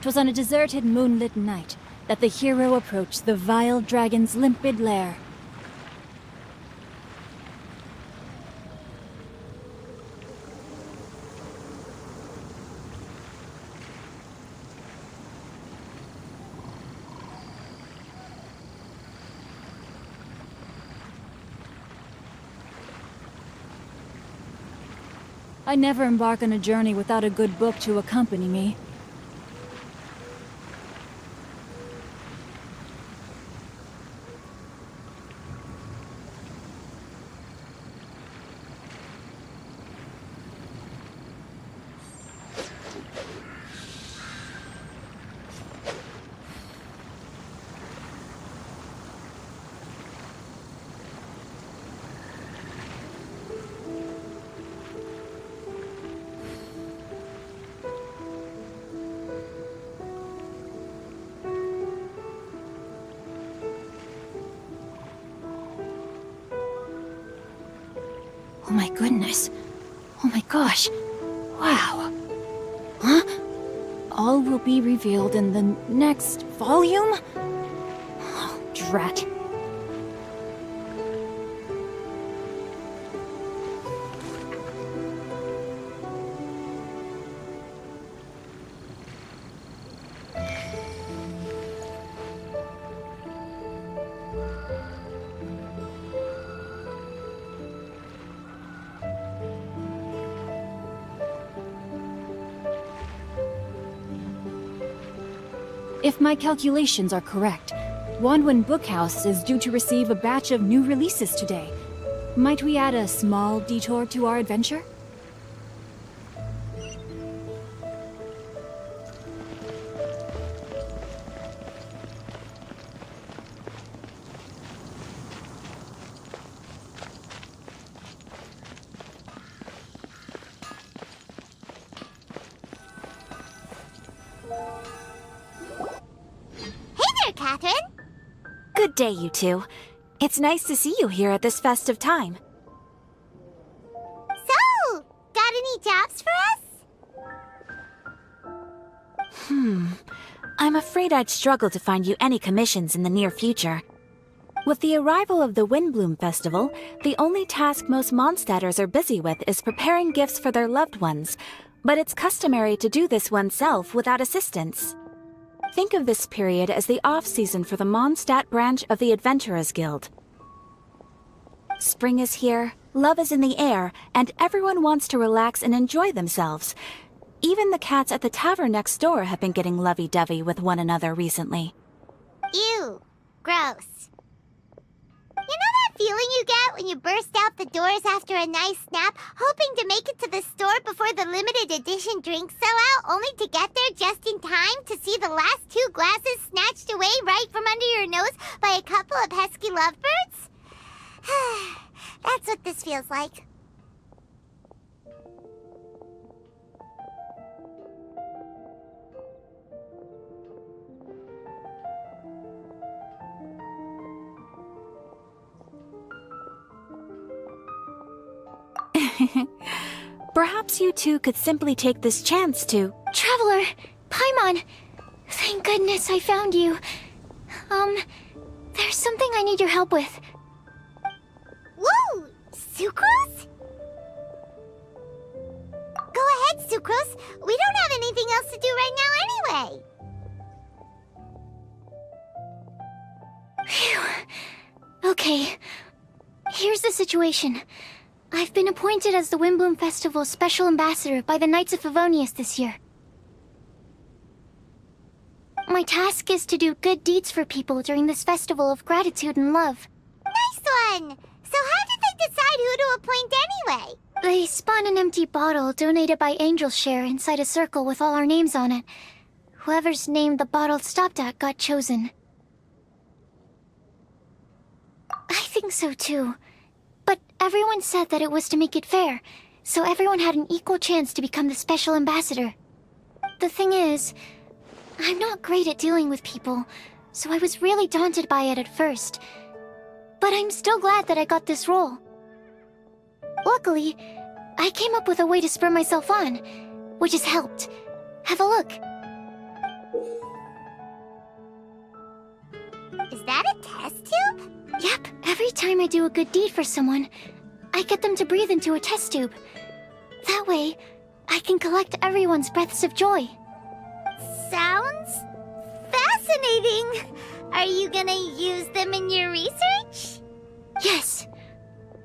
'Twas on a deserted moonlit night that the hero approached the vile dragon's limpid lair. I never embark on a journey without a good book to accompany me. Oh my goodness. Oh my gosh. Wow. Huh? All will be revealed in the next volume? Oh, drat. If my calculations are correct, Windblume Bookhouse is due to receive a batch of new releases today. Might we add a small detour to our adventure? Good day, you two. It's nice to see you here at this festive time. So, got any jobs for us? I'm afraid I'd struggle to find you any commissions in the near future. With the arrival of the Windblume Festival, the only task most Mondstadters are busy with is preparing gifts for their loved ones, but it's customary to do this oneself without assistance. Think of this period as the off-season for the Mondstadt branch of the Adventurers Guild. Spring is here, love is in the air, and everyone wants to relax and enjoy themselves. Even the cats at the tavern next door have been getting lovey-dovey with one another recently. Ew. Gross. You know that feeling you get when you burst out the doors after a nice nap, hoping to make it to the store before the limited edition drinks sell out, only to get there just in time to see the last 2 glasses snatched away right from under your nose by a couple of pesky lovebirds? That's what this feels like. Perhaps you two could simply take this chance to... Traveler! Paimon! Thank goodness I found you. There's something I need your help with. Woo! Sucrose? Go ahead, Sucrose. We don't have anything else to do right now anyway. Phew. Okay. Here's the situation. I've been appointed as the Windblume Festival's special ambassador by the Knights of Favonius this year. My task is to do good deeds for people during this festival of gratitude and love. Nice one! So how did they decide who to appoint anyway? They spun an empty bottle donated by Angel's Share inside a circle with all our names on it. Whoever's name the bottle stopped at got chosen. I think so too. But everyone said that it was to make it fair, so everyone had an equal chance to become the special ambassador. The thing is, I'm not great at dealing with people, so I was really daunted by it at first. But I'm still glad that I got this role. Luckily, I came up with a way to spur myself on, which has helped. Have a look. Is that a test tube? Yep, every time I do a good deed for someone, I get them to breathe into a test tube. That way, I can collect everyone's breaths of joy. Sounds fascinating. Are you gonna use them in your research? Yes.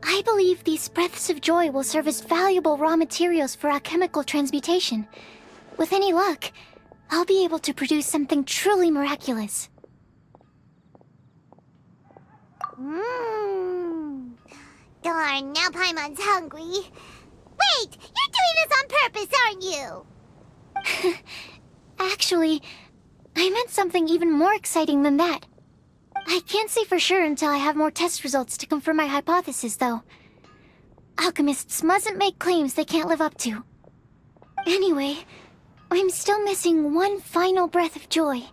I believe these breaths of joy will serve as valuable raw materials for alchemical transmutation. With any luck, I'll be able to produce something truly miraculous. Darn, now Paimon's hungry. Wait, you're doing this on purpose, aren't you? Actually, I meant something even more exciting than that. I can't say for sure until I have more test results to confirm my hypothesis, though. Alchemists mustn't make claims they can't live up to. Anyway, I'm still missing one final breath of joy.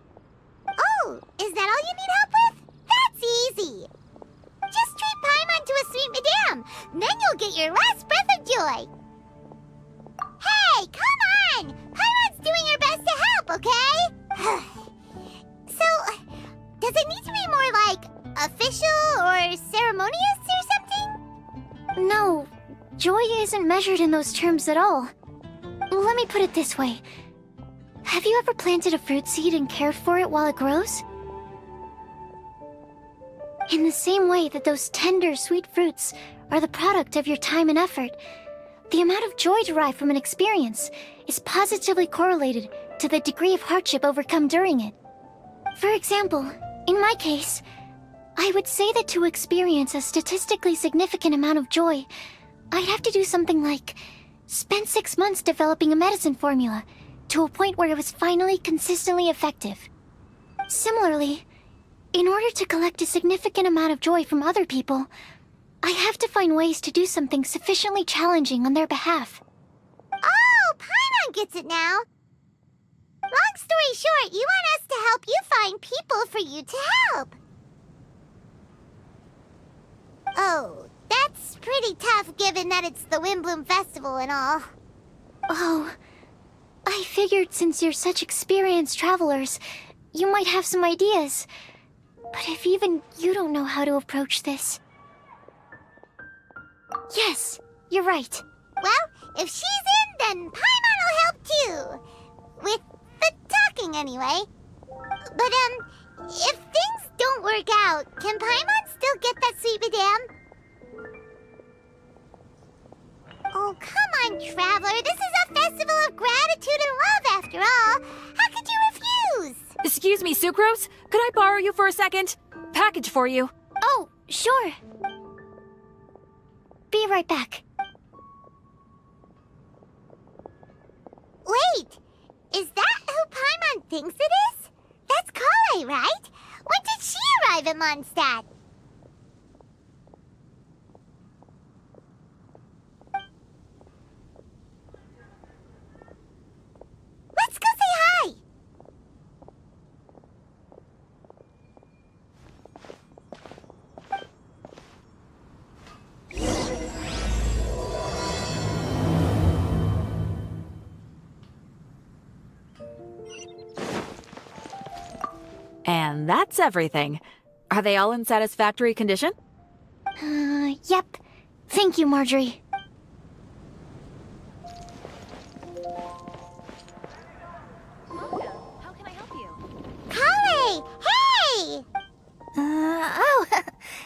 Oh, is that all you need help with? That's easy. Just treat Paimon to a sweet madame, then you'll get your last breath of joy. Hey, come on! Paimon's doing her best to help, okay? So, does it need to be more like official or ceremonious or something? No, joy isn't measured in those terms at all. Let me put it this way. Have you ever planted a fruit seed and cared for it while it grows? In the same way that those tender, sweet fruits are the product of your time and effort, the amount of joy derived from an experience is positively correlated to the degree of hardship overcome during it. For example, in my case, I would say that to experience a statistically significant amount of joy, I'd have to do something like spend 6 months developing a medicine formula to a point where it was finally consistently effective. Similarly, in order to collect a significant amount of joy from other people, I have to find ways to do something sufficiently challenging on their behalf. Oh, Paimon gets it now. Long story short, you want us to help you find people for you to help. Oh, that's pretty tough given that it's the Windblume Festival and all. Oh, I figured since you're such experienced travelers, you might have some ideas. But if even you don't know how to approach this... Yes, you're right. Well, if she's in, then Paimon will help too. With the talking, anyway. But, if things don't work out, can Paimon still get that sweet madame? Oh, come on, Traveler. This is a festival of gratitude and love, after all. How could you refuse? Excuse me, Sucrose? Could I borrow you for a second? Package for you. Oh, sure. Be right back. Wait, is that who Paimon thinks it is? That's Kale, right? When did she arrive at Mondstadt? Let's go say hi! And that's everything. Are they all in satisfactory condition? Yep. Thank you, Marjorie. How can I help you? Kale! Hey!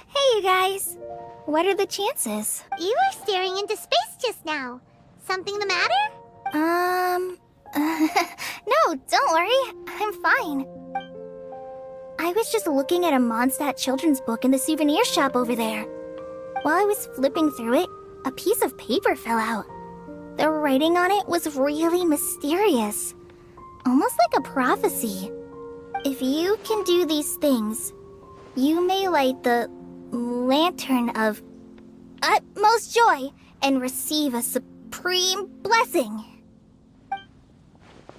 Hey, you guys. What are the chances? You were staring into space just now. Something the matter? No, don't worry. I'm fine. I was just looking at a Mondstadt children's book in the souvenir shop over there. While I was flipping through it, a piece of paper fell out. The writing on it was really mysterious. Almost like a prophecy. If you can do these things, you may light the lantern of utmost joy and receive a supreme blessing.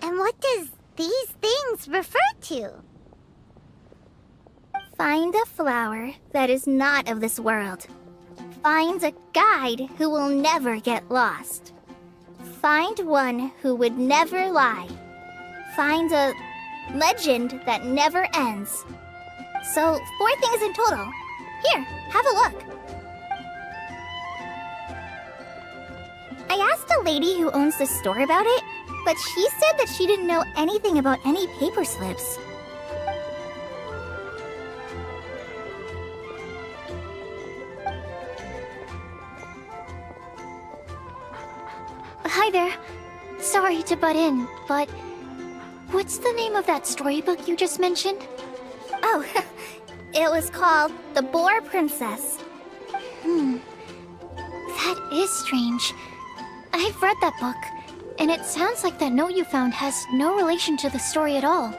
And what does these things refer to? Find a flower that is not of this world. Find a guide who will never get lost. Find one who would never lie. Find a legend that never ends. So, 4 things in total. Here, have a look. I asked a lady who owns the store about it, but she said that she didn't know anything about any paper slips. Hi there. Sorry to butt in, but what's the name of that storybook you just mentioned? Oh, it was called The Boar Princess. That is strange. I've read that book, and it sounds like that note you found has no relation to the story at all.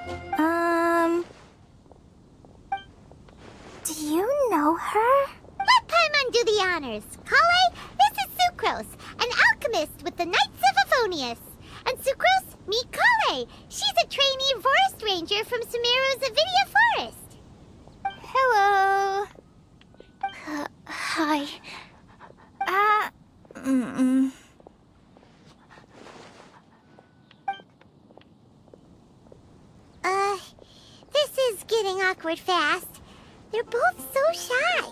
Do you know her? Let Paimon do the honors. Kale, this is Sucrose, an alchemist with the Knights of Favonius. And Sucrose, meet Kale. She's a trainee forest ranger from Sumeru's Avidia Forest. Hello. Hi. This is getting awkward fast. They're both so shy.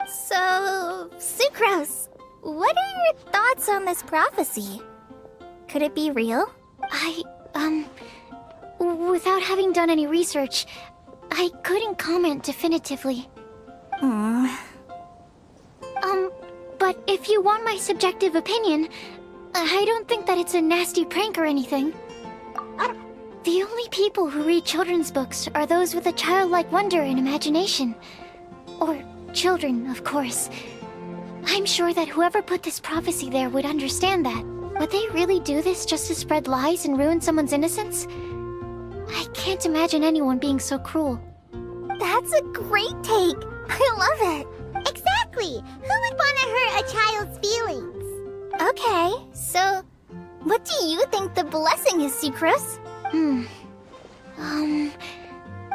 So, Sucrose, what are your thoughts on this prophecy? Could it be real? Without having done any research, I couldn't comment definitively. But if you want my subjective opinion, I don't think that it's a nasty prank or anything. The only people who read children's books are those with a childlike wonder and imagination. Or children, of course. I'm sure that whoever put this prophecy there would understand that. Would they really do this just to spread lies and ruin someone's innocence? I can't imagine anyone being so cruel. That's a great take. I love it. Exactly. Who would want to hurt a child's feelings? Okay, so what do you think the blessing is, Sucrose?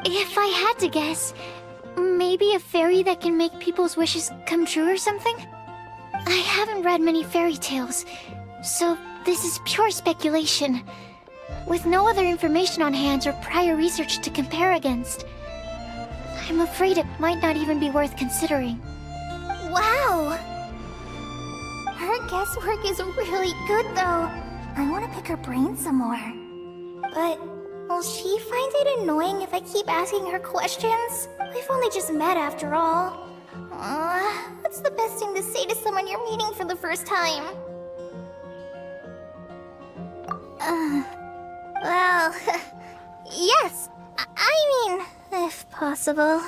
If I had to guess, maybe a fairy that can make people's wishes come true or something? I haven't read many fairy tales, so this is pure speculation. With no other information on hand or prior research to compare against, I'm afraid it might not even be worth considering. Wow! Her guesswork is really good, though. I want to pick her brain some more. But will she find it annoying if I keep asking her questions? We've only just met after all. What's the best thing to say to someone you're meeting for the first time? Well, yes. I mean, if possible.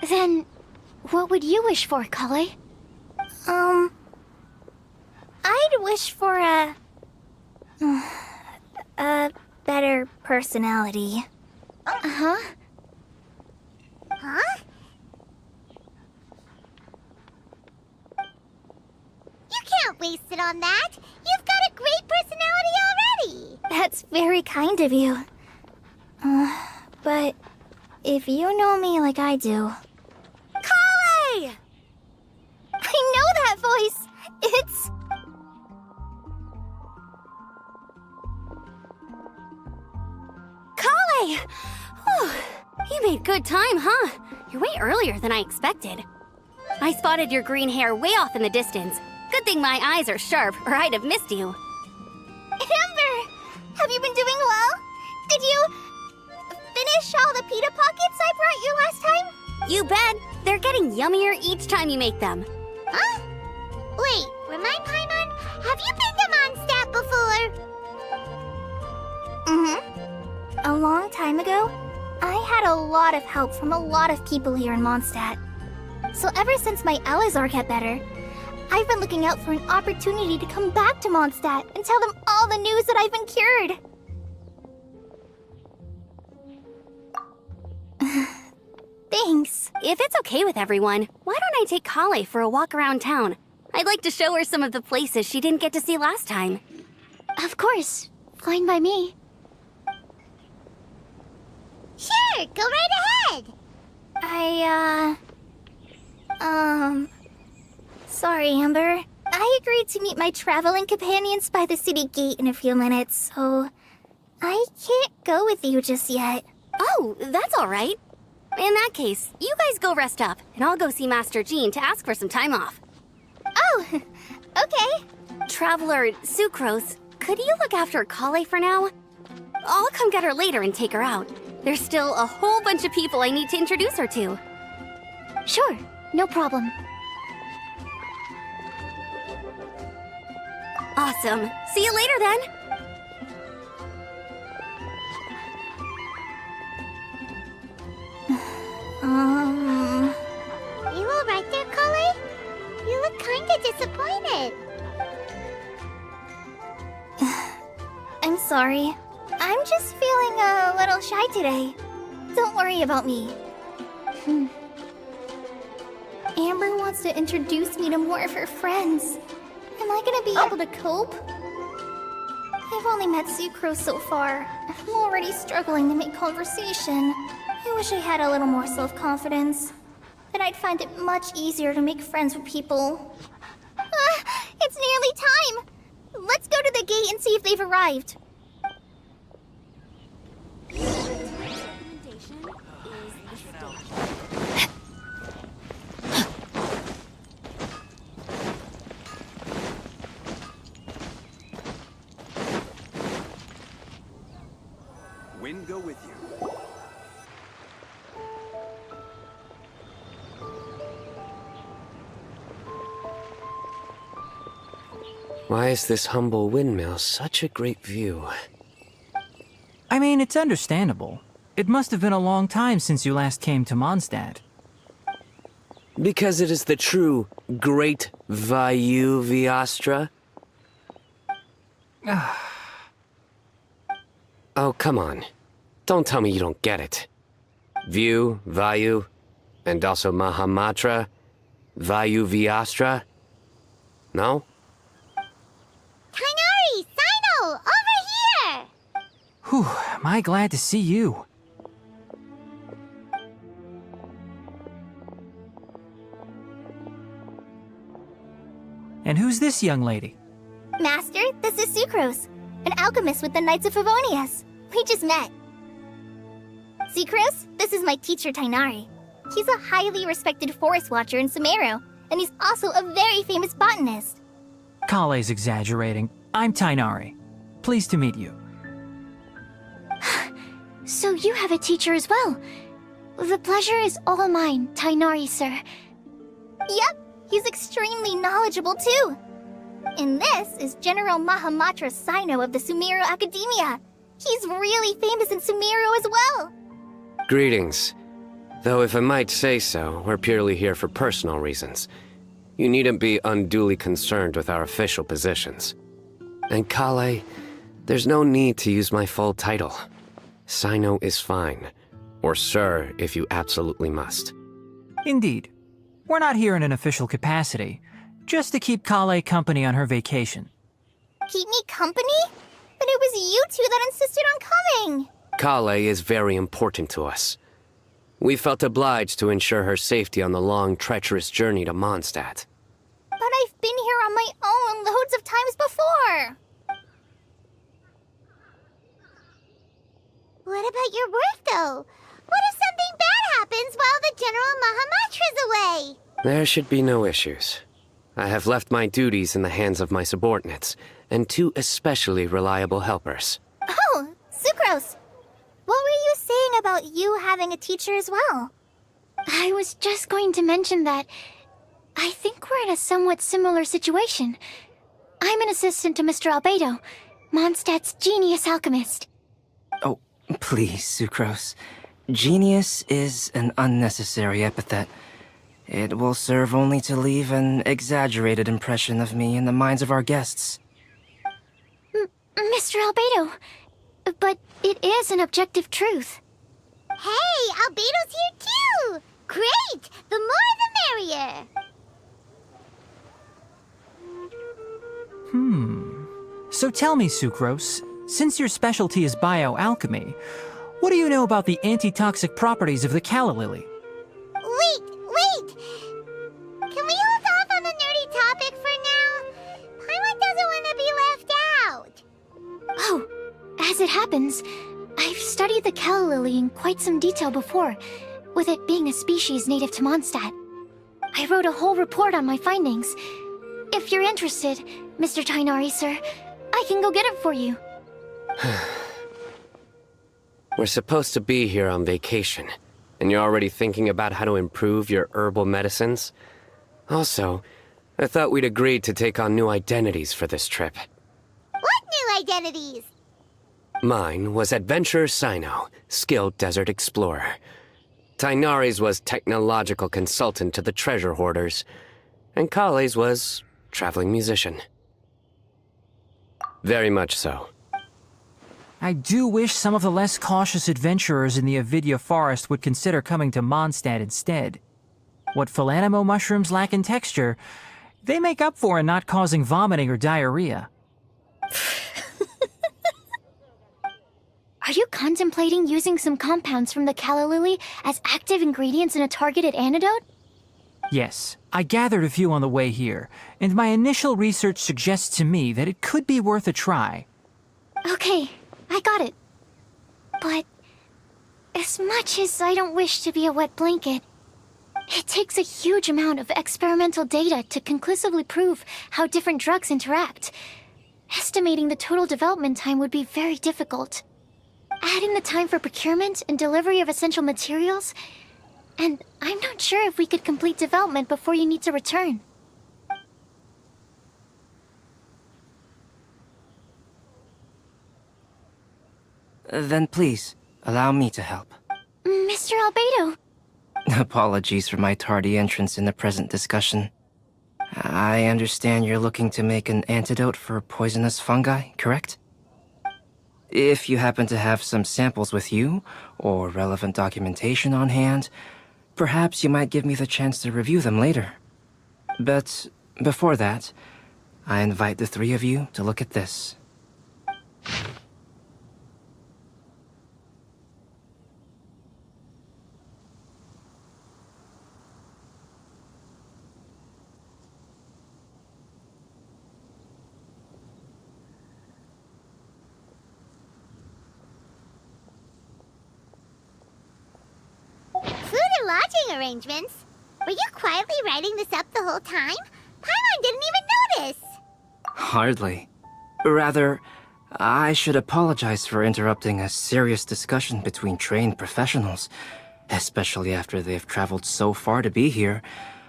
Then, what would you wish for, Kale? I'd wish for a better personality. Huh? You can't waste it on that. You've got a great personality already. That's very kind of you. But if you know me like I do... Kale! I know that voice! It's... Kale! Whew. You made good time, huh? You're way earlier than I expected. I spotted your green hair way off in the distance. Good thing my eyes are sharp, or I'd have missed you. Amber! Have you been doing well? Did you... finish all the pita pockets I brought you last time? You bet! They're getting yummier each time you make them. Huh? Wait, remind Paimon, have you been to Mondstadt before? A long time ago, I had a lot of help from a lot of people here in Mondstadt. So ever since my Elizar got better, I've been looking out for an opportunity to come back to Mondstadt and tell them all the news that I've been cured. Thanks. If it's okay with everyone, why don't I take Kale for a walk around town? I'd like to show her some of the places she didn't get to see last time. Of course. Fine by me. Sure, go right ahead. Sorry, Amber. I agreed to meet my traveling companions by the city gate in a few minutes, so I can't go with you just yet. Oh, that's all right. In that case, you guys go rest up, and I'll go see Master Jean to ask for some time off. Oh, okay. Traveler Sucrose, could you look after Kale for now? I'll come get her later and take her out. There's still a whole bunch of people I need to introduce her to. Sure, no problem. Awesome. See you later then. You alright there, Kale? You look kinda disappointed. I'm sorry. I'm just feeling a little shy today. Don't worry about me. Amber wants to introduce me to more of her friends. Am I gonna be able to cope? I've only met Sucrose so far. I'm already struggling to make conversation. I wish I had a little more self-confidence. Then I'd find it much easier to make friends with people. It's nearly time! Let's go to the gate and see if they've arrived. Wind go with you. Why is this humble windmill such a great view? I mean, it's understandable. It must have been a long time since you last came to Mondstadt. Because it is the true Great Vayu Viastra? Oh, come on. Don't tell me you don't get it. View, Vayu, and also Mahamatra, Vayu Viastra? No? Kainari! Sino! Over here! Whew, am I glad to see you. And who's this young lady? Master, this is Sucrose, an alchemist with the Knights of Favonius. We just met. Sucrose, this is my teacher Tainari. He's a highly respected forest watcher in Sumeru, and he's also a very famous botanist. Kale's exaggerating. I'm Tainari. Pleased to meet you. So you have a teacher as well. The pleasure is all mine, Tainari, sir. Yep, he's extremely knowledgeable too. And this is General Mahamatra Sino of the Sumeru Academia. He's really famous in Sumeru as well. Greetings. Though if I might say so, we're purely here for personal reasons. You needn't be unduly concerned with our official positions. And Kale, there's no need to use my full title. Sino is fine. Or sir, if you absolutely must. Indeed. We're not here in an official capacity, just to keep Kale company on her vacation. Keep me company? But it was you two that insisted on coming. Kale is very important to us. We felt obliged to ensure her safety on the long, treacherous journey to Mondstadt. But I've been here on my own loads of times before. What about your work, though? What if something bad happens while the General Mahamatra's away? There should be no issues. I have left my duties in the hands of my subordinates, and two especially reliable helpers. Oh, Sucrose. What were you saying about you having a teacher as well? I was just going to mention that I think we're in a somewhat similar situation. I'm an assistant to Mr. Albedo, Mondstadt's genius alchemist. Oh, please, Sucrose. Genius is an unnecessary epithet. It will serve only to leave an exaggerated impression of me in the minds of our guests. Mr. Albedo, but it is an objective truth. Hey, Albedo's here too! Great! The more the merrier! So tell me, Sucrose, since your specialty is bioalchemy, what do you know about the antitoxic properties of the calla lily? Wait! Can we hold off on the nerdy topic for now? Paimon doesn't want to be left out. Oh, as it happens, I've studied the calla lily in quite some detail before, with it being a species native to Mondstadt. I wrote a whole report on my findings. If you're interested, Mr. Tainari, sir, I can go get it for you. We're supposed to be here on vacation, and you're already thinking about how to improve your herbal medicines? Also, I thought we'd agreed to take on new identities for this trip. What new identities? Mine was Adventurer Sino, skilled desert explorer. Tainari's was technological consultant to the treasure hoarders, and Kale's was traveling musician. Very much so. I do wish some of the less cautious adventurers in the Avidya forest would consider coming to Mondstadt instead. What Philanimo mushrooms lack in texture, they make up for in not causing vomiting or diarrhea. Are you contemplating using some compounds from the calla lily as active ingredients in a targeted antidote? Yes, I gathered a few on the way here, and my initial research suggests to me that it could be worth a try. Okay, I got it. But as much as I don't wish to be a wet blanket, it takes a huge amount of experimental data to conclusively prove how different drugs interact. Estimating the total development time would be very difficult. Adding the time for procurement and delivery of essential materials, and I'm not sure if we could complete development before you need to return. Then please, allow me to help. Mr. Albedo. Apologies for my tardy entrance in the present discussion. I understand you're looking to make an antidote for poisonous fungi, correct? If you happen to have some samples with you, or relevant documentation on hand, perhaps you might give me the chance to review them later. But before that, I invite the three of you to look at this. Arrangements. Were you quietly writing this up the whole time? Paimon didn't even notice! Hardly. Rather, I should apologize for interrupting a serious discussion between trained professionals, especially after they've traveled so far to be here,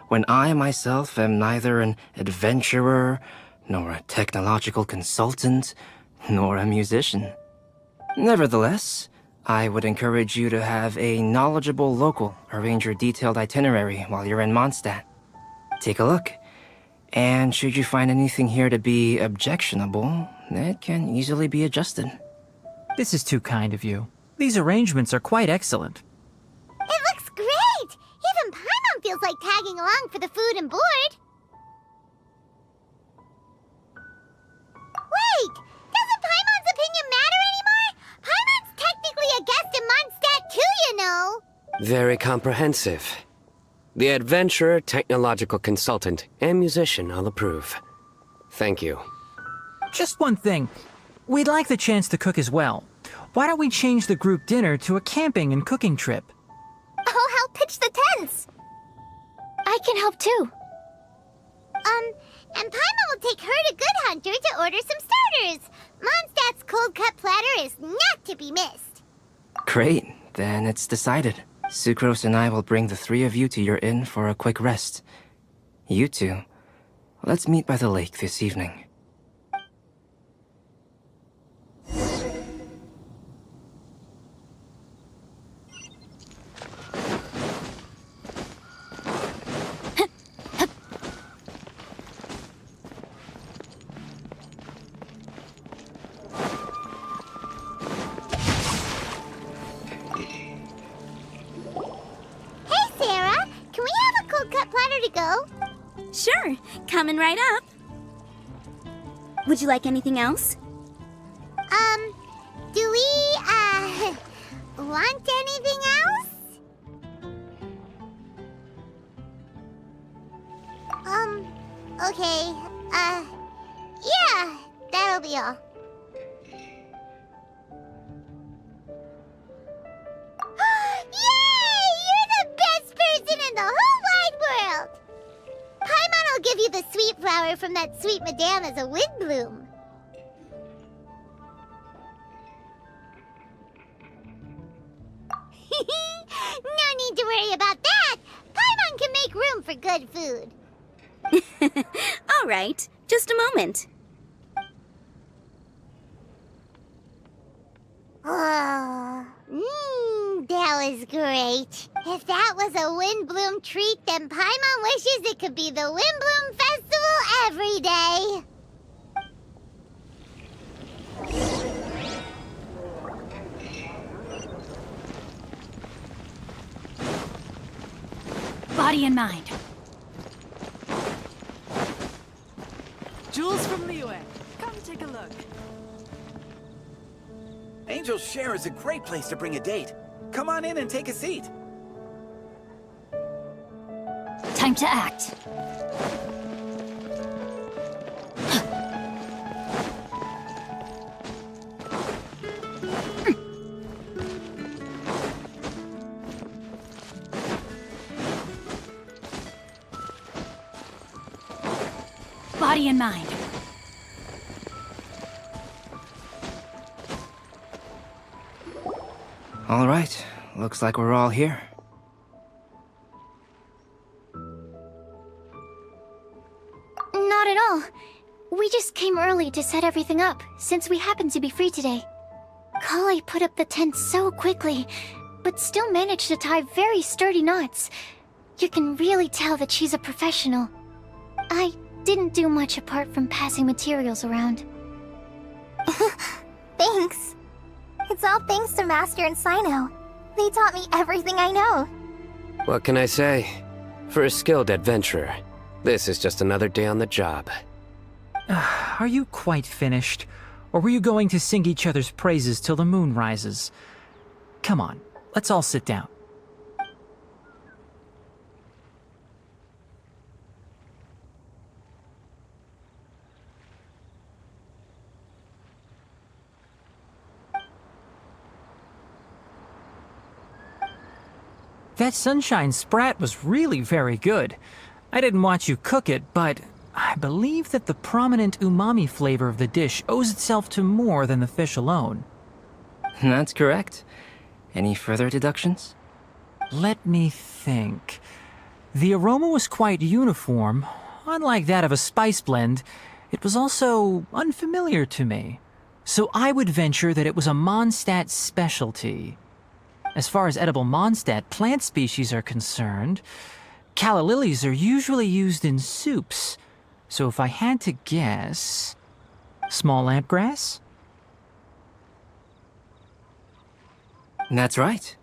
when I myself am neither an adventurer, nor a technological consultant, nor a musician. Nevertheless, I would encourage you to have a knowledgeable local arrange your detailed itinerary while you're in Mondstadt. Take a look, and should you find anything here to be objectionable, it can easily be adjusted. This is too kind of you. These arrangements are quite excellent. It looks great! Even Paimon feels like tagging along for the food and board. Wait! Doesn't Paimon's opinion matter anymore? Paimon's technically a guest in Mondstadt too, you know! Very comprehensive. The adventurer, technological consultant, and musician all approve. Thank you. Just one thing. We'd like the chance to cook as well. Why don't we change the group dinner to a camping and cooking trip? I'll help pitch the tents! I can help too. And Paimon will take her to Good Hunter to order some starters. Mondstadt's cold-cut platter is not to be missed. Great, then it's decided. Sucrose and I will bring the three of you to your inn for a quick rest. You two, let's meet by the lake this evening. Sure, coming right up. Would you like anything else? Do we, want anything else? Okay, yeah, that'll be all. Yay! You're power from that sweet madame as a Windblume. No need to worry about that! Paimon can make room for good food. All right, just a moment. Oh, that was great. If that was a Windblume treat, then Paimon wishes it could be the Windblume Festival every day. Body and mind. Jules from Liyue, come take a look. Angel's Share is a great place to bring a date. Come on in and take a seat. Time to act. Body and mind. All right, looks like we're all here. Not at all. We just came early to set everything up, since we happen to be free today. Kale put up the tent so quickly, but still managed to tie very sturdy knots. You can really tell that she's a professional. I didn't do much apart from passing materials around. Thanks. It's all thanks to Master and Sino. They taught me everything I know. What can I say? For a skilled adventurer, this is just another day on the job. Are you quite finished? Or were you going to sing each other's praises till the moon rises? Come on, let's all sit down. That sunshine sprat was really very good. I didn't watch you cook it, but I believe that the prominent umami flavor of the dish owes itself to more than the fish alone. That's correct. Any further deductions? Let me think. The aroma was quite uniform. Unlike that of a spice blend, it was also unfamiliar to me. So I would venture that it was a Mondstadt specialty. As far as edible Mondstadt plant species are concerned, calla lilies are usually used in soups. So if I had to guess... small lampgrass? That's right.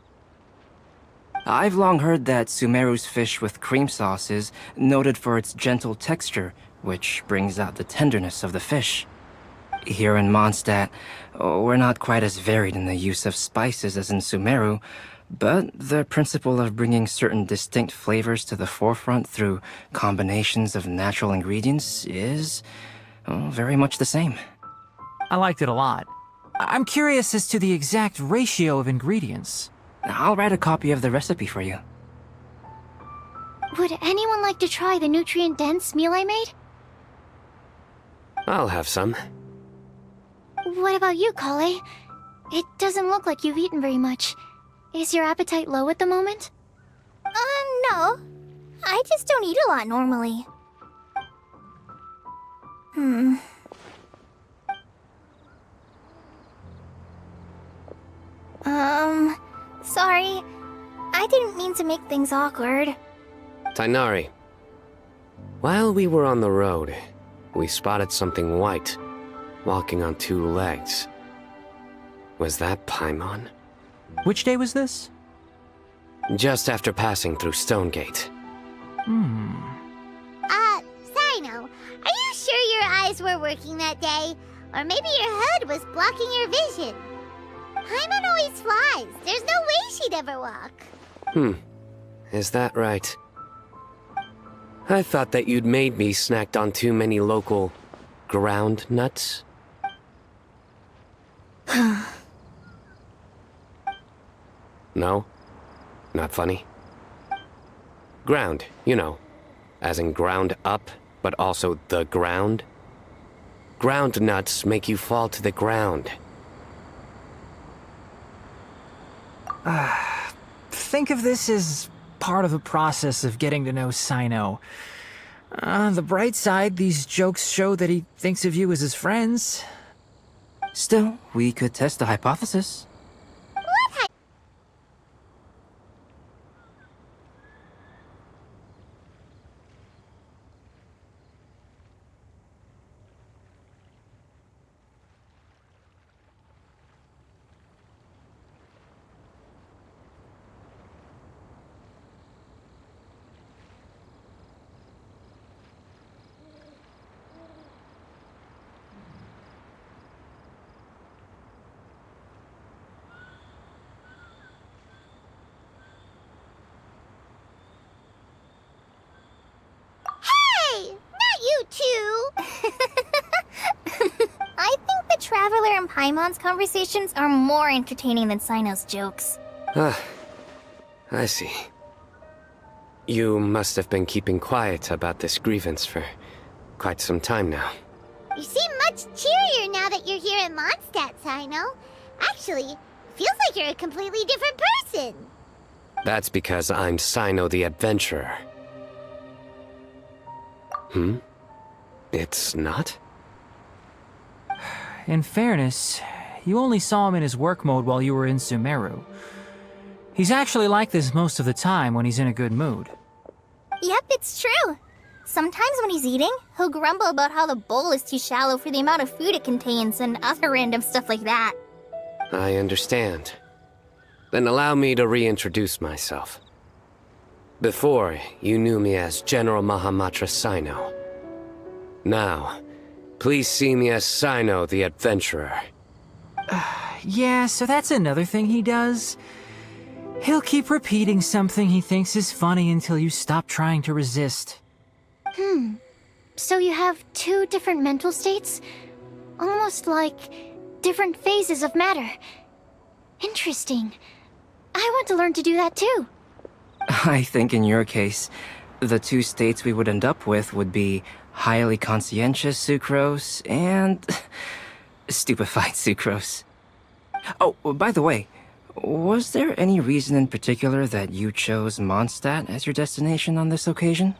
I've long heard that Sumeru's fish with cream sauce is noted for its gentle texture, which brings out the tenderness of the fish. Here in Mondstadt, we're not quite as varied in the use of spices as in Sumeru, but the principle of bringing certain distinct flavors to the forefront through combinations of natural ingredients is very much the same. I liked it a lot. I'm curious as to the exact ratio of ingredients. I'll write a copy of the recipe for you. Would anyone like to try the nutrient-dense meal I made? I'll have some. What about you, Kale? It doesn't look like you've eaten very much. Is your appetite low at the moment? No. I just don't eat a lot normally. Sorry. I didn't mean to make things awkward. Tighnari. While we were on the road, we spotted something white, walking on two legs. Was that Paimon? Which day was this? Just after passing through Stonegate. Sino, are you sure your eyes were working that day? Or maybe your hood was blocking your vision? Paimon always flies. There's no way she'd ever walk. Is that right? I thought that you'd made me snacked on too many local ground nuts. No? Not funny? Ground, you know. As in ground up, but also the ground? Ground nuts make you fall to the ground. Think of this as part of the process of getting to know Sino. On the bright side, these jokes show that he thinks of you as his friends. Still, we could test the hypothesis. Hey! Not you two! I think the Traveler and Paimon's conversations are more entertaining than Sino's jokes. I see. You must have been keeping quiet about this grievance for quite some time now. You seem much cheerier now that you're here in Mondstadt, Sino. Actually, feels like you're a completely different person. That's because I'm Sino the Adventurer. It's not? In fairness, you only saw him in his work mode while you were in Sumeru. He's actually like this most of the time when he's in a good mood. Yep, it's true. Sometimes when he's eating, he'll grumble about how the bowl is too shallow for the amount of food it contains and other random stuff like that. I understand. Then allow me to reintroduce myself. Before, you knew me as General Mahamatra Sino. Now, please see me as Sino the Adventurer. Yeah, so that's another thing he does. He'll keep repeating something he thinks is funny until you stop trying to resist. So you have two different mental states? Almost like different phases of matter. Interesting. I want to learn to do that too. I think in your case, the two states we would end up with would be highly conscientious sucrose and stupefied sucrose. Oh, by the way, was there any reason in particular that you chose Mondstadt as your destination on this occasion?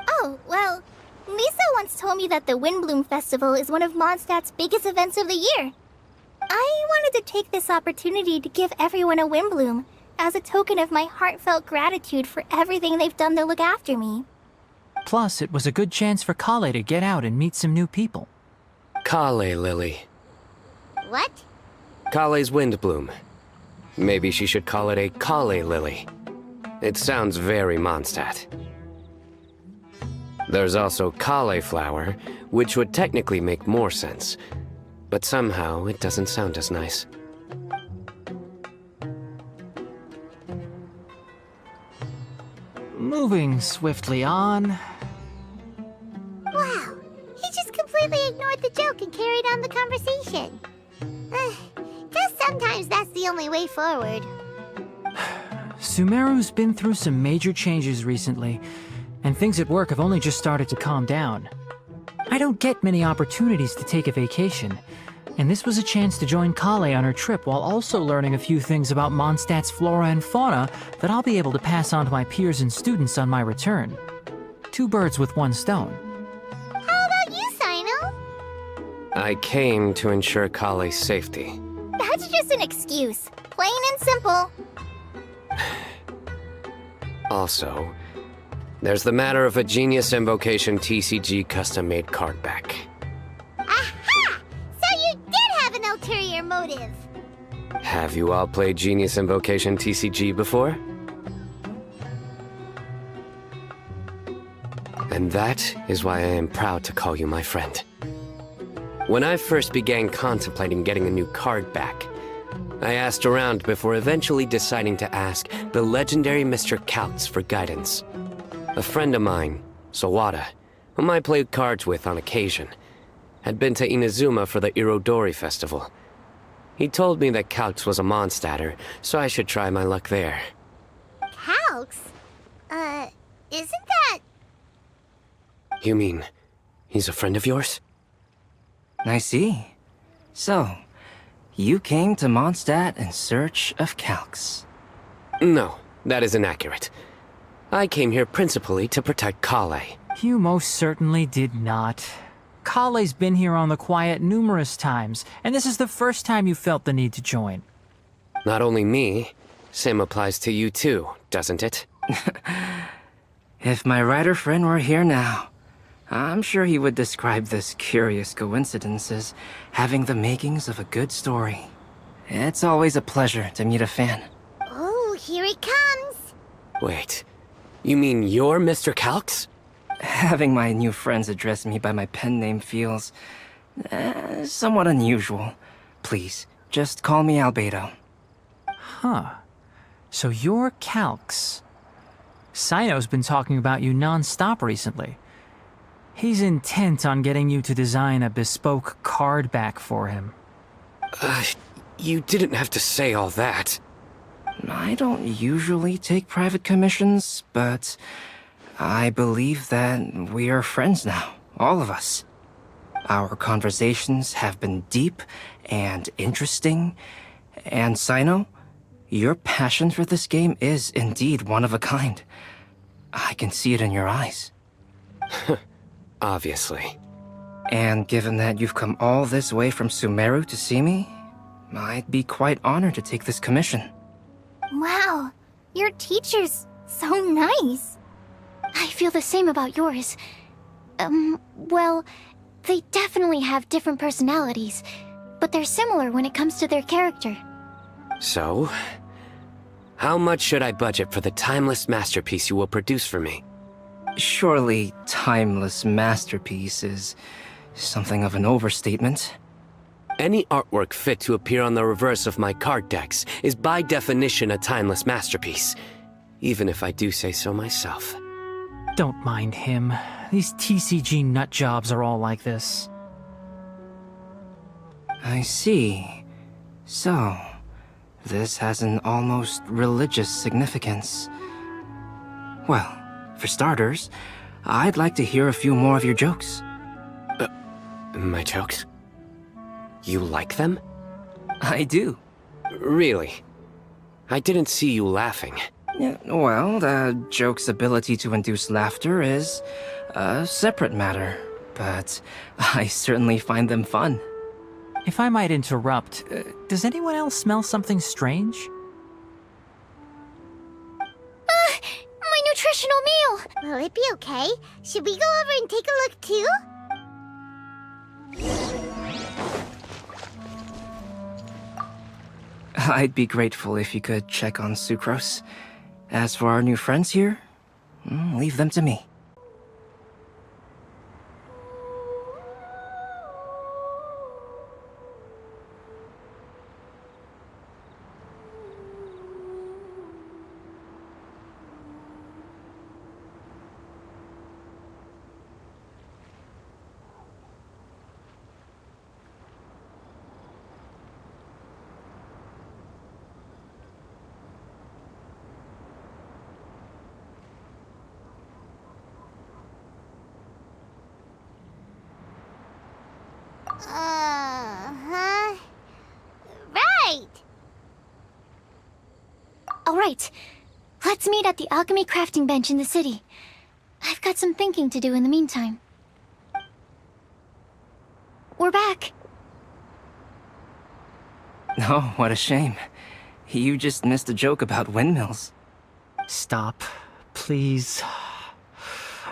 Oh, well, Lisa once told me that the Windblume Festival is one of Mondstadt's biggest events of the year. I wanted to take this opportunity to give everyone a Windblume, as a token of my heartfelt gratitude for everything they've done to look after me. Plus, it was a good chance for Kale to get out and meet some new people. Kale Lily. What? Kale's Windblume. Maybe she should call it a Kale Lily. It sounds very Mondstadt. There's also cauliflower, which would technically make more sense. But somehow, it doesn't sound as nice. Moving swiftly on. Wow, he just completely ignored the joke and carried on the conversation. Guess sometimes that's the only way forward. Sumeru's been through some major changes recently, and things at work have only just started to calm down. I don't get many opportunities to take a vacation, and this was a chance to join Kale on her trip while also learning a few things about Mondstadt's flora and fauna that I'll be able to pass on to my peers and students on my return. Two birds with one stone. How about you, Sino? I came to ensure Kale's safety. That's just an excuse. Plain and simple. Also, there's the matter of a Genius Invocation TCG custom-made card back. Aha! So you did have an ulterior motive. Have you all played Genius Invocation TCG before? And that is why I am proud to call you my friend. When I first began contemplating getting a new card back, I asked around before eventually deciding to ask the legendary Mr. Kautz for guidance. A friend of mine, Sawada, whom I played cards with on occasion, had been to Inazuma for the Irodori Festival. He told me that Kautz was a Mondstadter, so I should try my luck there. Kautz? Isn't that... You mean, he's a friend of yours? I see. So, you came to Mondstadt in search of Calx. No, that is inaccurate. I came here principally to protect Kale. You most certainly did not. Kale's been here on the quiet numerous times, and this is the first time you felt the need to join. Not only me, same applies to you too, doesn't it? If my writer friend were here now, I'm sure he would describe this curious coincidence as having the makings of a good story. It's always a pleasure to meet a fan. Oh, here he comes. Wait, you mean you're Mr. Calx? Having my new friends address me by my pen name feels somewhat unusual. Please, just call me Albedo. Huh. So you're Calx. Sino's been talking about you non-stop recently. He's intent on getting you to design a bespoke card back for him. You didn't have to say all that. I don't usually take private commissions, but I believe that we are friends now, all of us. Our conversations have been deep and interesting, and Sino, your passion for this game is indeed one of a kind. I can see it in your eyes. Obviously. And given that you've come all this way from Sumeru to see me, I'd be quite honored to take this commission. Wow, your teacher's so nice. I feel the same about yours. Well, they definitely have different personalities, but they're similar when it comes to their character. So, how much should I budget for the timeless masterpiece you will produce for me? Surely, timeless masterpiece is something of an overstatement. Any artwork fit to appear on the reverse of my card decks is by definition a timeless masterpiece, even if I do say so myself. Don't mind him. These TCG nutjobs are all like this. I see. So, this has an almost religious significance. Well, for starters, I'd like to hear a few more of your jokes. My jokes? You like them? I do. Really? I didn't see you laughing. Yeah, well, the joke's ability to induce laughter is a separate matter, but I certainly find them fun. If I might interrupt, does anyone else smell something strange? My nutritional meal! Will it be okay? Should we go over and take a look too? I'd be grateful if you could check on Sucrose. As for our new friends here, leave them to me. Right! Alright, let's meet at the alchemy crafting bench in the city. I've got some thinking to do in the meantime. We're back. Oh, what a shame. You just missed a joke about windmills. Stop, please.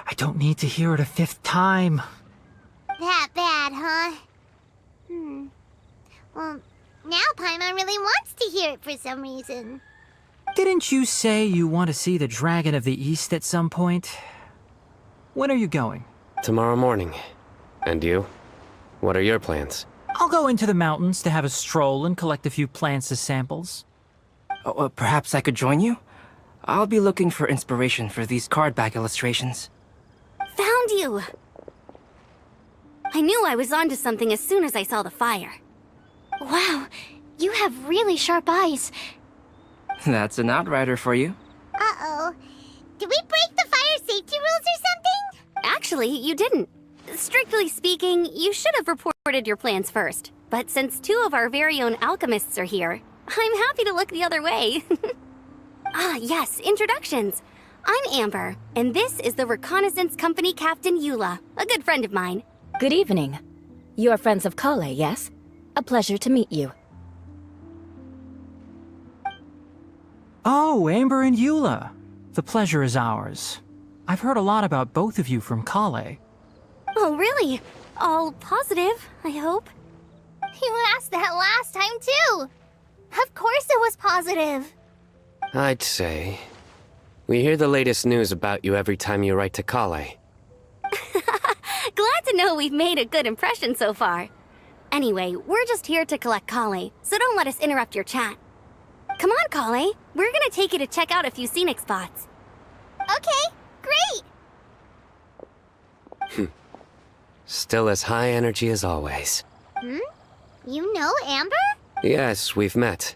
I don't need to hear it a fifth time. That bad, huh? Well, now Paimon really wants to hear it for some reason. Didn't you say you want to see the Dragon of the East at some point? When are you going? Tomorrow morning. And you? What are your plans? I'll go into the mountains to have a stroll and collect a few plants as samples. Oh, perhaps I could join you? I'll be looking for inspiration for these card back illustrations. Found you! I knew I was onto something as soon as I saw the fire. Wow, you have really sharp eyes. That's an outrider for you. Uh-oh. Did we break the fire safety rules or something? Actually, you didn't. Strictly speaking, you should have reported your plans first. But since 2 of our very own alchemists are here, I'm happy to look the other way. Ah, yes, introductions. I'm Amber, and this is the Reconnaissance Company Captain Eula, a good friend of mine. Good evening. You are friends of Kale, yes? A pleasure to meet you. Oh, Amber and Eula. The pleasure is ours. I've heard a lot about both of you from Kale. Oh, really? All positive, I hope. You asked that last time, too! Of course it was positive! I'd say. We hear the latest news about you every time you write to Kale. Glad to know we've made a good impression so far. Anyway, we're just here to collect Kale, so don't let us interrupt your chat. Come on, Kale. We're gonna take you to check out a few scenic spots. Okay, great! Still as high energy as always. You know Amber? Yes, we've met.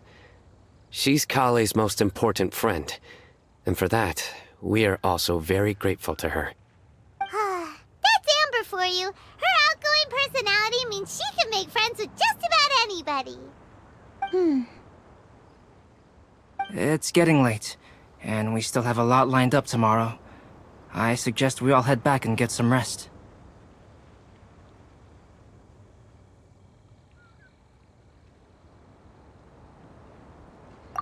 She's Kale's most important friend. And for that, we are also very grateful to her. That's Amber for you. Her outgoing personality means she can make friends with just about anybody. It's getting late, and we still have a lot lined up tomorrow. I suggest we all head back and get some rest.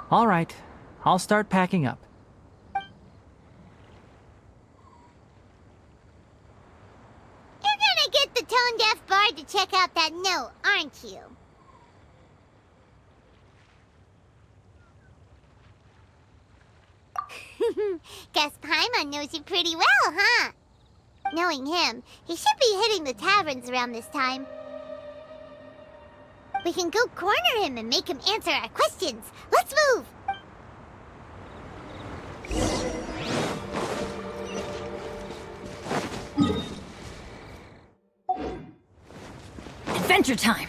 All right, I'll start packing up. You're gonna get the tone-deaf bard to check out that note, aren't you? Guess Paimon knows you pretty well, huh? Knowing him, he should be hitting the taverns around this time. We can go corner him and make him answer our questions. Let's move! Adventure time!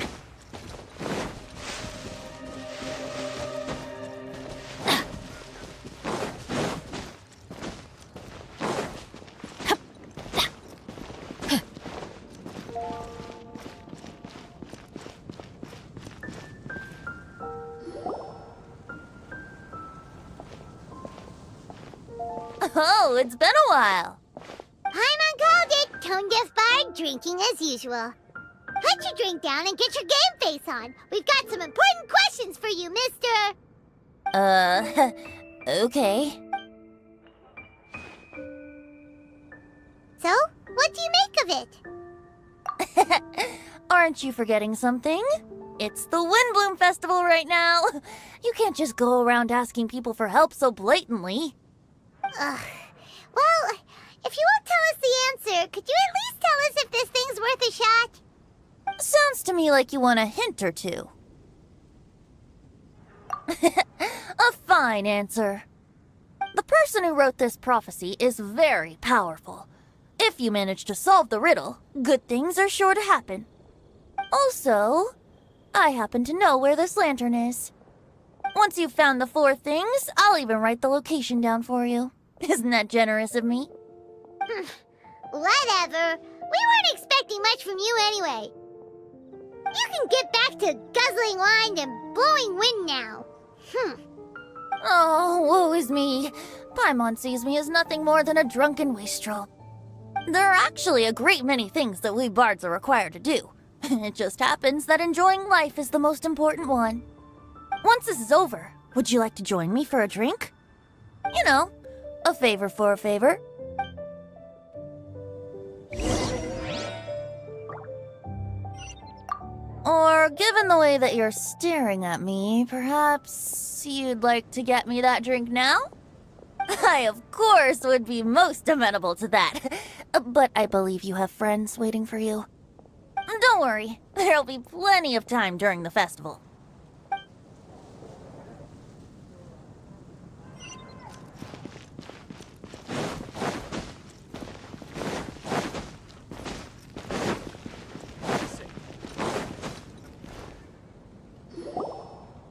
Oh, it's been a while. Paimon called it, tone-deaf bard drinking as usual. Put your drink down and get your game face on. We've got some important questions for you, mister. Okay. So, what do you make of it? Aren't you forgetting something? It's the Windblume Festival right now. You can't just go around asking people for help so blatantly. Well, if you won't tell us the answer, could you at least tell us if this thing's worth a shot? Sounds to me like you want a hint or two. A fine answer. The person who wrote this prophecy is very powerful. If you manage to solve the riddle, good things are sure to happen. Also, I happen to know where this lantern is. Once you've found the 4 things, I'll even write the location down for you. Isn't that generous of me? Whatever. We weren't expecting much from you anyway. You can get back to guzzling wine and blowing wind now. Oh, woe is me. Paimon sees me as nothing more than a drunken wastrel. There are actually a great many things that we bards are required to do. It just happens that enjoying life is the most important one. Once this is over, would you like to join me for a drink? You know, a favor for a favor. Or, given the way that you're staring at me, perhaps you'd like to get me that drink now? I, of course, would be most amenable to that. But I believe you have friends waiting for you. Don't worry, there'll be plenty of time during the festival.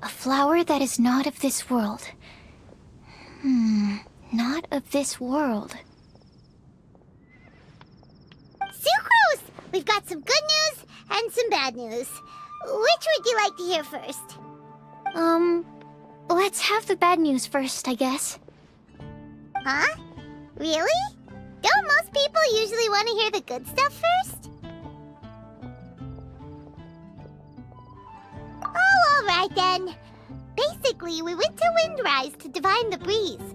A flower that is not of this world. Not of this world. We've got some good news and some bad news. Which would you like to hear first? Let's have the bad news first, I guess. Huh? Really? Don't most people usually want to hear the good stuff first? Oh, alright then. Basically, we went to Windrise to divine the breeze.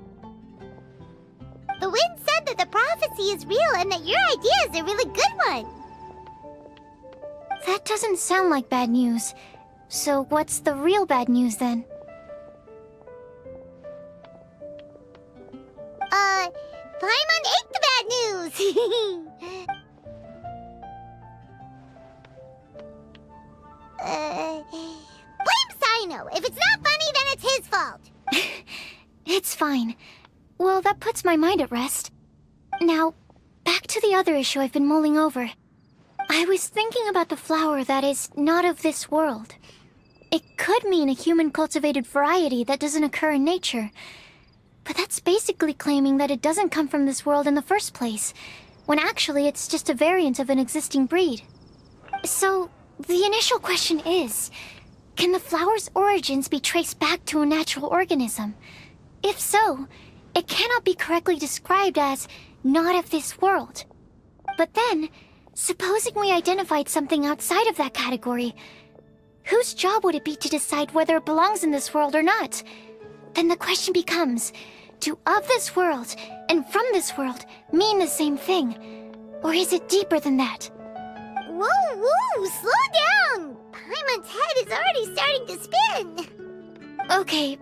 The wind said that the prophecy is real and that your idea is a really good one. That doesn't sound like bad news. So what's the real bad news then? Paimon ate the bad news! Blame Sino. If it's not funny, then it's his fault. It's fine. Well, that puts my mind at rest. Now, back to the other issue I've been mulling over. I was thinking about the flower that is not of this world. It could mean a human-cultivated variety that doesn't occur in nature. But that's basically claiming that it doesn't come from this world in the first place, when actually it's just a variant of an existing breed. So, the initial question is, can the flower's origins be traced back to a natural organism? If so, it cannot be correctly described as not of this world. But then, supposing we identified something outside of that category, whose job would it be to decide whether it belongs in this world or not? Then the question becomes, do of this world and from this world mean the same thing? Or is it deeper than that? Whoa, whoa, slow down! Paimon's head is already starting to spin! Okay,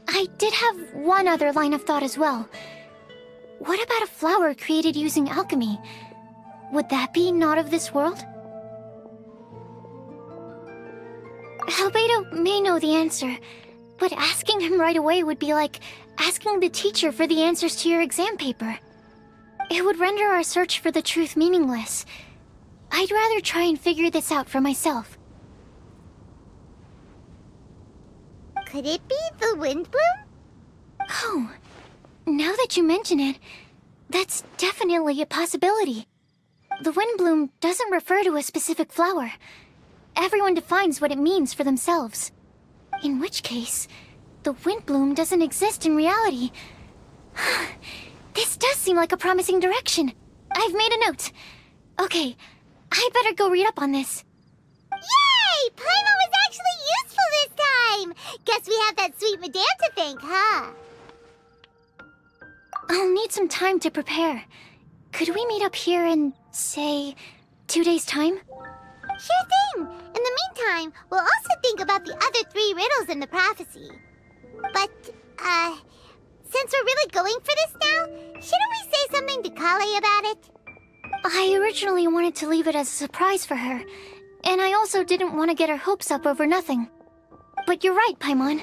I did have one other line of thought as well. What about a flower created using alchemy? Would that be not of this world? Albedo may know the answer, but asking him right away would be like asking the teacher for the answers to your exam paper. It would render our search for the truth meaningless. I'd rather try and figure this out for myself. Could it be the Windblume? Oh, now that you mention it, that's definitely a possibility. The Windblume doesn't refer to a specific flower. Everyone defines what it means for themselves. In which case, the Windblume doesn't exist in reality. This does seem like a promising direction. I've made a note. Okay, I'd better go read up on this. Yay! Paimon was actually useful this time! Guess we have that sweet madame to thank, huh? I'll need some time to prepare. Could we meet up here in, say, 2 days' time? Sure thing! In the meantime, we'll also think about the other 3 riddles in the prophecy. But, since we're really going for this now, shouldn't we say something to Kale about it? I originally wanted to leave it as a surprise for her, and I also didn't want to get her hopes up over nothing. But you're right, Paimon.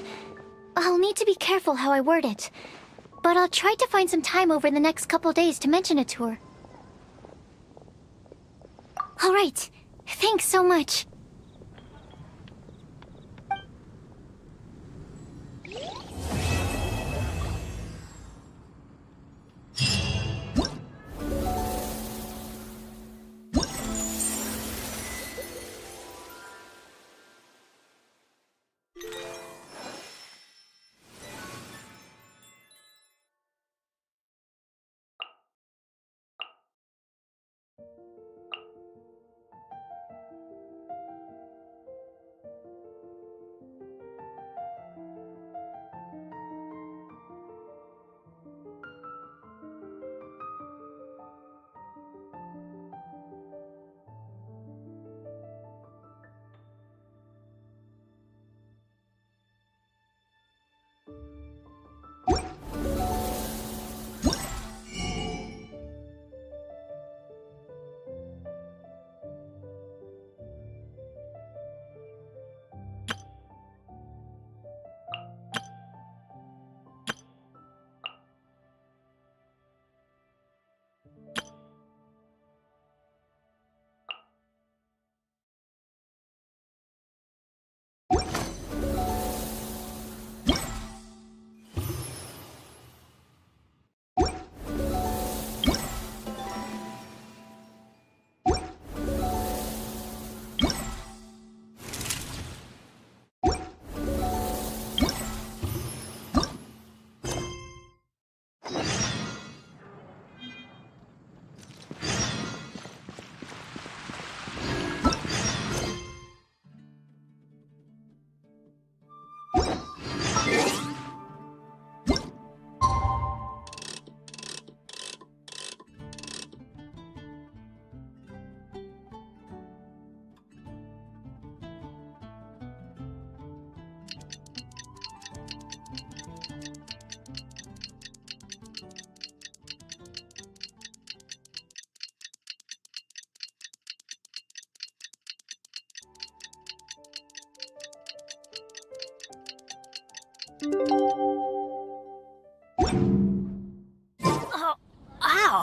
I'll need to be careful how I word it. But I'll try to find some time over the next couple days to mention it to her. Alright. Thanks so much.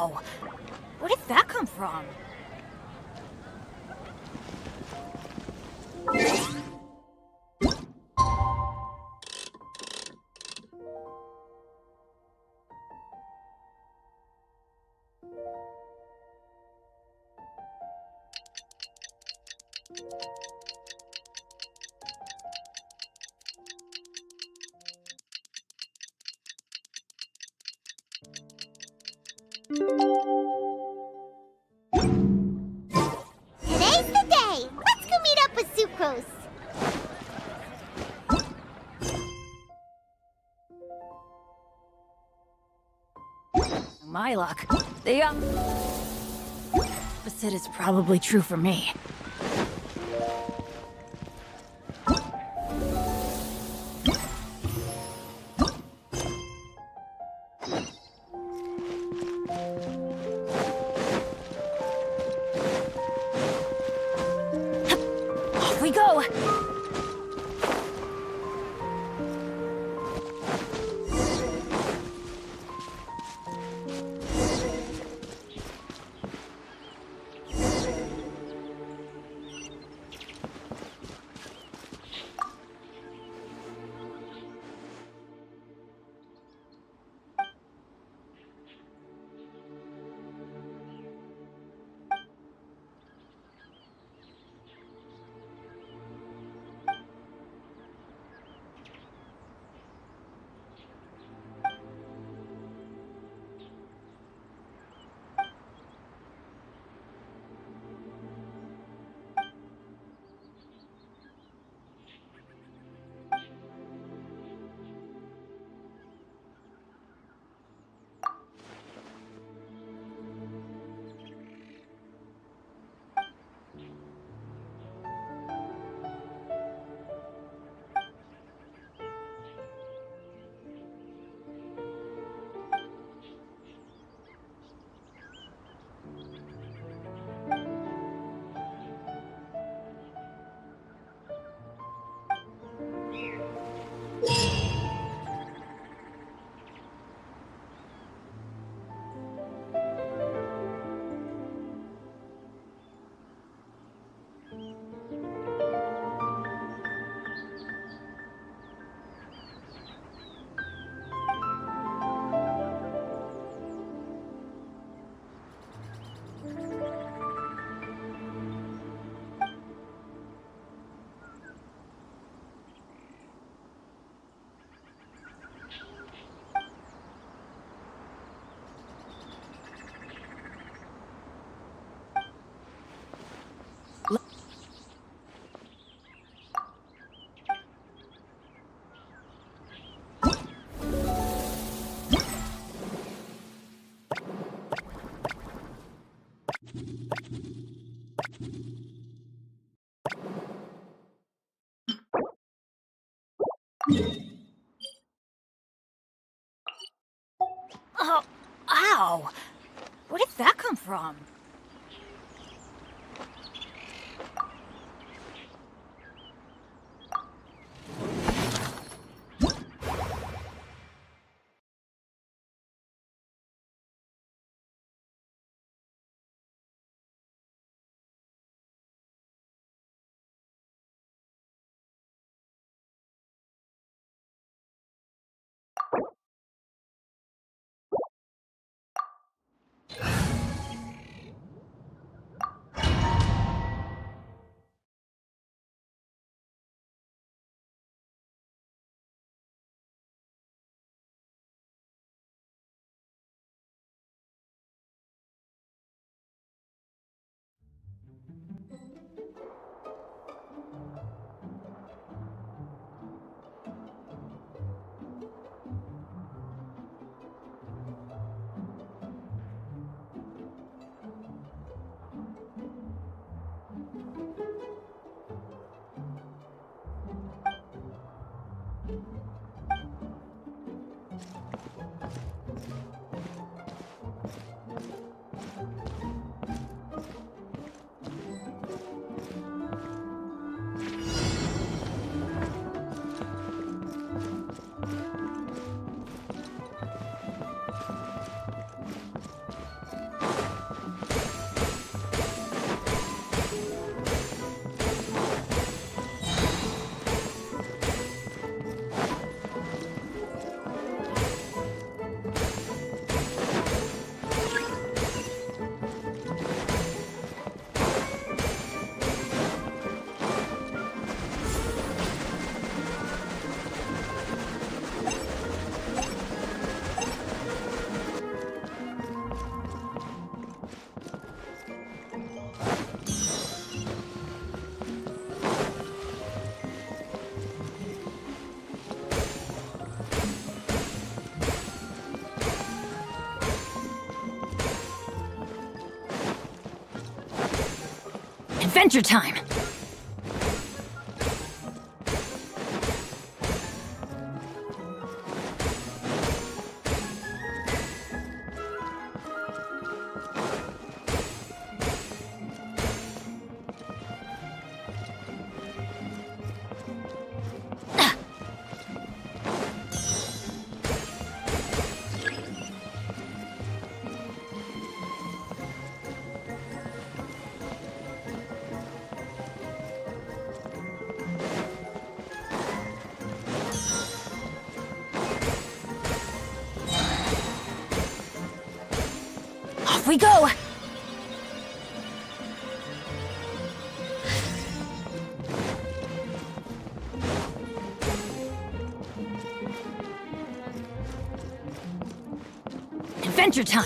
Ow! Where did that come from? Today's the day! Let's go meet up with Sucrose! My luck. The opposite is probably true for me. Off we go! Oh, ow! Where did that come from? Adventure time! Off we go! Adventure time!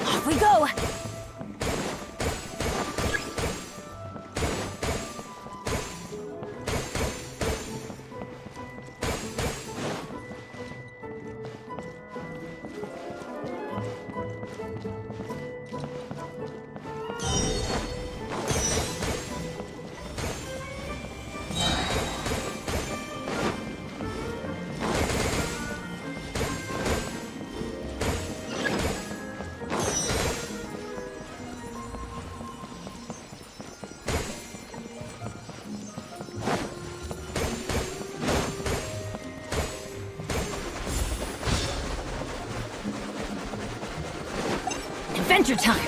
Off we go! Adventure time!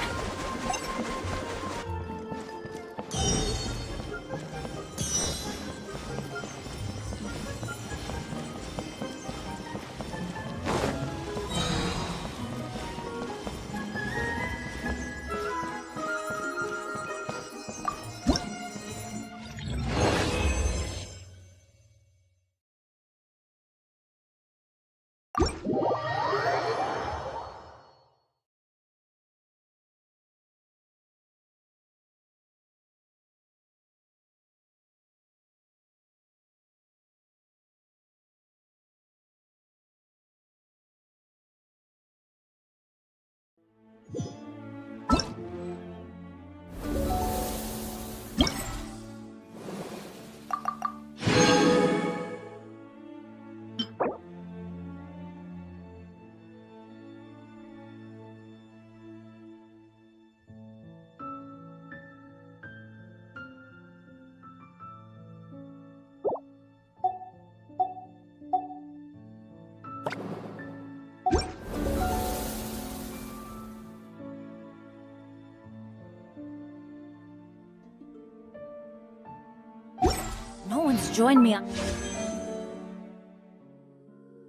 No one's joined me on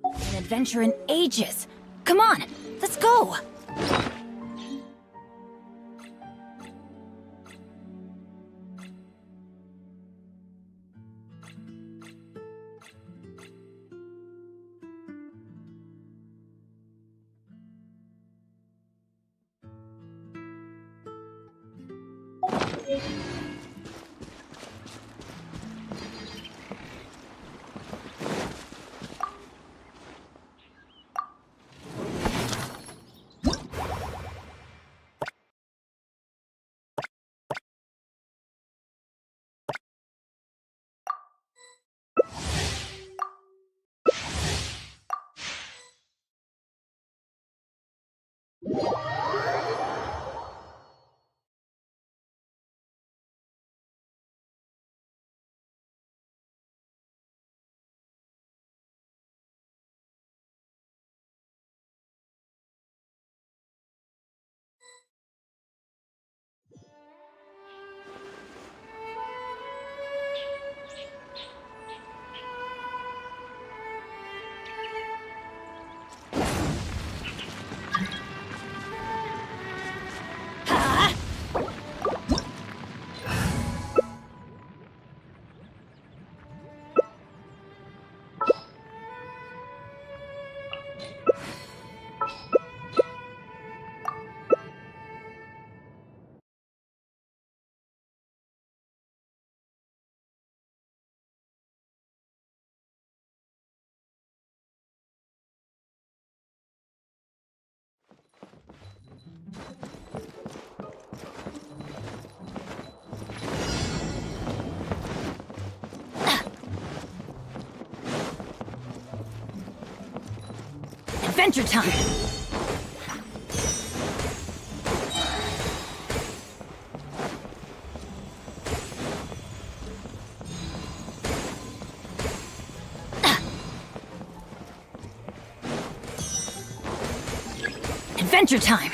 an adventure in ages. Come on, let's go! Adventure time! Adventure time!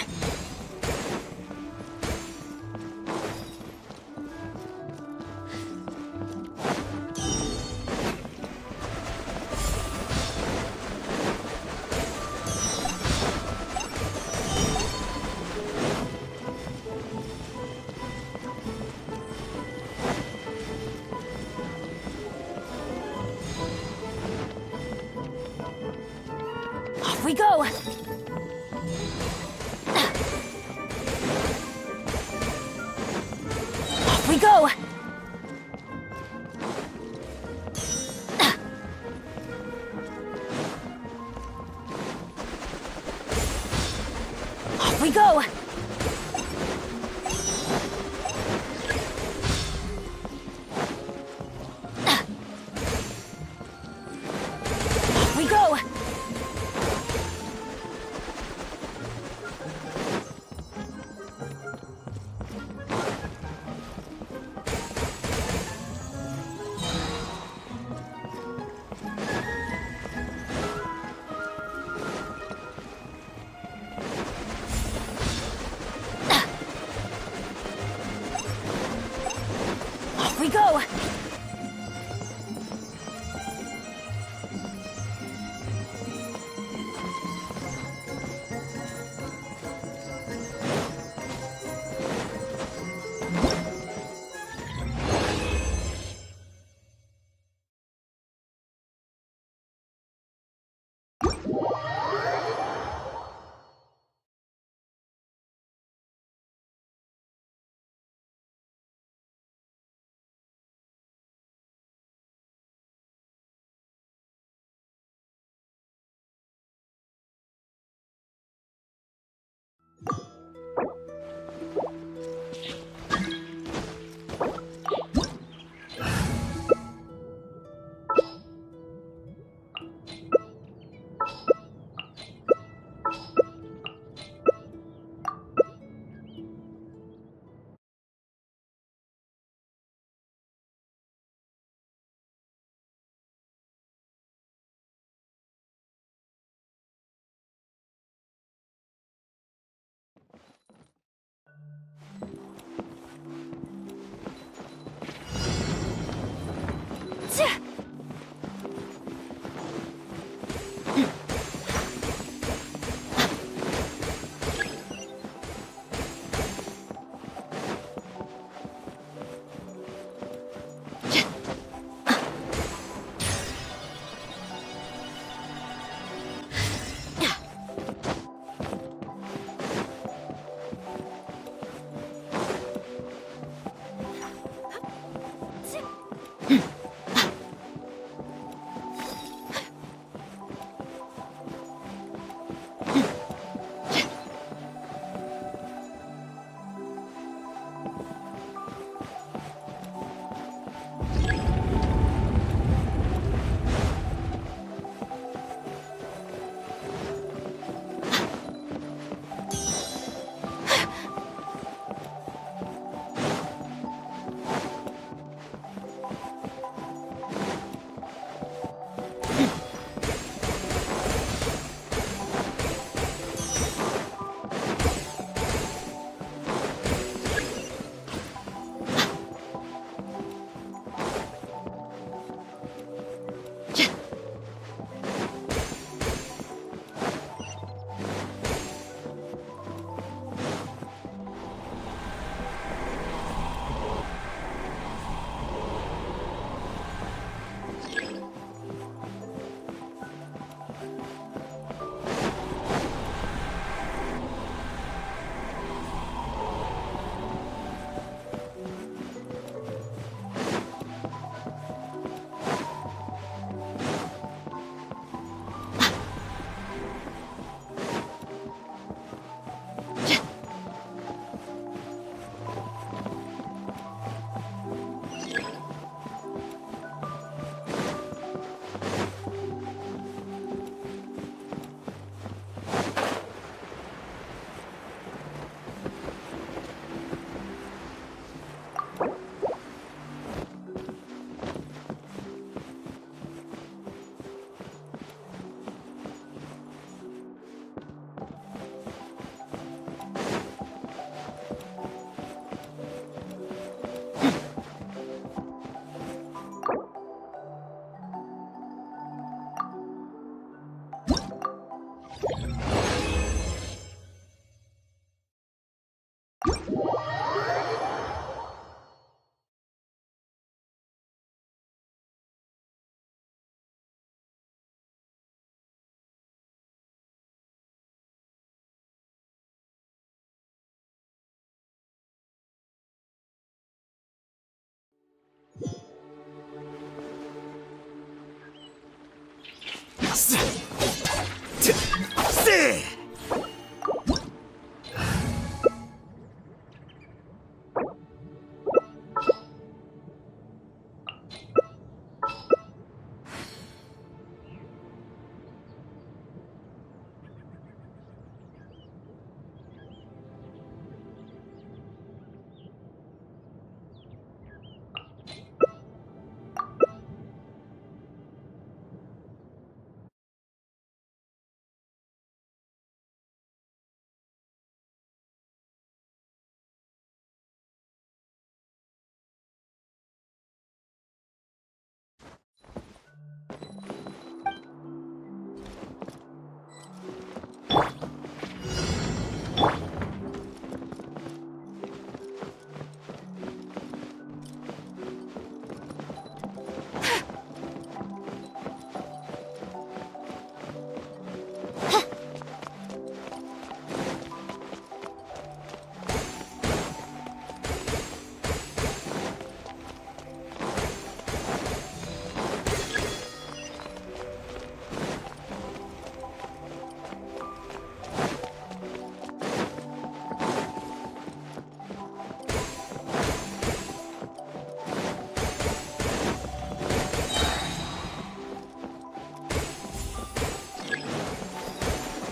Off we go! Off we go! Off we go! Off we go!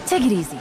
Take it easy.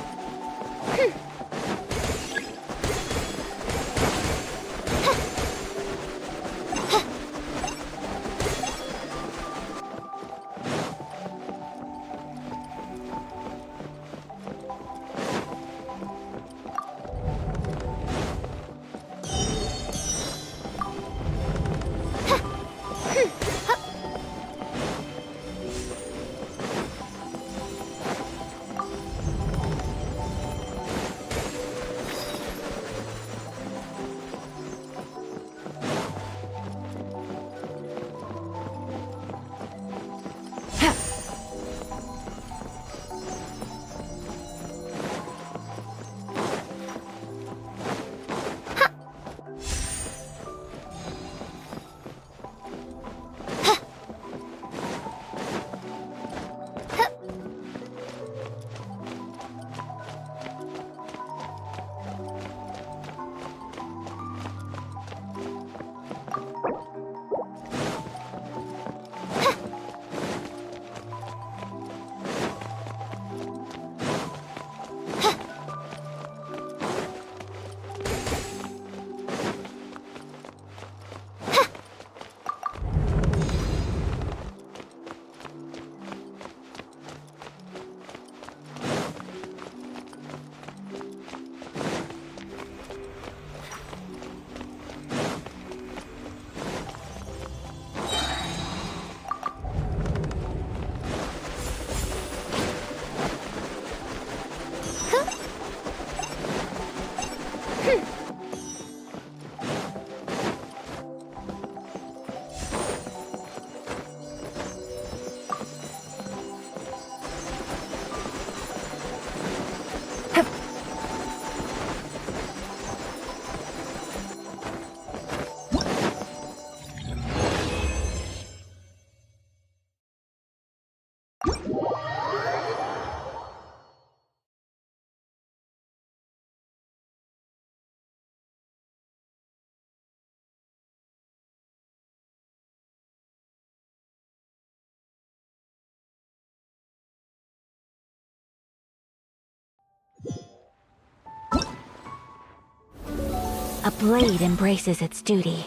A blade embraces its duty,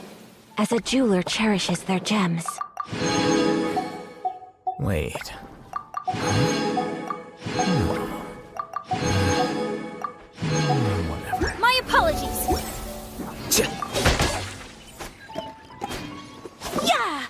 as a jeweler cherishes their gems. Wait. Whatever. My apologies! Yeah!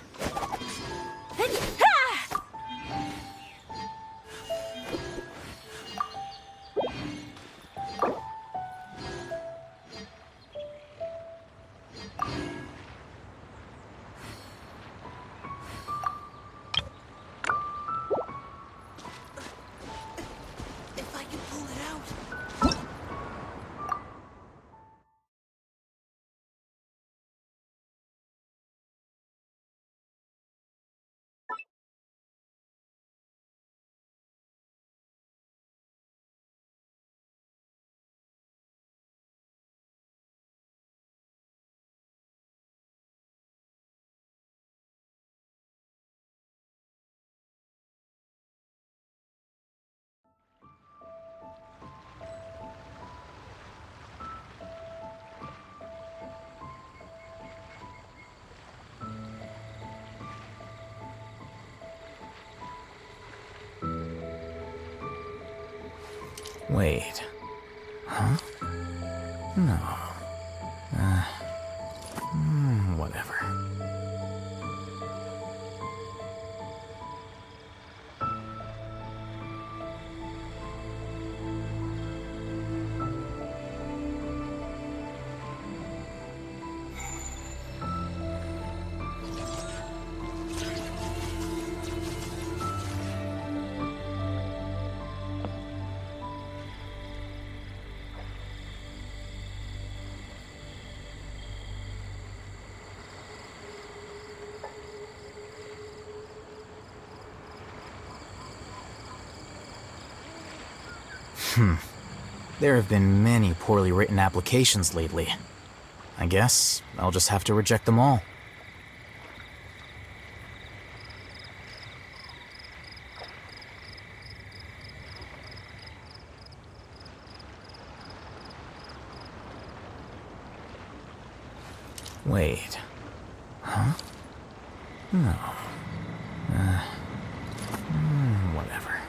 Wait. Huh? No. Whatever. There have been many poorly written applications lately. I guess I'll just have to reject them all. Wait. Huh? No. Whatever.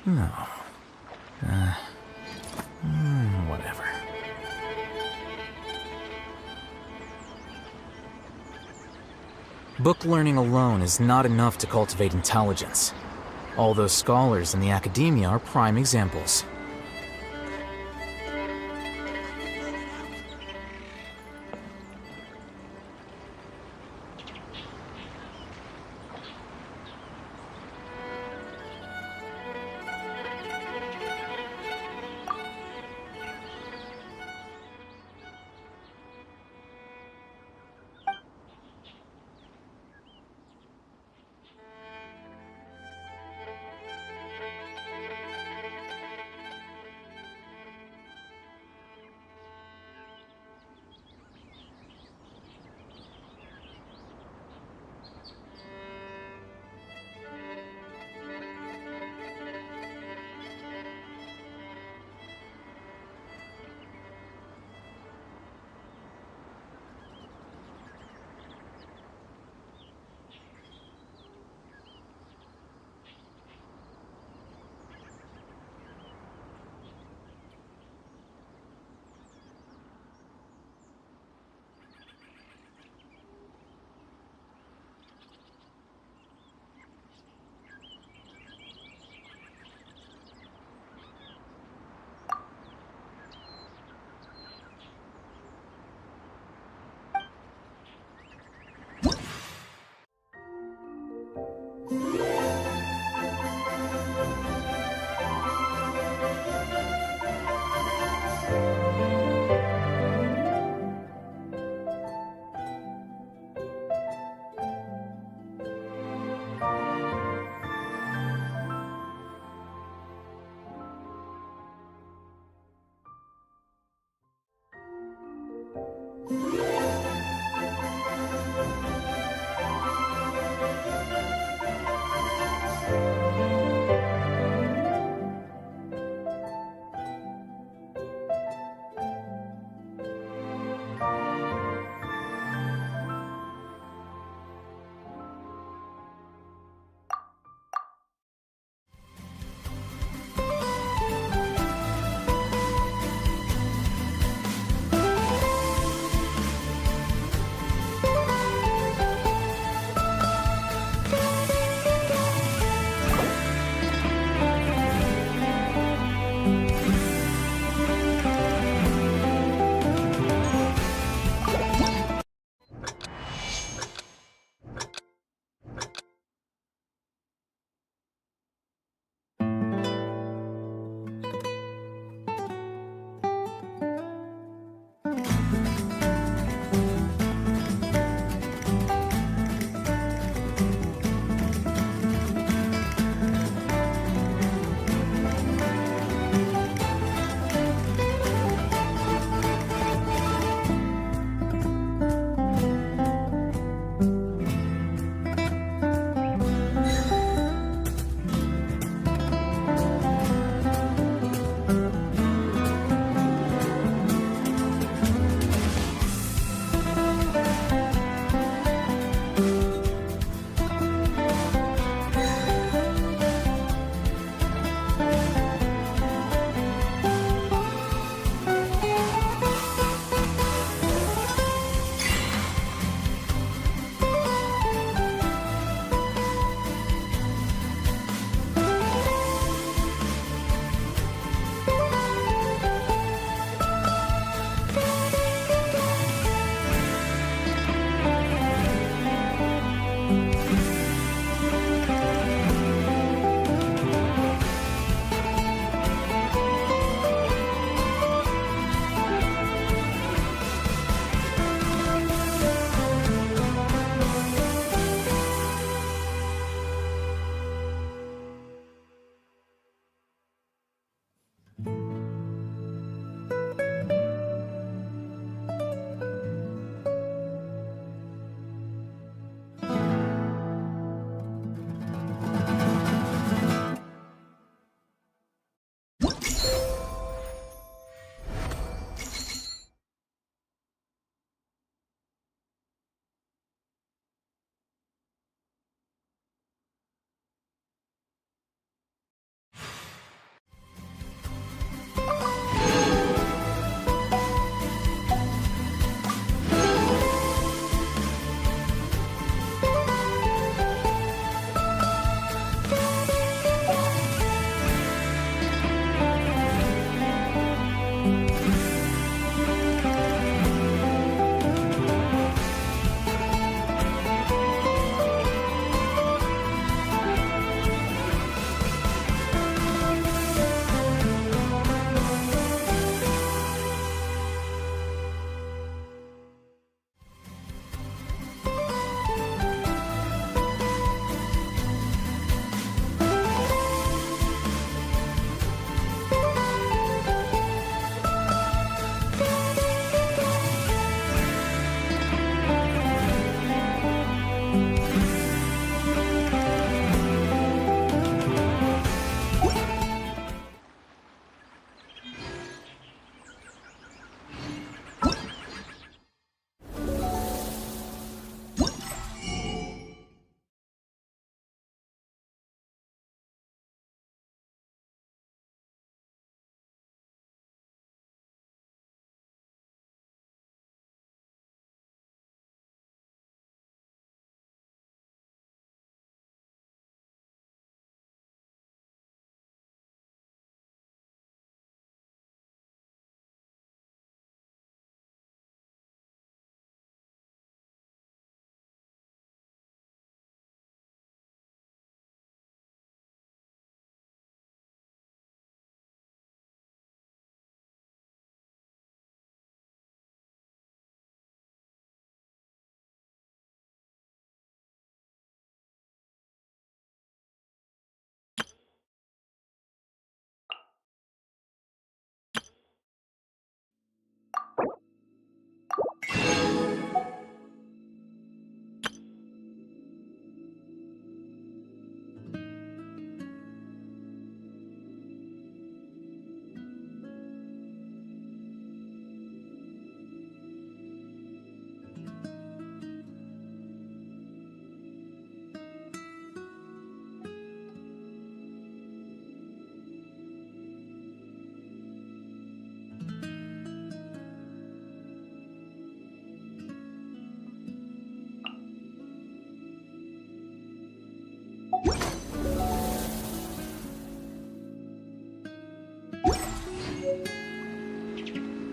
No. Whatever. Book learning alone is not enough to cultivate intelligence. All those scholars in the academia are prime examples.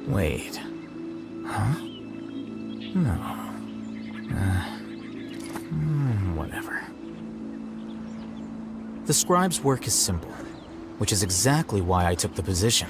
Wait. Huh? No. Whatever. The scribe's work is simple, which is exactly why I took the position.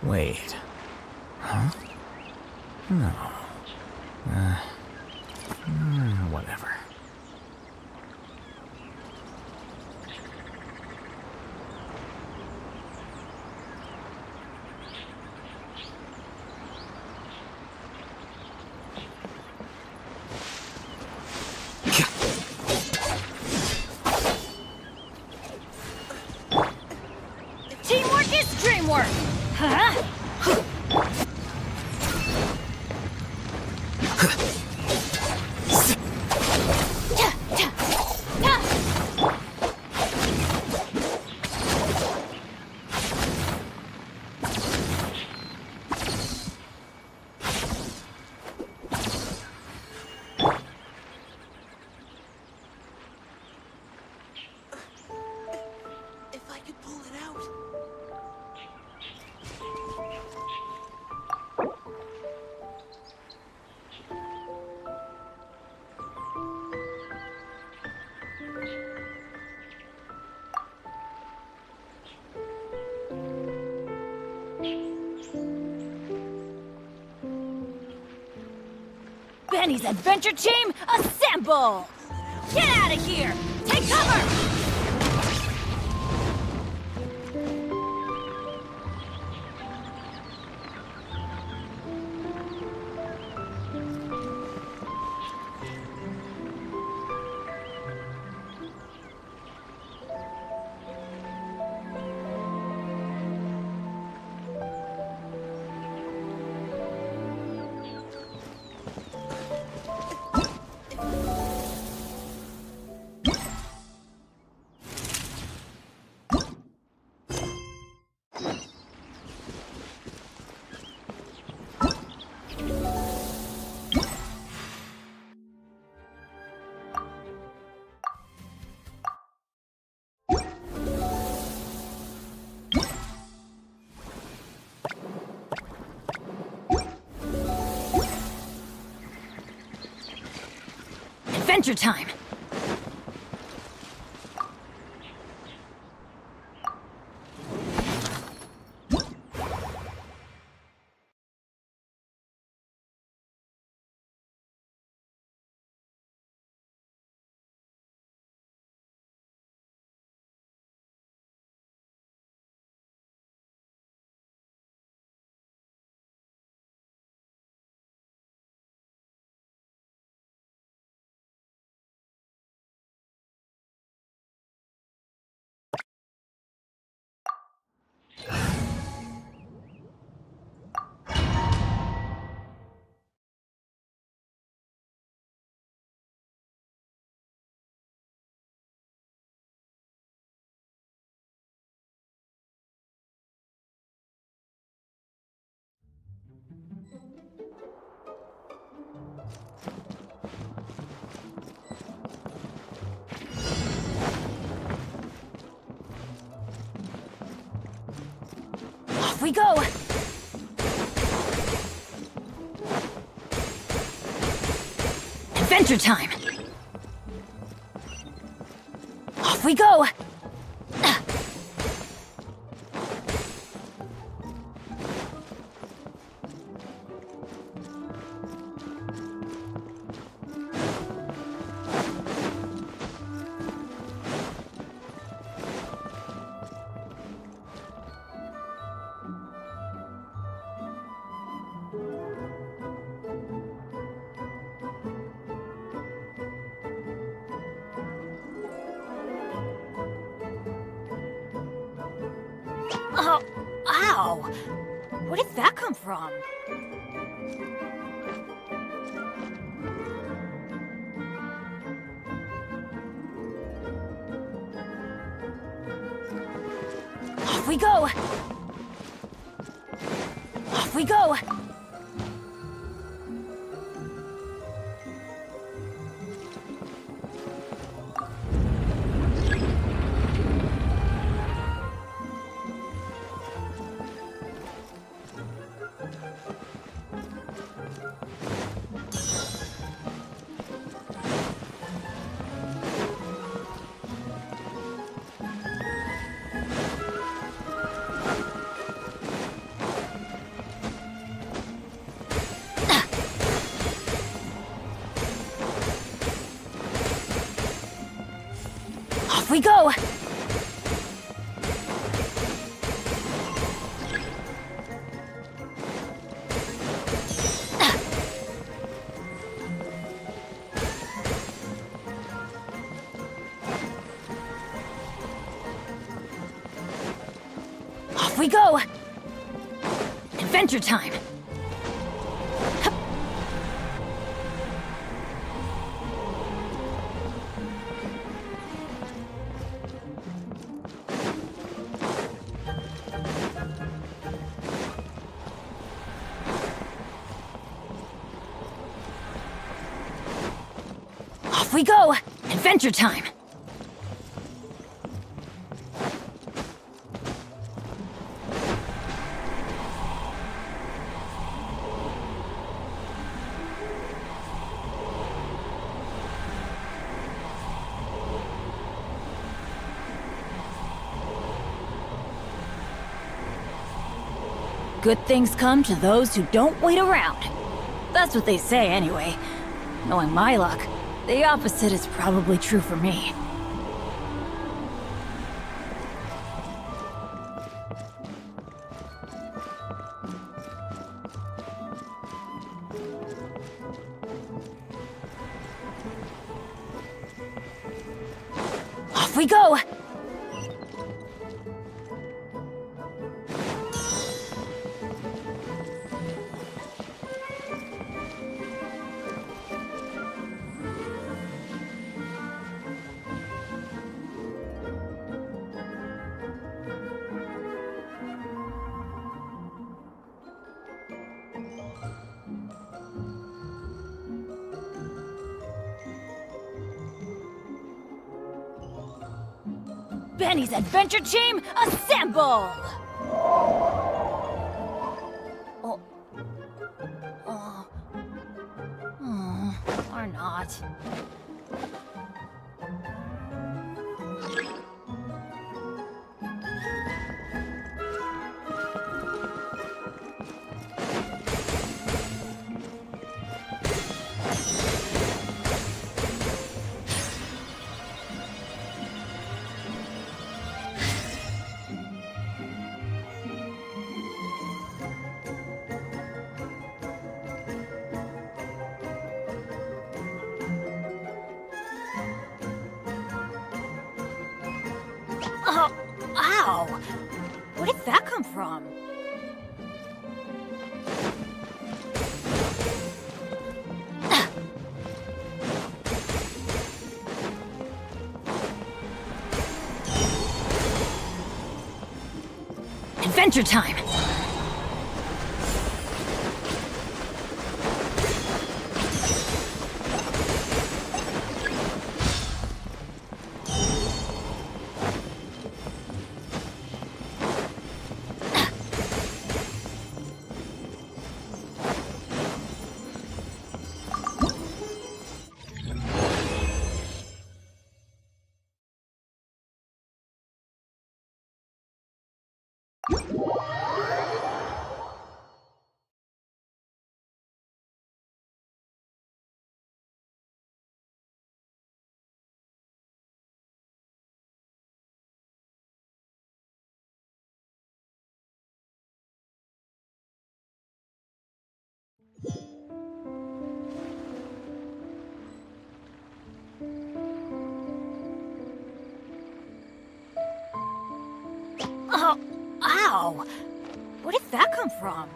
Wait. Huh? No. Whatever. Teamwork is dreamwork! Huh? Benny's adventure team, assemble! Get out of here! Take cover! Adventure time! Off we go! Adventure time! Off we go! Oh, ow! Where did that come from? Off we go! Off we go! Off we go! Off we go! Adventure time! Off we go! Adventure time! Good things come to those who don't wait around. That's what they say anyway. Knowing my luck, the opposite is probably true for me. Off we go! Benny's Adventure Team, assemble! Or not. Ow! Where did that come from? Adventure time! Oh, ow! Where did that come from?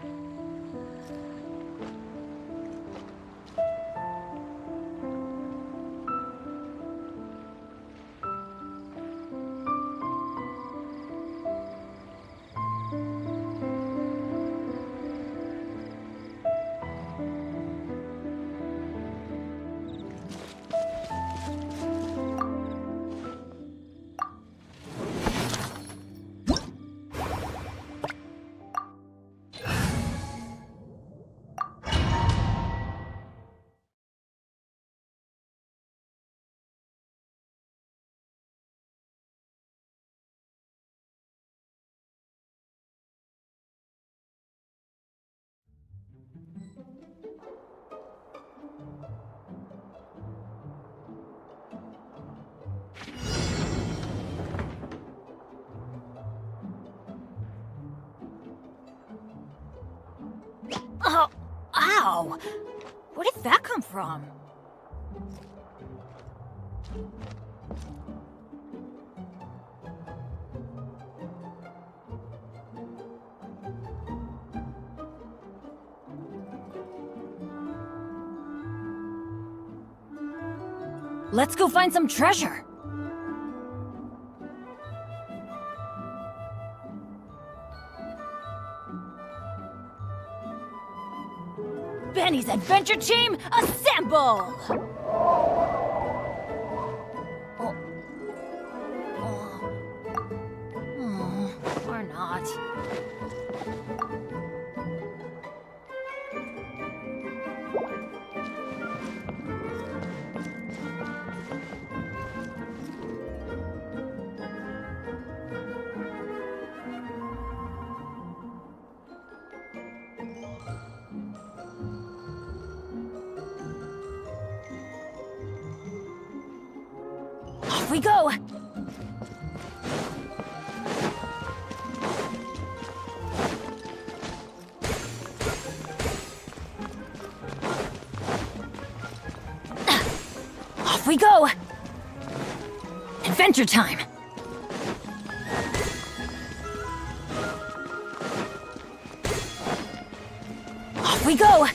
Oh, ow! Where did that come from? Let's go find some treasure! Benny's Adventure Team, assemble! Or not. Off we go! Off we go! Adventure time! Off we go!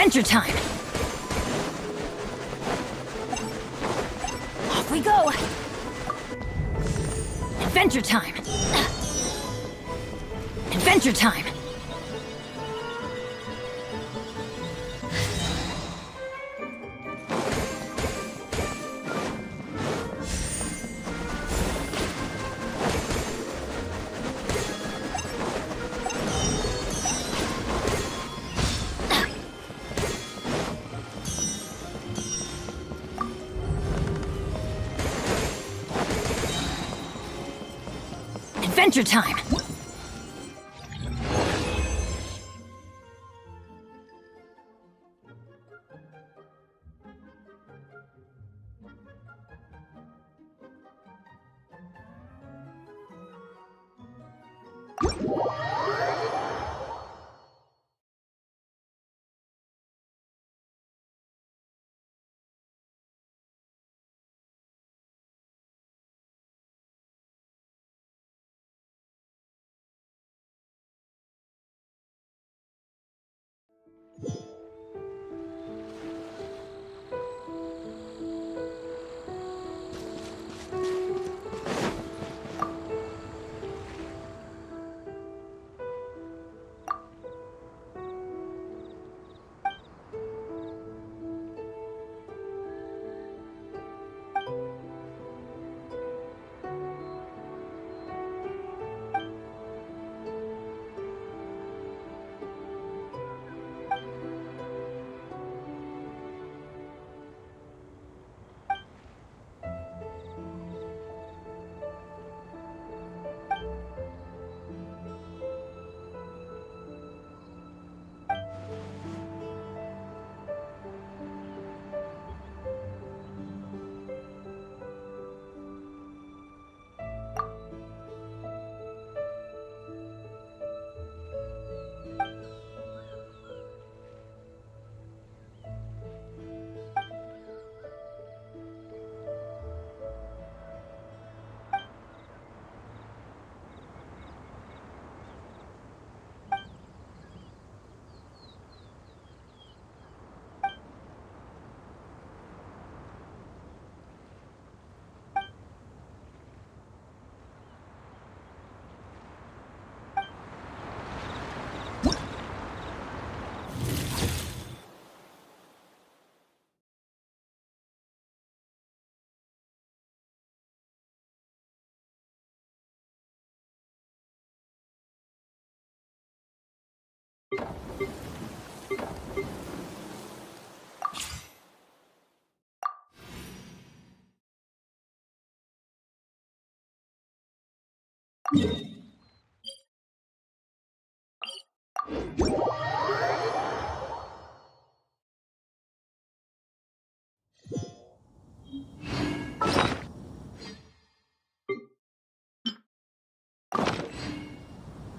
Adventure time! Off we go! Adventure time! Adventure time! Adventure time!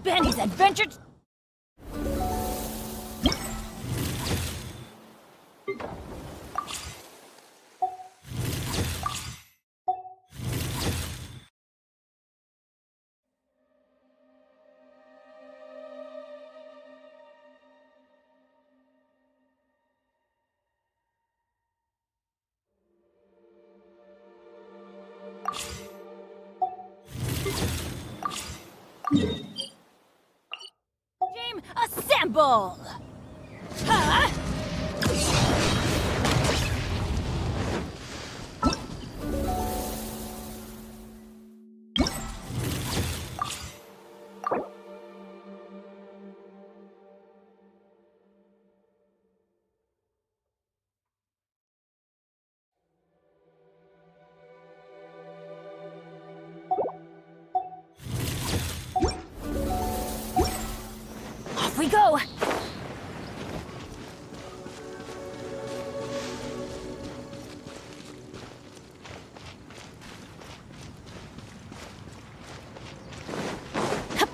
Benny's adventure. Game assemble! Huh? Off we go! Hup.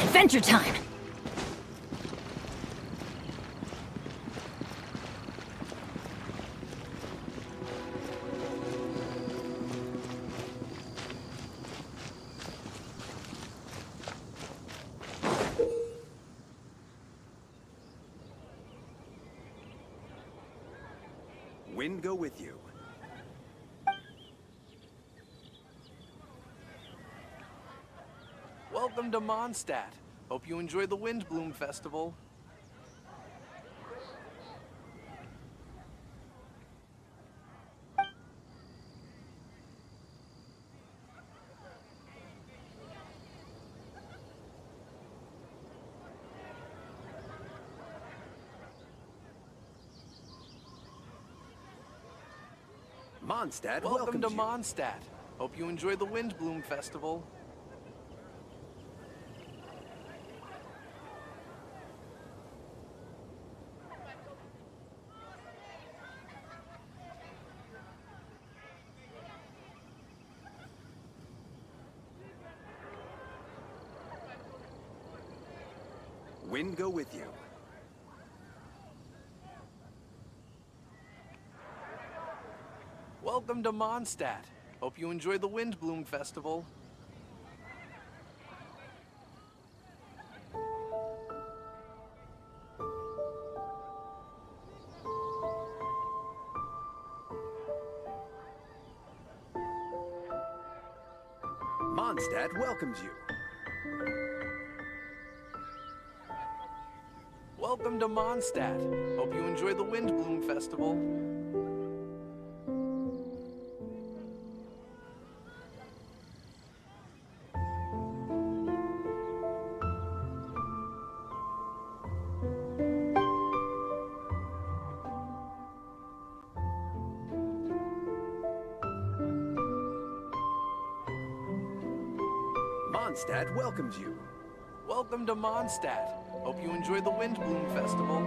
Adventure time! Wind go with you. Welcome to Mondstadt. Hope you enjoy the Windblume Festival. Mondstadt, Welcome to you. Mondstadt. Hope you enjoy the Windblume Festival. Wind go with you. Welcome to Mondstadt. Hope you enjoy the Windblume Festival. Mondstadt welcomes you. Welcome to Mondstadt. Hope you enjoy the Windblume Festival. Mondstadt welcomes you. Welcome to Mondstadt. Hope you enjoy the Windblume Festival.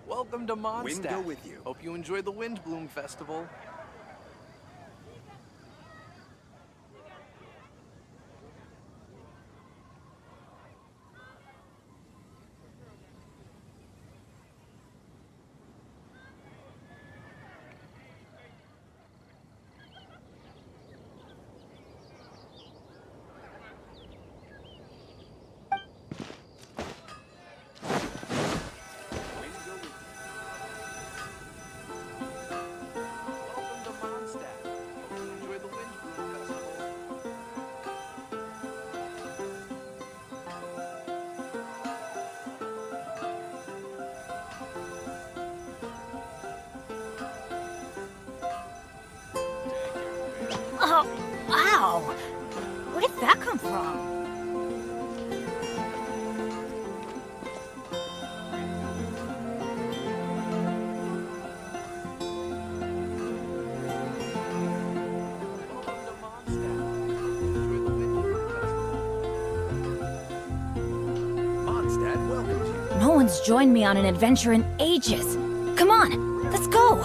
Welcome to Mondstadt. Wind go with you. Hope you enjoy the Windblume Festival. Oh, ow! Where did that come from? No one's joined me on an adventure in ages. Come on, let's go!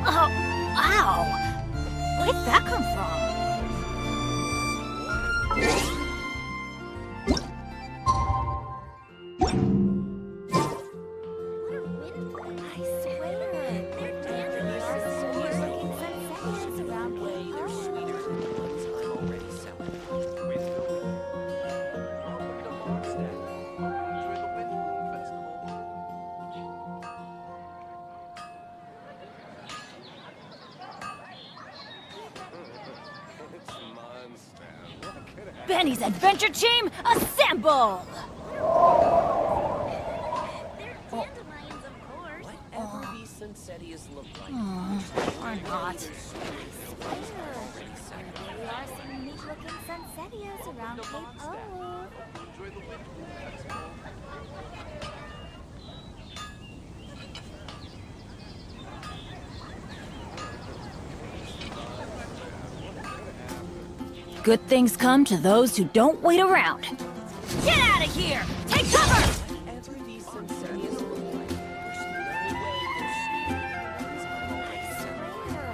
Oh, ow! Where did that come from? Benny's adventure team, assemble! Whatever these Sunsettias look like. Or not. There are some neat-looking sunsettias around Cape O. Enjoy the Windblume Festival. Good things come to those who don't wait around. Get out of here! Take cover! Whatever these Sunsettias look like. There's no way they're sweeter than the ones I'm already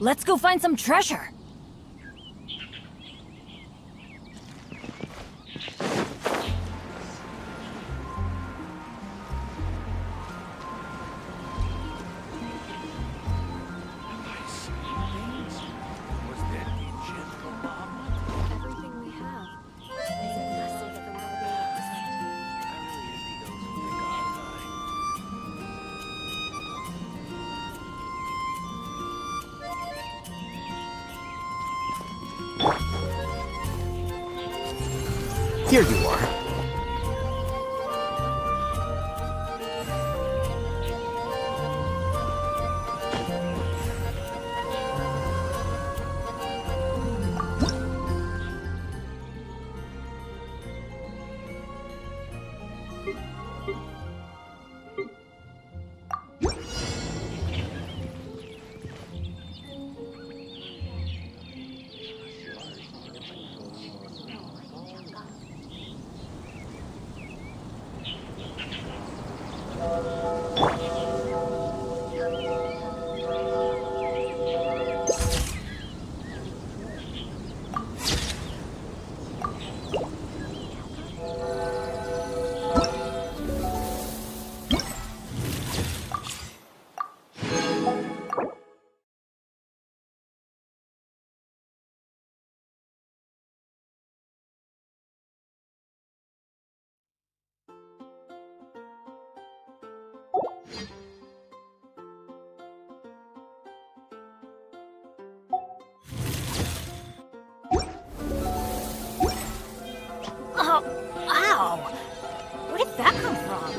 Let's go find some treasure. Everything we have. Is it lesson from our ways? Here you are. Oh, ow! Where did that come from?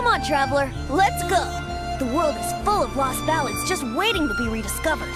Come on, traveler, let's go! The world is full of lost ballads just waiting to be rediscovered.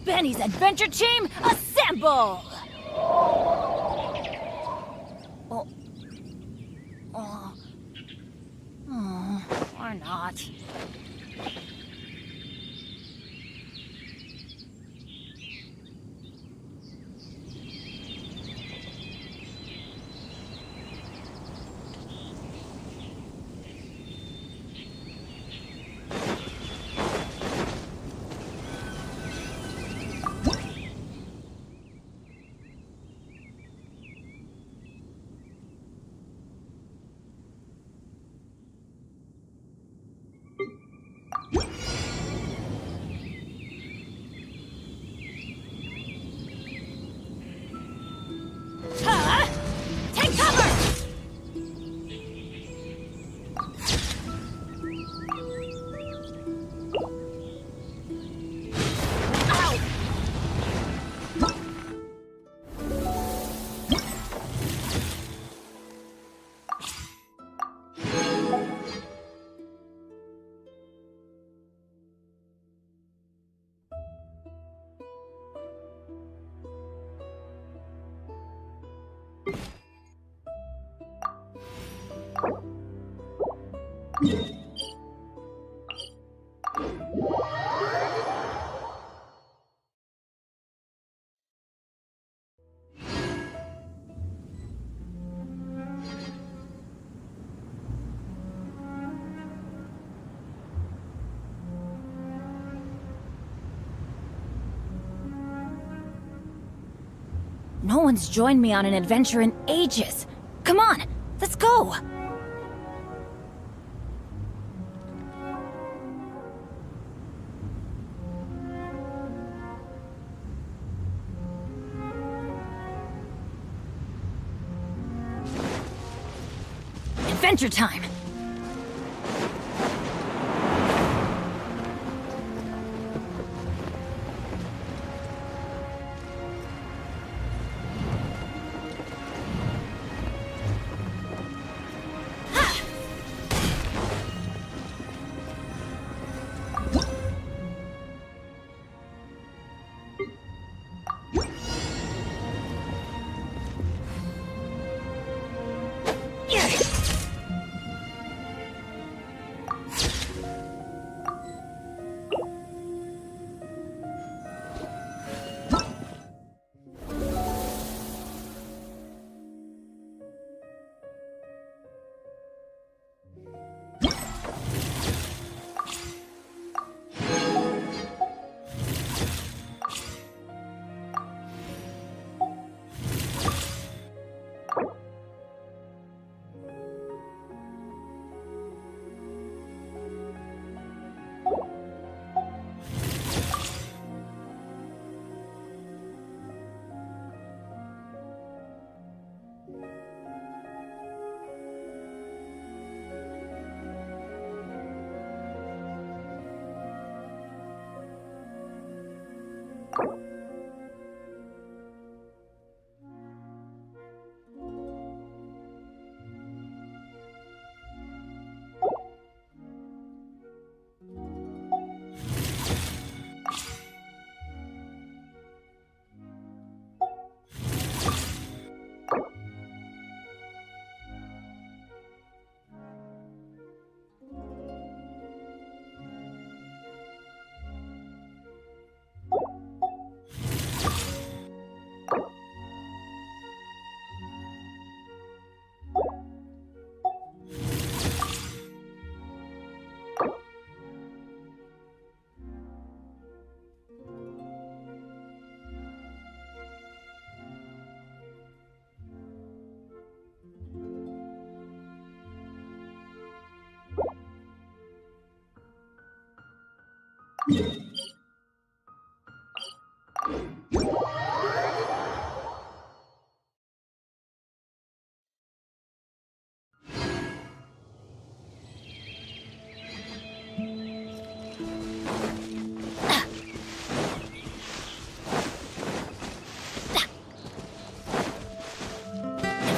Benny's adventure team, assemble! Or not. No one's joined me on an adventure in ages. Come on, let's go! Adventure time!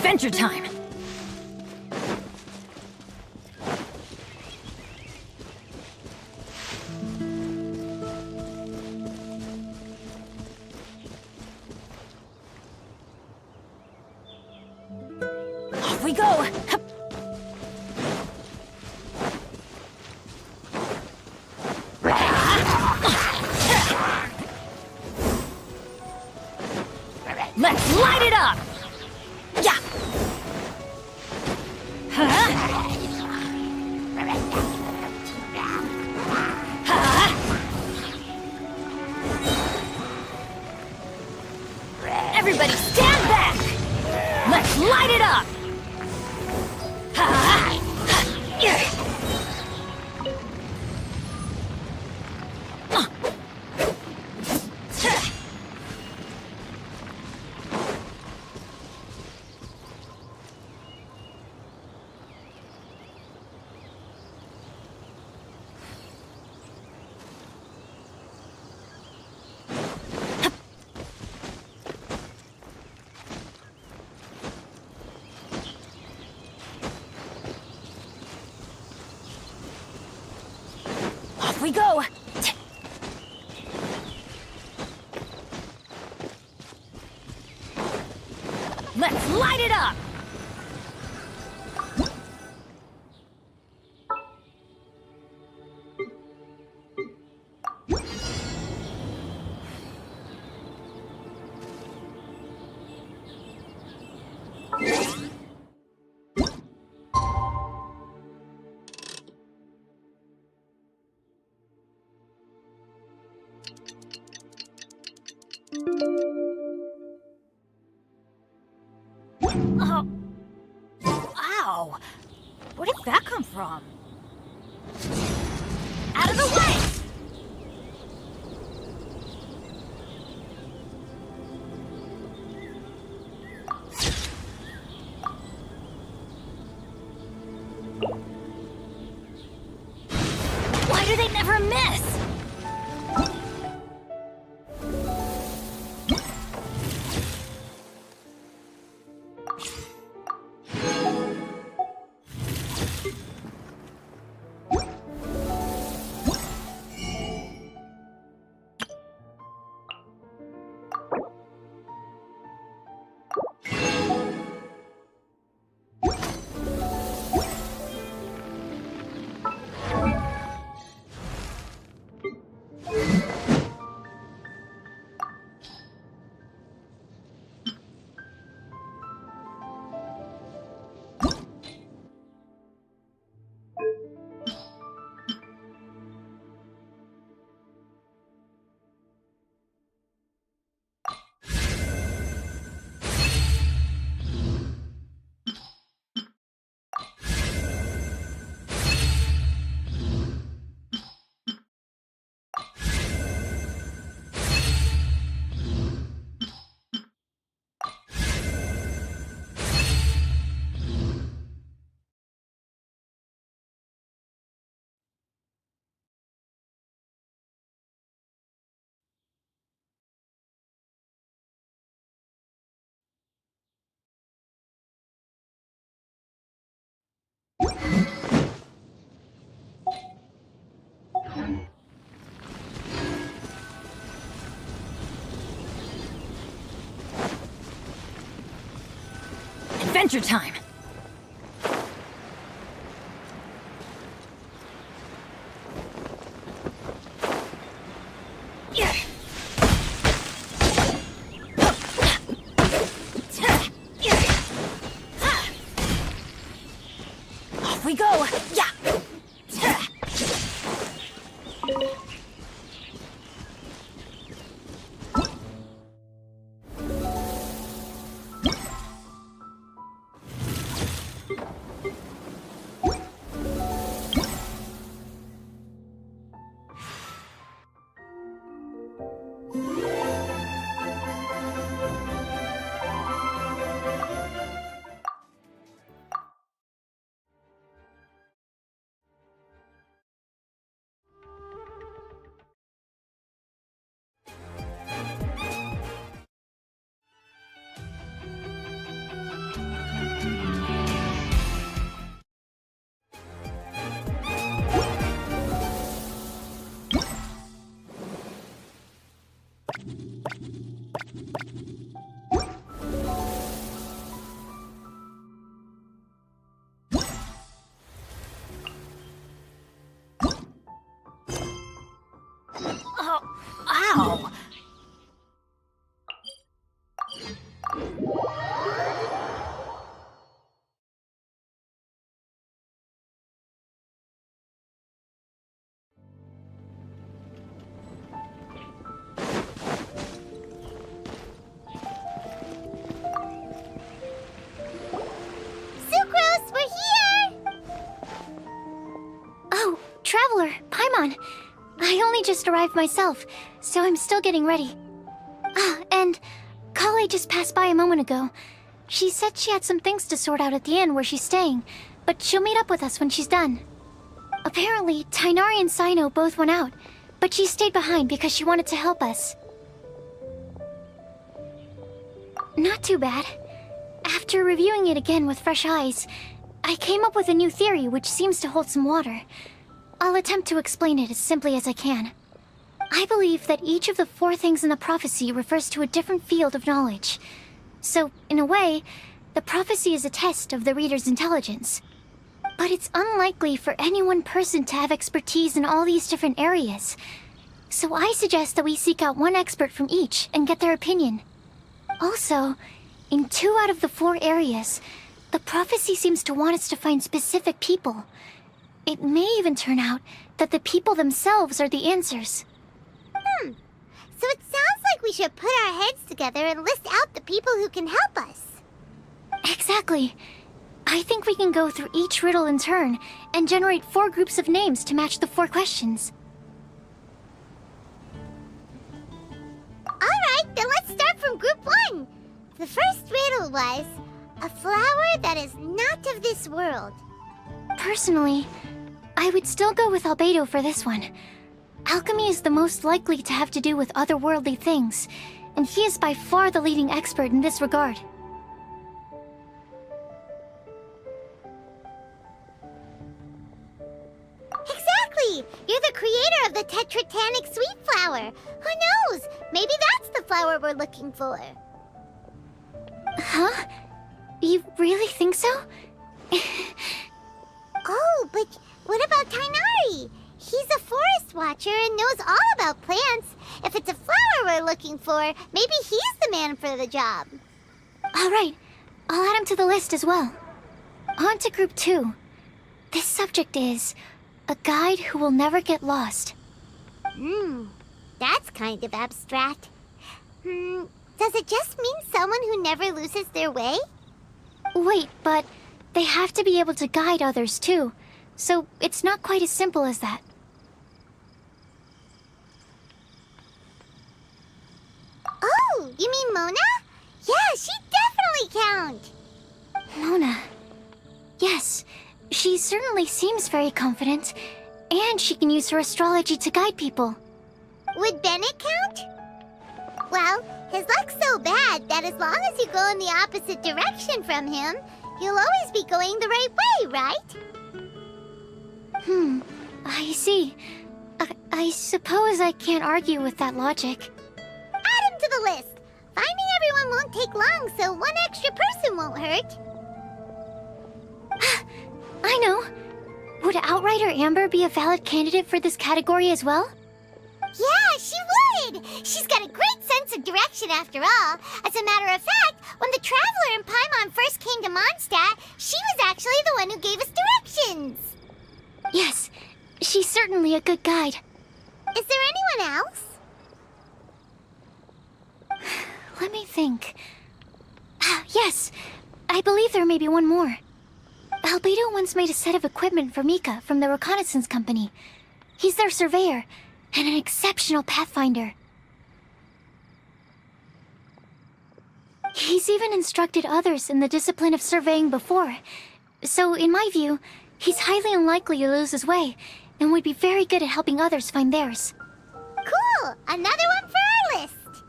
Adventure time! Off we go! Hup. Let's light it up! Yeah! Everybody stand back! Let's light it up! Off we go! Let's light it up! Oh. Ow! Where did that come from? Out of the way! Why do they never miss? Adventure time! Off we go! Yeah! Ow! Sucrose, we're here! Oh, Traveler, Paimon. I only just arrived myself, so I'm still getting ready. Ah, and Kale just passed by a moment ago. She said she had some things to sort out at the inn where she's staying, but she'll meet up with us when she's done. Apparently, Tainari and Sino both went out, but she stayed behind because she wanted to help us. Not too bad. After reviewing it again with fresh eyes, I came up with a new theory which seems to hold some water. I'll attempt to explain it as simply as I can. I believe that each of the 4 things in the prophecy refers to a different field of knowledge. So, in a way, the prophecy is a test of the reader's intelligence. But it's unlikely for any one person to have expertise in all these different areas. So I suggest that we seek out one expert from each and get their opinion. Also, in 2 out of the 4 areas, the prophecy seems to want us to find specific people. It may even turn out that the people themselves are the answers. So it sounds like we should put our heads together and list out the people who can help us. Exactly. I think we can go through each riddle in turn and generate 4 groups of names to match the 4 questions. Alright, then let's start from group 1. The first riddle was, a flower that is not of this world. Personally, I would still go with Albedo for this one. Alchemy is the most likely to have to do with otherworldly things, and he is by far the leading expert in this regard. Exactly! You're the creator of the Tetratanic Sweet Flower. Who knows? Maybe that's the flower we're looking for. Huh? You really think so? Oh, but what about Tainari? He's a forest watcher and knows all about plants. If it's a flower we're looking for, maybe he's the man for the job. Alright, I'll add him to the list as well. On to group 2. This subject is a guide who will never get lost. That's kind of abstract. Does it just mean someone who never loses their way? Wait, but they have to be able to guide others too, so it's not quite as simple as that. Oh, you mean Mona? Yeah, she definitely counts. Mona. Yes, she certainly seems very confident, and she can use her astrology to guide people. Would Bennett count? Well, his luck's so bad that as long as you go in the opposite direction from him, you'll always be going the right way, right? I see. I suppose I can't argue with that logic. Add him to the list. Finding everyone won't take long, so one extra person won't hurt. I know. Would Outrider Amber be a valid candidate for this category as well? Yeah, she would! She's got a great sense of direction after all. As a matter of fact, when the Traveler in Paimon first came to Mondstadt, she was actually the one who gave us directions. Yes, she's certainly a good guide. Is there anyone else? Let me think. Yes, I believe there may be one more. Albedo once made a set of equipment for Mika from the reconnaissance company. He's their surveyor, and an exceptional pathfinder. He's even instructed others in the discipline of surveying before. So, in my view, he's highly unlikely to lose his way, and would be very good at helping others find theirs. Cool! Another one for our list!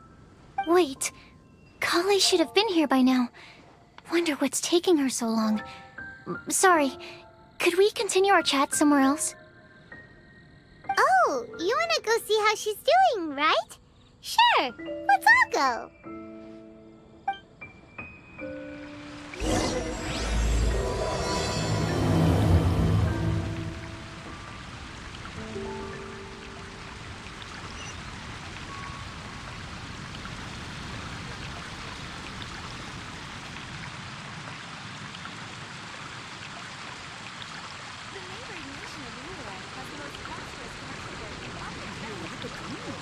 Wait, Kale should have been here by now. Wonder what's taking her so long. Sorry, could we continue our chat somewhere else? Oh, you wanna go see how she's doing, right? Sure, let's all go.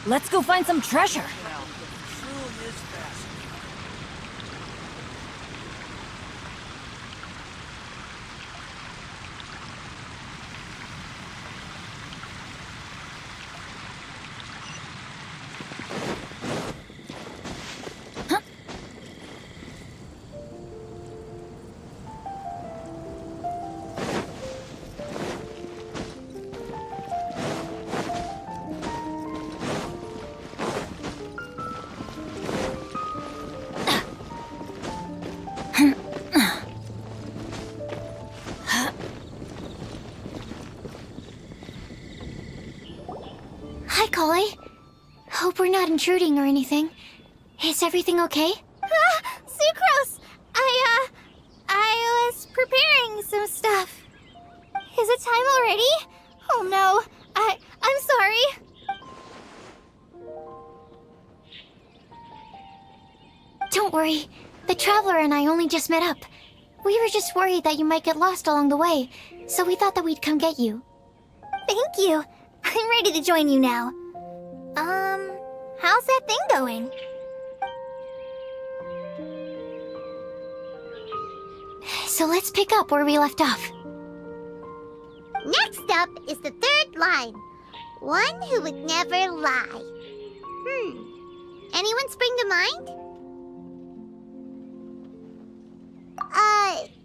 Let's go find some treasure. Hi, Kale. Hope we're not intruding or anything. Is everything okay? Super Sucrose! I was preparing some stuff. Is it time already? Oh no, I'm sorry. Don't worry. The Traveler and I only just met up. We were just worried that you might get lost along the way, so we thought that we'd come get you. Thank you. I'm ready to join you now. How's that thing going? So let's pick up where we left off. Next up is the third line. One who would never lie. Anyone spring to mind?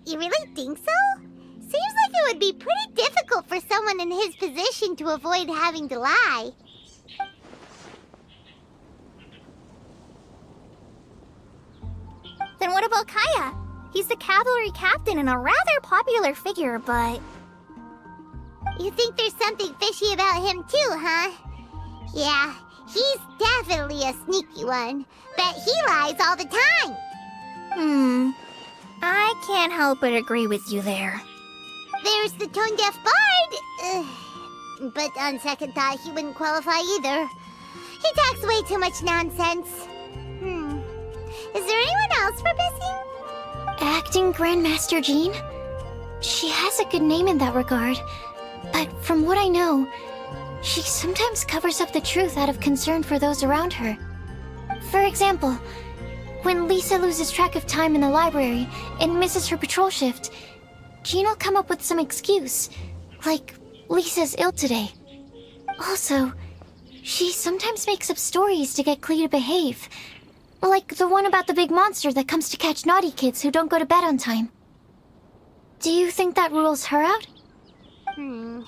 You really think so? Seems like it would be pretty difficult for someone in his position to avoid having to lie. Then what about Kaya? He's the cavalry captain and a rather popular figure, but... You think there's something fishy about him too, huh? Yeah, he's definitely a sneaky one. Bet he lies all the time. I can't help but agree with you there. There's the tone-deaf bard. But on second thought, he wouldn't qualify either. He talks way too much nonsense. Is there anyone else we're missing? Acting Grandmaster Jean? She has a good name in that regard. But from what I know, she sometimes covers up the truth out of concern for those around her. For example, when Lisa loses track of time in the library and misses her patrol shift, Jean will come up with some excuse, like Lisa's ill today. Also, she sometimes makes up stories to get Klee to behave, like the one about the big monster that comes to catch naughty kids who don't go to bed on time. Do you think that rules her out? White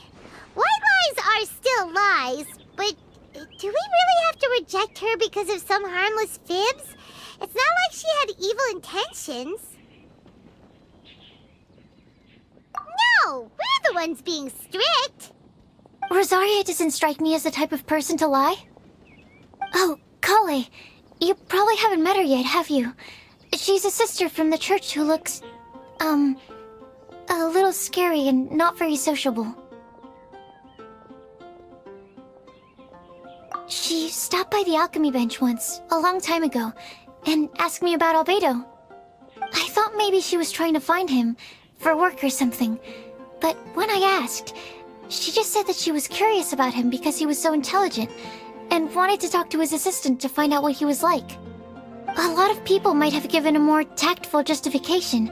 lies are still lies, but do we really have to reject her because of some harmless fibs? It's not like she had evil intentions. No, we're the ones being strict. Rosaria doesn't strike me as the type of person to lie. Oh, Kale, you probably haven't met her yet, have you? She's a sister from the church who looks, a little scary and not very sociable. She stopped by the alchemy bench once, a long time ago, and asked me about Albedo. I thought maybe she was trying to find him, for work or something. But when I asked, she just said that she was curious about him because he was so intelligent, and wanted to talk to his assistant to find out what he was like. A lot of people might have given a more tactful justification,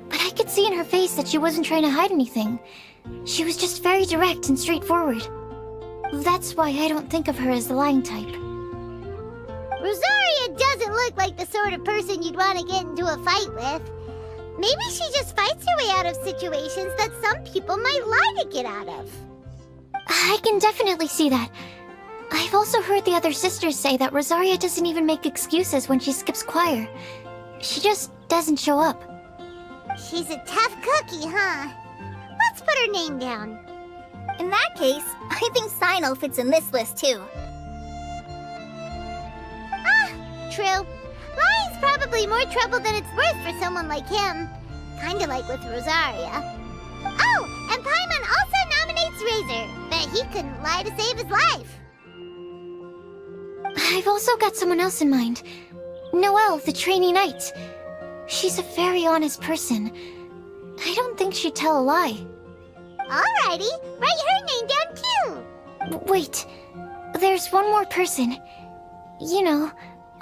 but I could see in her face that she wasn't trying to hide anything. She was just very direct and straightforward. That's why I don't think of her as the lying type. Rosaria doesn't look like the sort of person you'd want to get into a fight with. Maybe she just fights her way out of situations that some people might lie to get out of. I can definitely see that. I've also heard the other sisters say that Rosaria doesn't even make excuses when she skips choir. She just doesn't show up. She's a tough cookie, huh? Let's put her name down. In that case, I think Sino fits in this list too. True. Lying's probably more trouble than it's worth for someone like him. Kinda like with Rosaria. Oh, and Paimon also nominates Razor. Bet he couldn't lie to save his life. I've also got someone else in mind. Noelle, the trainee knight. She's a very honest person. I don't think she'd tell a lie. Alrighty, write her name down too. Wait, there's one more person. You know,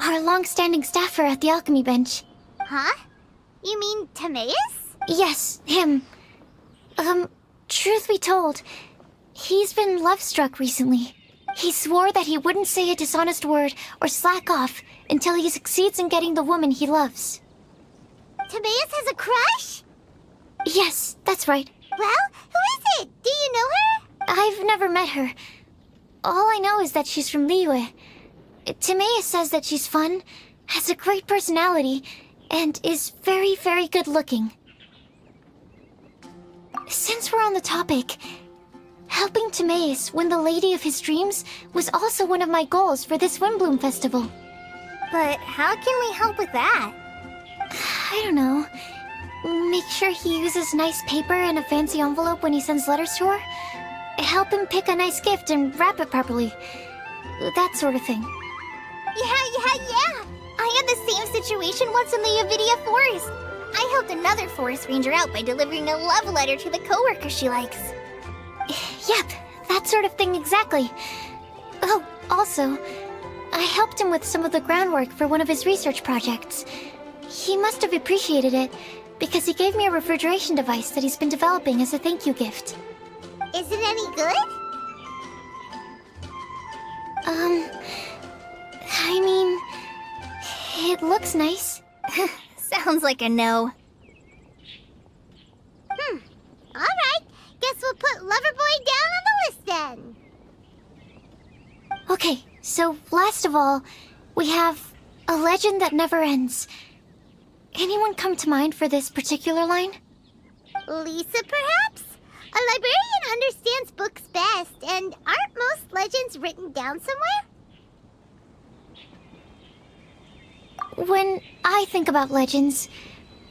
our long-standing staffer at the alchemy bench. Huh? You mean Timaeus? Yes, him. Truth be told, he's been love-struck recently. He swore that he wouldn't say a dishonest word or slack off until he succeeds in getting the woman he loves. Timaeus has a crush? Yes, that's right. Well, who is it? Do you know her? I've never met her. All I know is that she's from Liyue. Timaeus says that she's fun, has a great personality, and is very, very good looking. Since we're on the topic, helping Timaeus win the lady of his dreams was also one of my goals for this Windblume festival. But how can we help with that? I don't know. Make sure he uses nice paper and a fancy envelope when he sends letters to her. Help him pick a nice gift and wrap it properly. That sort of thing. Yeah. I had the same situation once in the Avidia Forest. I helped another forest ranger out by delivering a love letter to the coworker she likes. Yep, that sort of thing exactly. Oh, also, I helped him with some of the groundwork for one of his research projects. He must have appreciated it, because he gave me a refrigeration device that he's been developing as a thank you gift. Is it any good? I mean, it looks nice. Sounds like a no. Alright, guess we'll put Loverboy down on the list then. Okay, so last of all, we have a legend that never ends. Anyone come to mind for this particular line? Lisa, perhaps? A librarian understands books best, and aren't most legends written down somewhere? When I think about legends,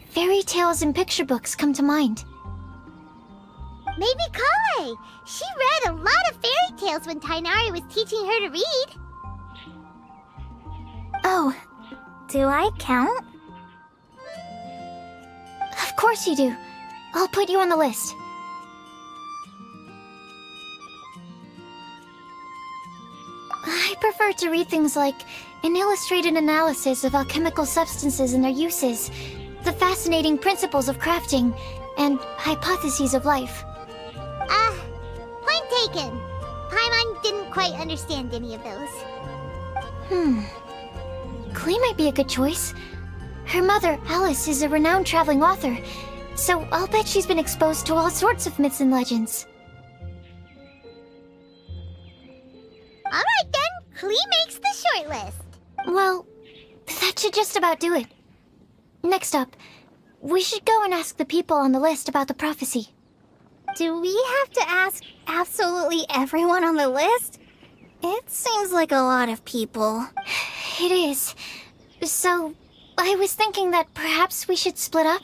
fairy tales and picture books come to mind. Maybe Kale. She read a lot of fairy tales when Tainari was teaching her to read. Oh, do I count? Of course you do. I'll put you on the list. I prefer to read things like an illustrated analysis of alchemical substances and their uses, the fascinating principles of crafting, and hypotheses of life. Point taken. Paimon didn't quite understand any of those. Klee might be a good choice. Her mother, Alice, is a renowned traveling author, so I'll bet she's been exposed to all sorts of myths and legends. Alright then, Klee makes the shortlist. Well, that should just about do it. Next up, we should go and ask the people on the list about the prophecy. Do we have to ask absolutely everyone on the list? It seems like a lot of people. It is. So, I was thinking that perhaps we should split up.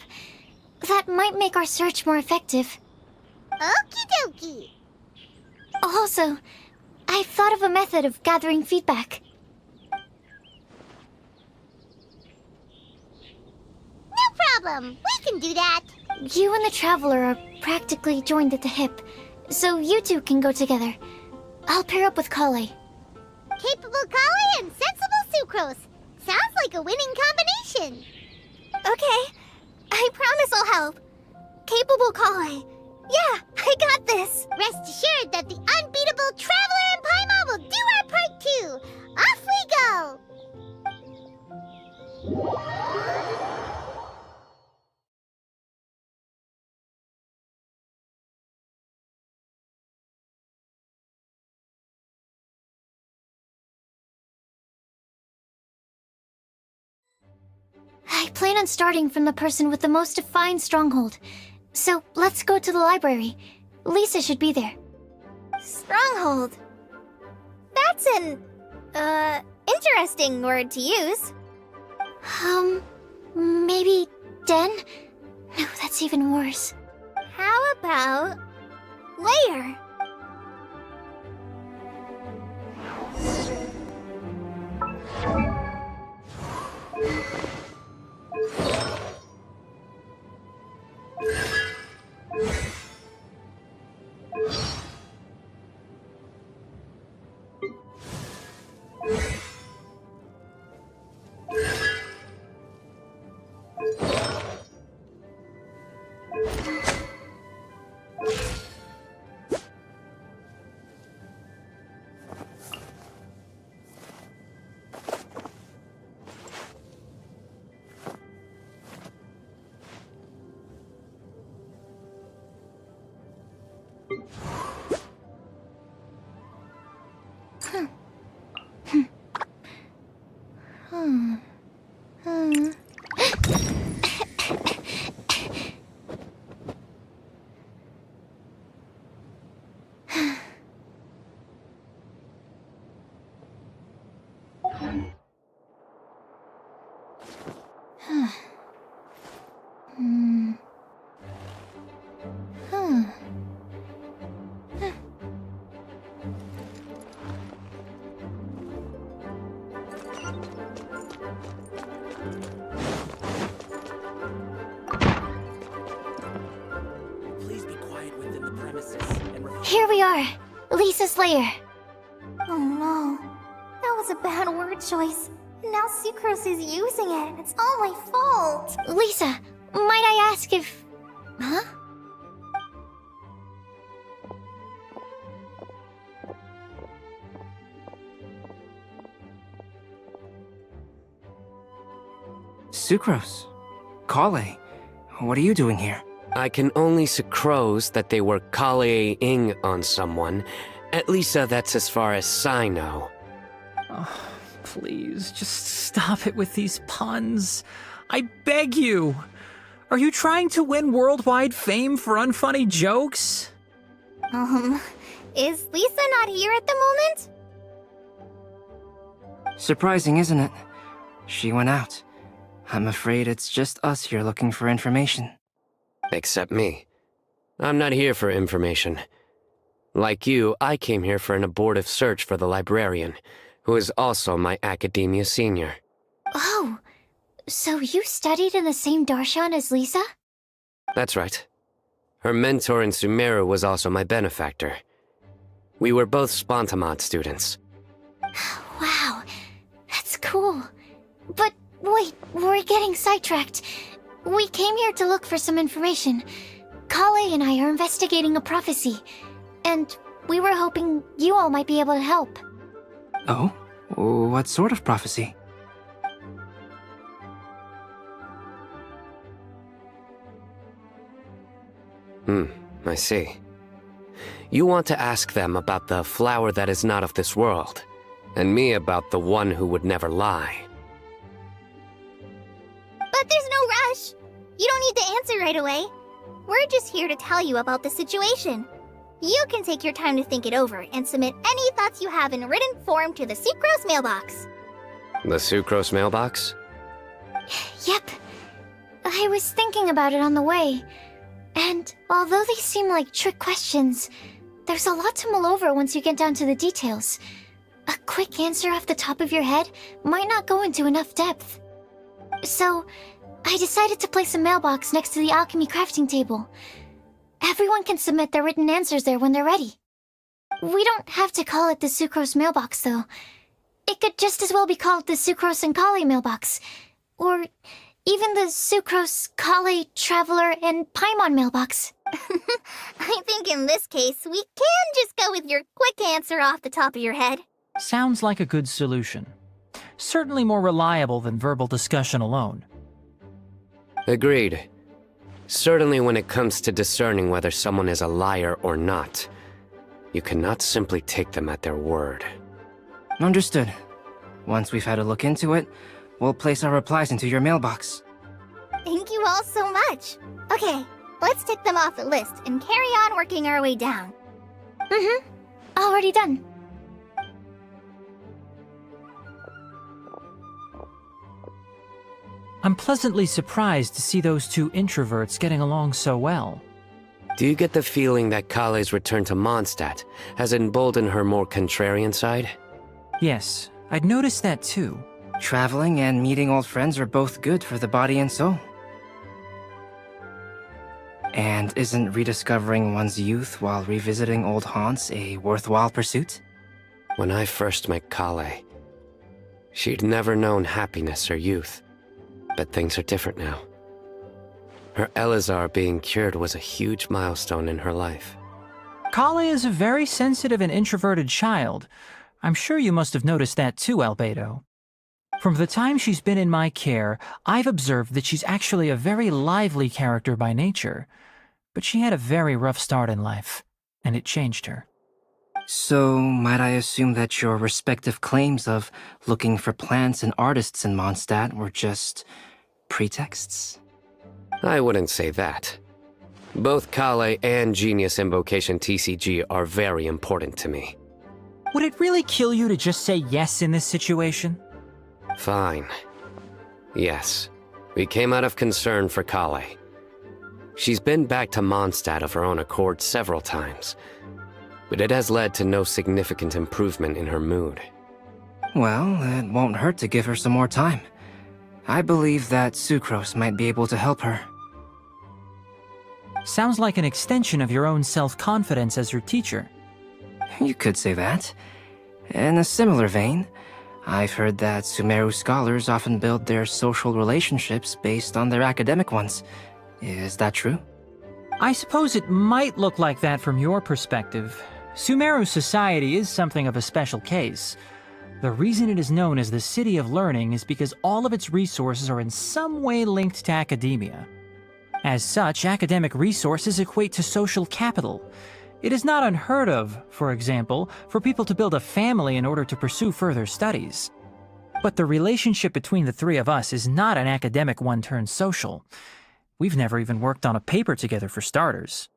That might make our search more effective. Okie dokie. Also, I've thought of a method of gathering feedback. No problem. We can do that. You and the Traveler are practically joined at the hip, so you two can go together. I'll pair up with Kale. Capable Kale and sensible Sucrose. Sounds like a winning combination. Okay, I promise I'll help. Capable Kale. Yeah, I got this. Rest assured that the unbeatable Traveler and Paimon will do our part too. Off we go. I plan on starting from the person with the most defined stronghold. So let's go to the library. Lisa should be there. Stronghold. That's an, interesting word to use. Maybe den? No, that's even worse. How about layer? Here we are, Lisa's lair. Oh no. That was a bad word choice. And now Sucrose is using it. It's all my fault. Lisa, might I ask if... Huh? Sucrose. Kale. What are you doing here? I can only sucrose that they were Kale-ing on someone. At least that's as far as I know. Oh, please, just stop it with these puns. I beg you. Are you trying to win worldwide fame for unfunny jokes? Is Lisa not here at the moment? Surprising, isn't it? She went out. I'm afraid it's just us here looking for information. Except me. I'm not here for information. Like you, I came here for an abortive search for the librarian, who is also my academia senior. Oh, so you studied in the same darshan as Lisa? That's right. Her mentor in Sumeru was also my benefactor. We were both Spontamod students. Wow, that's cool. But wait, we're getting sidetracked. We came here to look for some information. Kale and I are investigating a prophecy, and we were hoping you all might be able to help. Oh? What sort of prophecy? I see. You want to ask them about the flower that is not of this world, and me about the one who would never lie. But there's no rush. You don't need to answer right away. We're just here to tell you about the situation. You can take your time to think it over and submit any thoughts you have in written form to the Sucrose mailbox. The Sucrose mailbox? Yep. I was thinking about it on the way. And although they seem like trick questions, there's a lot to mull over once you get down to the details. A quick answer off the top of your head might not go into enough depth. So, I decided to place a mailbox next to the alchemy crafting table. Everyone can submit their written answers there when they're ready. We don't have to call it the Sucrose mailbox, though. It could just as well be called the Sucrose and Kale mailbox. Or even the Sucrose, Kale, Traveler, and Paimon mailbox. I think in this case, we can just go with your quick answer off the top of your head. Sounds like a good solution. Certainly more reliable than verbal discussion alone. Agreed. Certainly when it comes to discerning whether someone is a liar or not, you cannot simply take them at their word. Understood. Once we've had a look into it, we'll place our replies into your mailbox. Thank you all so much. Okay, let's tick them off the list and carry on working our way down. Already done. I'm pleasantly surprised to see those two introverts getting along so well. Do you get the feeling that Kale's return to Mondstadt has emboldened her more contrarian side? Yes, I'd noticed that too. Traveling and meeting old friends are both good for the body and soul. And isn't rediscovering one's youth while revisiting old haunts a worthwhile pursuit? When I first met Kale, she'd never known happiness or youth. But things are different now. Her Elazar being cured was a huge milestone in her life. Kale is a very sensitive and introverted child. I'm sure you must have noticed that too, Albedo. From the time she's been in my care, I've observed that she's actually a very lively character by nature. But she had a very rough start in life, and it changed her. So, might I assume that your respective claims of looking for plants and artists in Mondstadt were just pretexts? I wouldn't say that. Both Kale and Genius Invocation TCG are very important to me. Would it really kill you to just say yes in this situation? Fine. Yes, we came out of concern for Kale. She's been back to Mondstadt of her own accord several times, but it has led to no significant improvement in her mood. Well, it won't hurt to give her some more time. I believe that Sucrose might be able to help her. Sounds like an extension of your own self-confidence as your teacher. You could say that. In a similar vein, I've heard that Sumeru scholars often build their social relationships based on their academic ones. Is that true? I suppose it might look like that from your perspective. Sumeru society is something of a special case. The reason it is known as the City of Learning is because all of its resources are in some way linked to academia. As such, academic resources equate to social capital. It is not unheard of, for example, for people to build a family in order to pursue further studies. But the relationship between the three of us is not an academic one turned social. We've never even worked on a paper together for starters.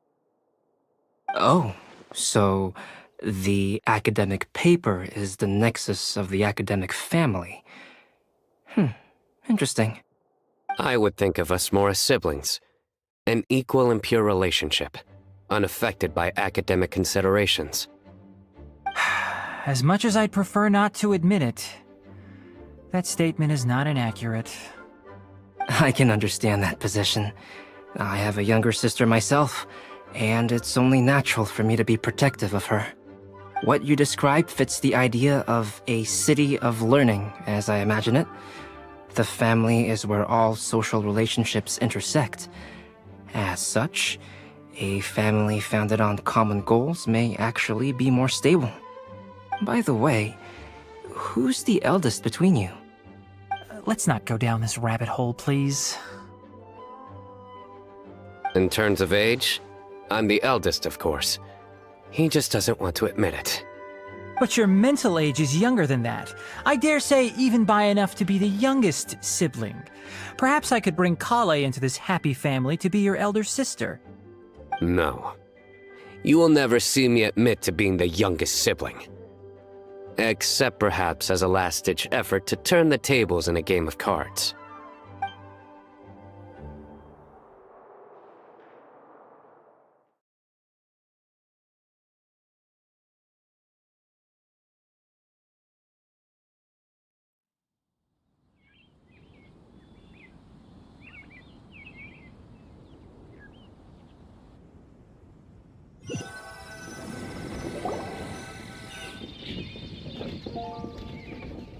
Oh, so the academic paper is the nexus of the academic family. Interesting. I would think of us more as siblings. An equal and pure relationship, unaffected by academic considerations. As much as I'd prefer not to admit it, that statement is not inaccurate. I can understand that position. I have a younger sister myself, and it's only natural for me to be protective of her. What you describe fits the idea of a city of learning, as I imagine it. The family is where all social relationships intersect. As such, a family founded on common goals may actually be more stable. By the way, who's the eldest between you? Let's not go down this rabbit hole, please. In terms of age, I'm the eldest, of course. He just doesn't want to admit it. But your mental age is younger than that. I dare say even by enough to be the youngest sibling. Perhaps I could bring Kale into this happy family to be your elder sister. No. You will never see me admit to being the youngest sibling. Except perhaps as a last-ditch effort to turn the tables in a game of cards.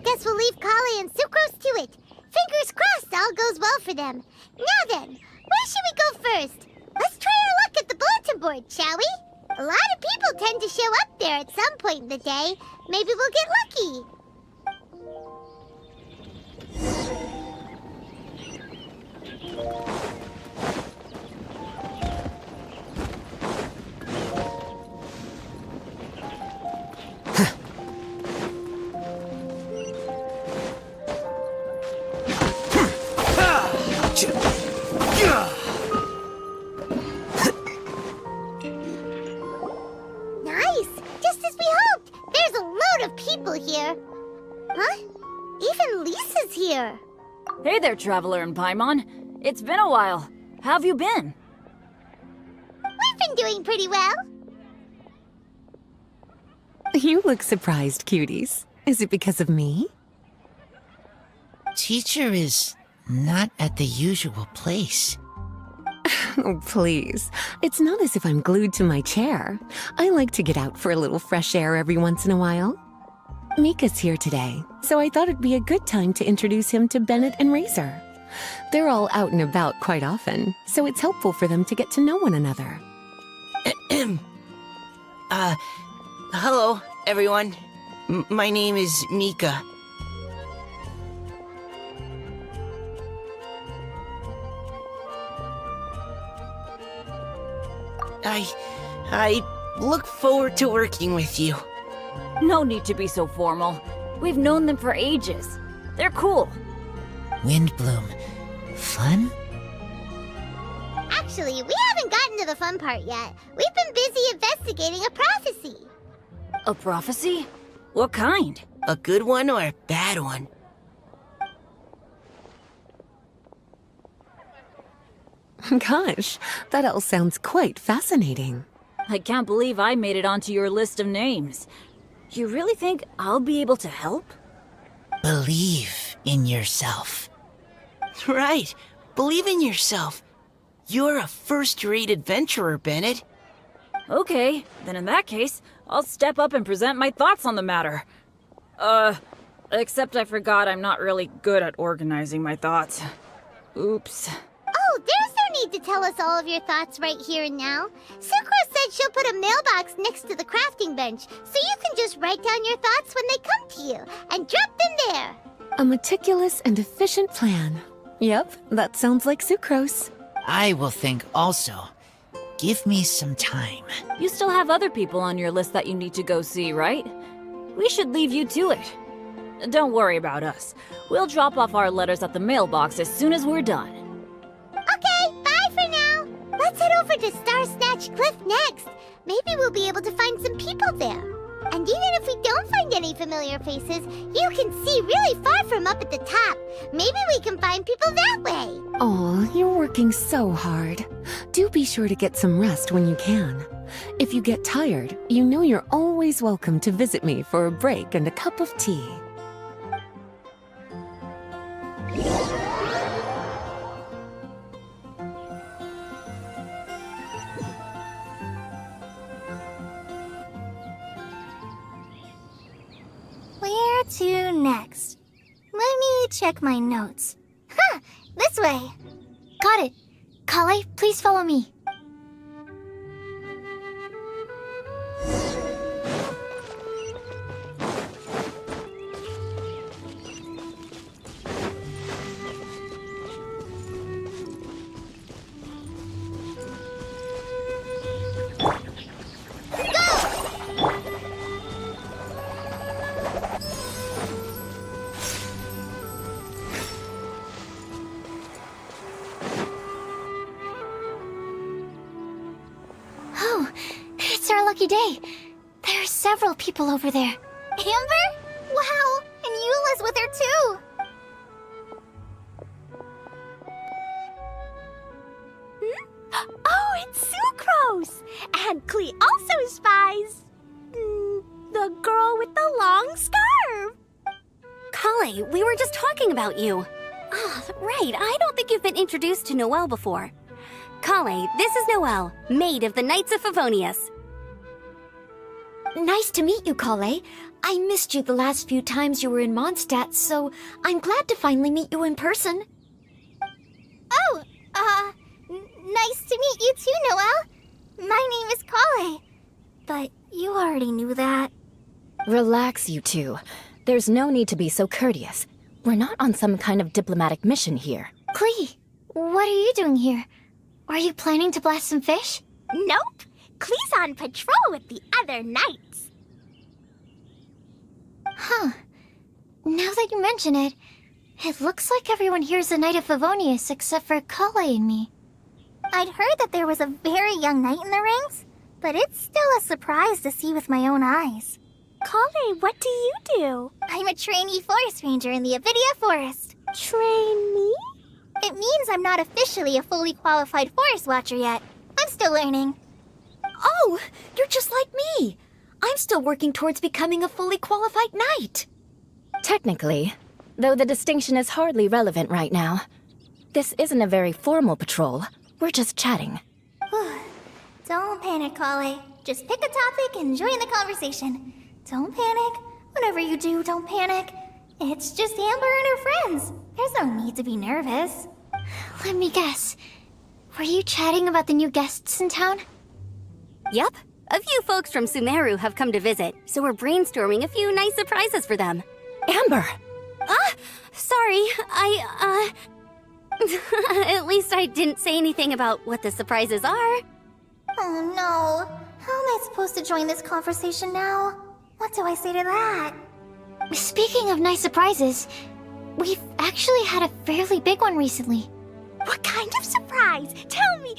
Guess we'll leave Kale and Sucrose to it. Fingers crossed all goes well for them. Now then, where should we go first? Let's try our luck at the bulletin board, shall we? A lot of people tend to show up there at some point in the day. Maybe we'll get lucky. Nice! Just as we hoped! There's a load of people here. Huh? Even Lisa's here. Hey there, Traveler and Paimon. It's been a while. How have you been? We've been doing pretty well. You look surprised, cuties. Is it because of me? Teacher is not at the usual place. Oh, please. It's not as if I'm glued to my chair. I like to get out for a little fresh air every once in a while. Mika's here today, so I thought it'd be a good time to introduce him to Bennett and Razor. They're all out and about quite often, so it's helpful for them to get to know one another. Hello, everyone. My name is Mika. I look forward to working with you. No need to be so formal. We've known them for ages. They're cool. Windblume. Fun? Actually, we haven't gotten to the fun part yet. We've been busy investigating a prophecy. A prophecy? What kind? A good one or a bad one? Gosh, that all sounds quite fascinating. I can't believe I made it onto your list of names. You really think I'll be able to help? Believe in yourself. Right. Believe in yourself. You're a first-rate adventurer, Bennett. Okay, then in that case, I'll step up and present my thoughts on the matter. Except I forgot I'm not really good at organizing my thoughts. Oops. Oh, there's no need to tell us all of your thoughts right here and now. Sucrose said she'll put a mailbox next to the crafting bench, so you can just write down your thoughts when they come to you, and drop them there. A meticulous and efficient plan. Yep, that sounds like Sucrose. I will think also. Give me some time. You still have other people on your list that you need to go see, right? We should leave you to it. Don't worry about us. We'll drop off our letters at the mailbox as soon as we're done. Okay, bye for now. Let's head over to Star Snatch Cliff next. Maybe we'll be able to find some people there. And even if we don't find any familiar faces, you can see really far from up at the top. Maybe we can find people that way. Oh, you're working so hard. Do be sure to get some rest when you can. If you get tired, you know you're always welcome to visit me for a break and a cup of tea. Where to next? Let me check my notes. Huh, this way. Got it. Kale, please follow me. Lucky day. There are several people over there. Amber? Wow, and Eula's with her too. Oh, it's Sucrose! And Klee also spies the girl with the long scarf. Kale, we were just talking about you. Ah, right, I don't think you've been introduced to Noelle before. Kale, this is Noelle, maid of the Knights of Favonius. Nice to meet you, Kale. I missed you the last few times you were in Mondstadt, so I'm glad to finally meet you in person. Oh, nice to meet you too, Noelle. My name is Kale. But you already knew that. Relax, you two. There's no need to be so courteous. We're not on some kind of diplomatic mission here. Klee, what are you doing here? Are you planning to blast some fish? Nope. Klee's on patrol with the other knights. Huh. Now that you mention it, it looks like everyone here is a Knight of Favonius except for Kale and me. I'd heard that there was a very young knight in the rings, but it's still a surprise to see with my own eyes. Kale, what do you do? I'm a trainee forest ranger in the Avidia Forest. Trainee? It means I'm not officially a fully qualified forest watcher yet. I'm still learning. Oh, you're just like me. I'm still working towards becoming a fully qualified knight. Technically, though the distinction is hardly relevant right now. This isn't a very formal patrol. We're just chatting. Don't panic, Kale. Just pick a topic and join the conversation. Don't panic. Whatever you do, don't panic. It's just Amber and her friends. There's no need to be nervous. Let me guess. Were you chatting about the new guests in town? Yep. A few folks from Sumeru have come to visit, so we're brainstorming a few nice surprises for them. Amber! Sorry. At least I didn't say anything about what the surprises are. Oh no. How am I supposed to join this conversation now? What do I say to that? Speaking of nice surprises, we've actually had a fairly big one recently. What kind of surprise? Tell me!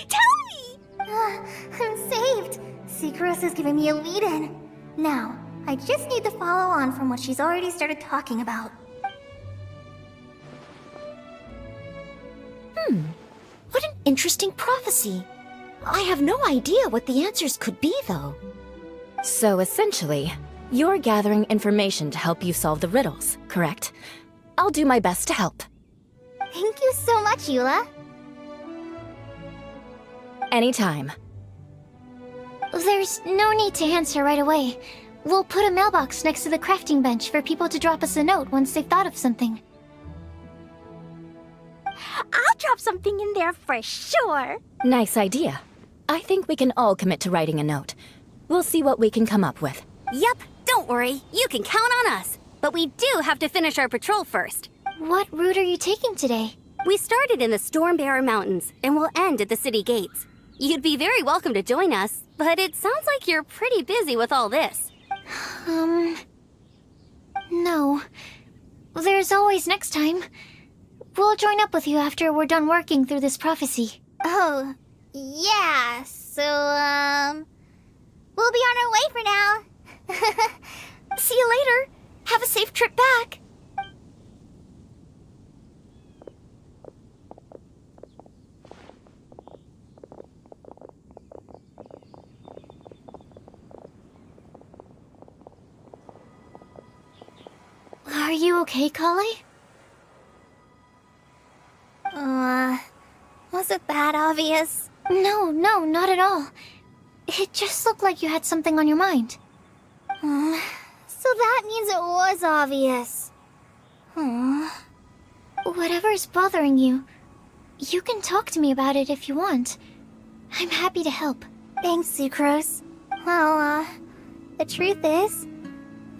I'm saved. Sucrose is giving me a lead-in. Now, I just need to follow on from what she's already started talking about. What an interesting prophecy. I have no idea what the answers could be, though. So essentially, you're gathering information to help you solve the riddles, correct? I'll do my best to help. Thank you so much, Eula. Anytime. There's no need to answer right away. We'll put a mailbox next to the crafting bench for people to drop us a note once they've thought of something. I'll drop something in there for sure. Nice idea. I think we can all commit to writing a note. We'll see what we can come up with. Yep, don't worry. You can count on us. But we do have to finish our patrol first. What route are you taking today? We started in the Stormbearer Mountains, and we'll end at the city gates. You'd be very welcome to join us, but it sounds like you're pretty busy with all this. No. There's always next time. We'll join up with you after we're done working through this prophecy. Oh, yeah, so, we'll be on our way for now. See you later. Have a safe trip back. Are you okay, Kale? Was it that obvious? No, not at all. It just looked like you had something on your mind. So that means it was obvious. Whatever's bothering you, you can talk to me about it if you want. I'm happy to help. Thanks, Sucrose. Well, the truth is,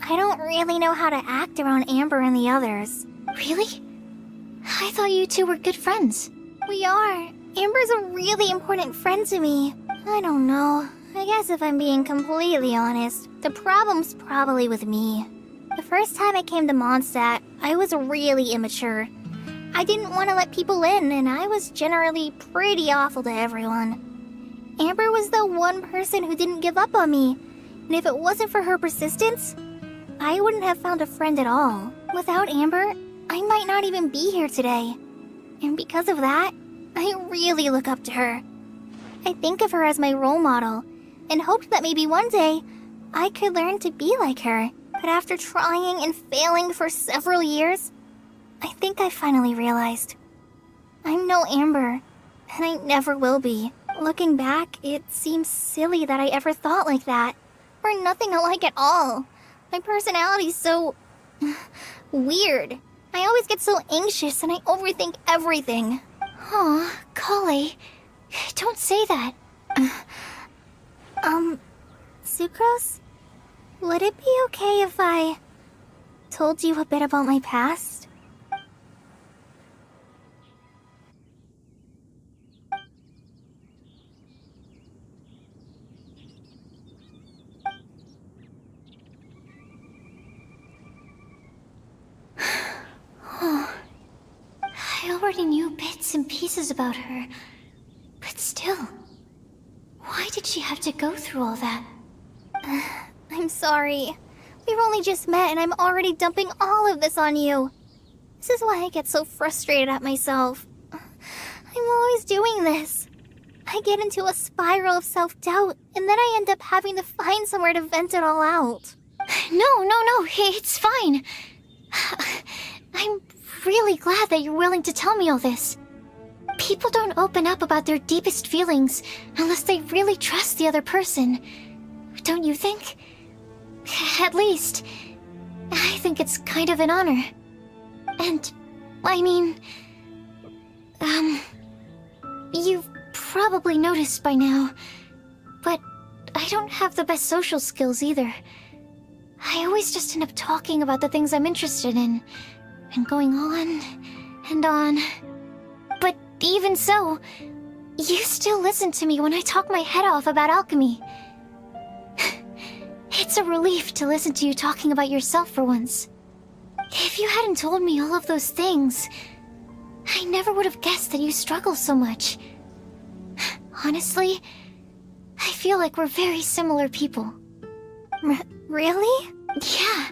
I don't really know how to act around Amber and the others. Really? I thought you two were good friends. We are. Amber's a really important friend to me. I don't know. I guess if I'm being completely honest, the problem's probably with me. The first time I came to Mondstadt, I was really immature. I didn't want to let people in, and I was generally pretty awful to everyone. Amber was the one person who didn't give up on me, and if it wasn't for her persistence, I wouldn't have found a friend at all. Without Amber, I might not even be here today. And because of that, I really look up to her. I think of her as my role model, and hoped that maybe one day, I could learn to be like her. But after trying and failing for several years, I think I finally realized. I'm no Amber, and I never will be. Looking back, it seems silly that I ever thought like that. We're nothing alike at all. My personality's so... weird. I always get so anxious and I overthink everything. Aw, Kale, don't say that. Sucrose? Would it be okay if I told you a bit about my past? I already knew bits and pieces about her, but still, why did she have to go through all that? I'm sorry. We've only just met and I'm already dumping all of this on you. This is why I get so frustrated at myself. I'm always doing this. I get into a spiral of self-doubt, and then I end up having to find somewhere to vent it all out. No, it's fine. I'm really glad that you're willing to tell me all this. People don't open up about their deepest feelings unless they really trust the other person. Don't you think? At least, I think it's kind of an honor. And, I mean... You've probably noticed by now, but I don't have the best social skills either. I always just end up talking about the things I'm interested in, and going on and on. But even so, you still listen to me when I talk my head off about alchemy. It's a relief to listen to you talking about yourself for once. If you hadn't told me all of those things, I never would have guessed that you struggle so much. Honestly, I feel like we're very similar people. Really? Yeah.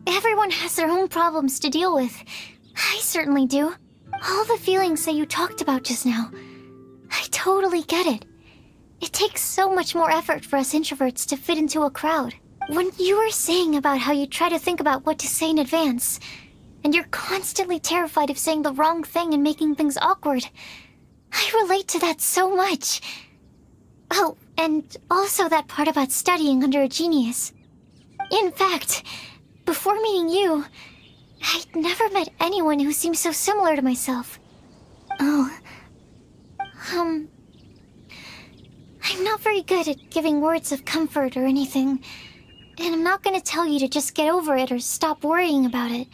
Everyone has their own problems to deal with. I certainly do. All the feelings that you talked about just now, I totally get it. It takes so much more effort for us introverts to fit into a crowd. When you were saying about how you try to think about what to say in advance, and you're constantly terrified of saying the wrong thing and making things awkward, I relate to that so much. Oh, and also that part about studying under a genius. In fact, before meeting you, I'd never met anyone who seemed so similar to myself. Oh. I'm not very good at giving words of comfort or anything, and I'm not gonna tell you to just get over it or stop worrying about it.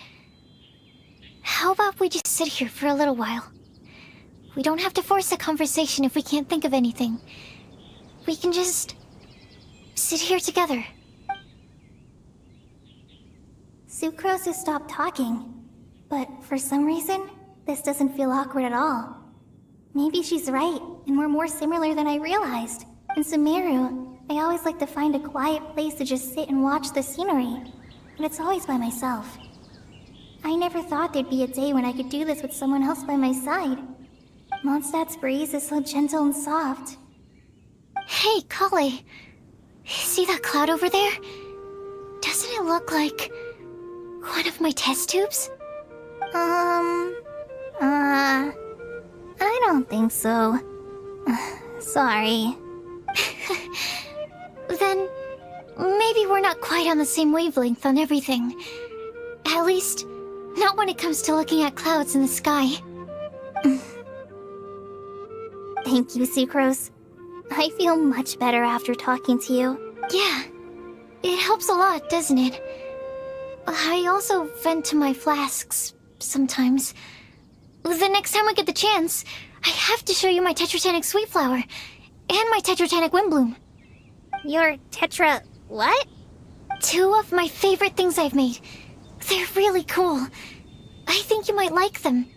How about we just sit here for a little while? We don't have to force a conversation if we can't think of anything. We can just sit here together. Sucrose has stopped talking, but for some reason, this doesn't feel awkward at all. Maybe she's right, and we're more similar than I realized. In Sumeru, I always like to find a quiet place to just sit and watch the scenery, but it's always by myself. I never thought there'd be a day when I could do this with someone else by my side. Mondstadt's breeze is so gentle and soft. Hey, Kale. See that cloud over there? Doesn't it look like one of my test tubes? I don't think so. Sorry. Then maybe we're not quite on the same wavelength on everything. At least, not when it comes to looking at clouds in the sky. Thank you, Sucrose. I feel much better after talking to you. Yeah, it helps a lot, doesn't it? I also vent to my flasks sometimes. The next time I get the chance, I have to show you my Tetratanic Sweet Flower and my Tetratanic Windblume. Your Tetra... what? 2 of my favorite things I've made. They're really cool. I think you might like them.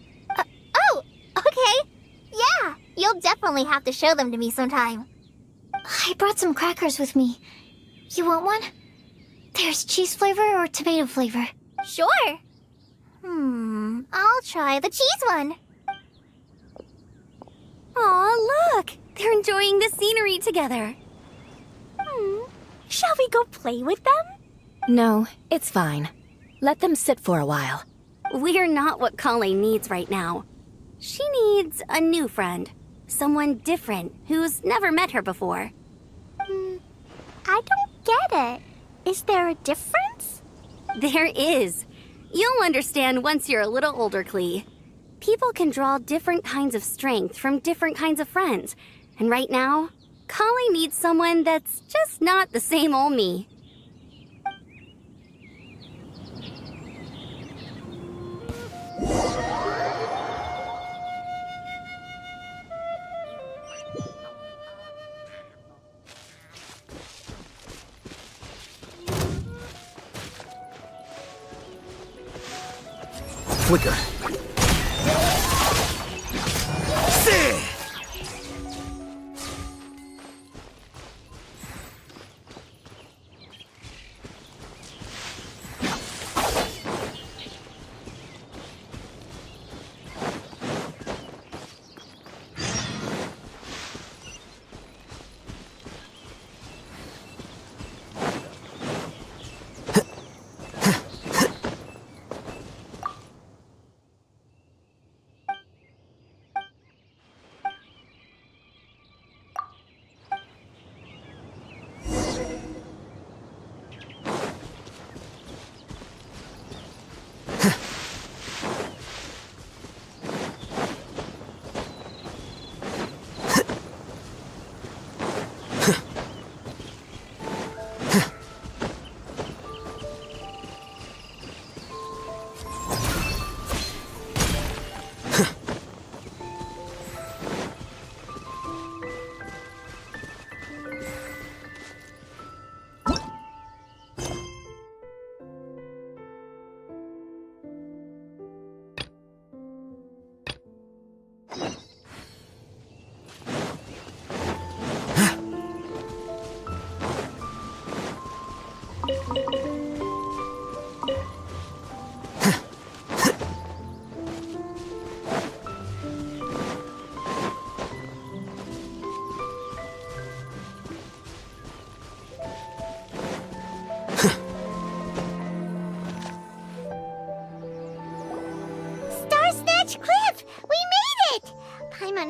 Oh, okay. Yeah, you'll definitely have to show them to me sometime. I brought some crackers with me. You want one? There's cheese flavor or tomato flavor. Sure. I'll try the cheese one. Aw, look! They're enjoying the scenery together. Shall we go play with them? No, it's fine. Let them sit for a while. We're not what Kale needs right now. She needs a new friend. Someone different, who's never met her before. I don't get it. Is there a difference? There is. You'll understand once you're a little older, Klee. People can draw different kinds of strength from different kinds of friends. And right now, Kale needs someone that's just not the same old me. Flicker.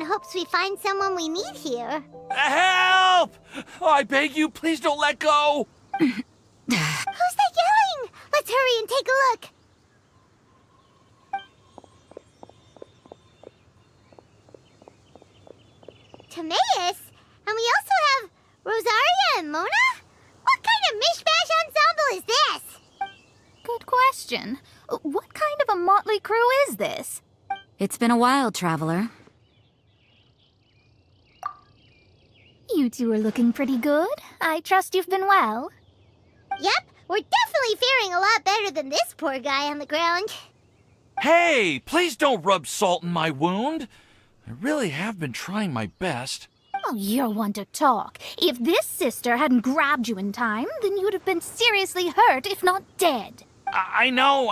Hopes we find someone we need here. Help! Help! Oh, I beg you, please don't let go! Who's that yelling? Let's hurry and take a look. Timaeus? And we also have Rosaria and Mona? What kind of mishmash ensemble is this? Good question. What kind of a motley crew is this? It's been a while, Traveler. You two are looking pretty good. I trust you've been well. Yep, we're definitely faring a lot better than this poor guy on the ground. Hey, please don't rub salt in my wound. I really have been trying my best. Oh, you're one to talk. If this sister hadn't grabbed you in time, then you'd have been seriously hurt, if not dead. I know.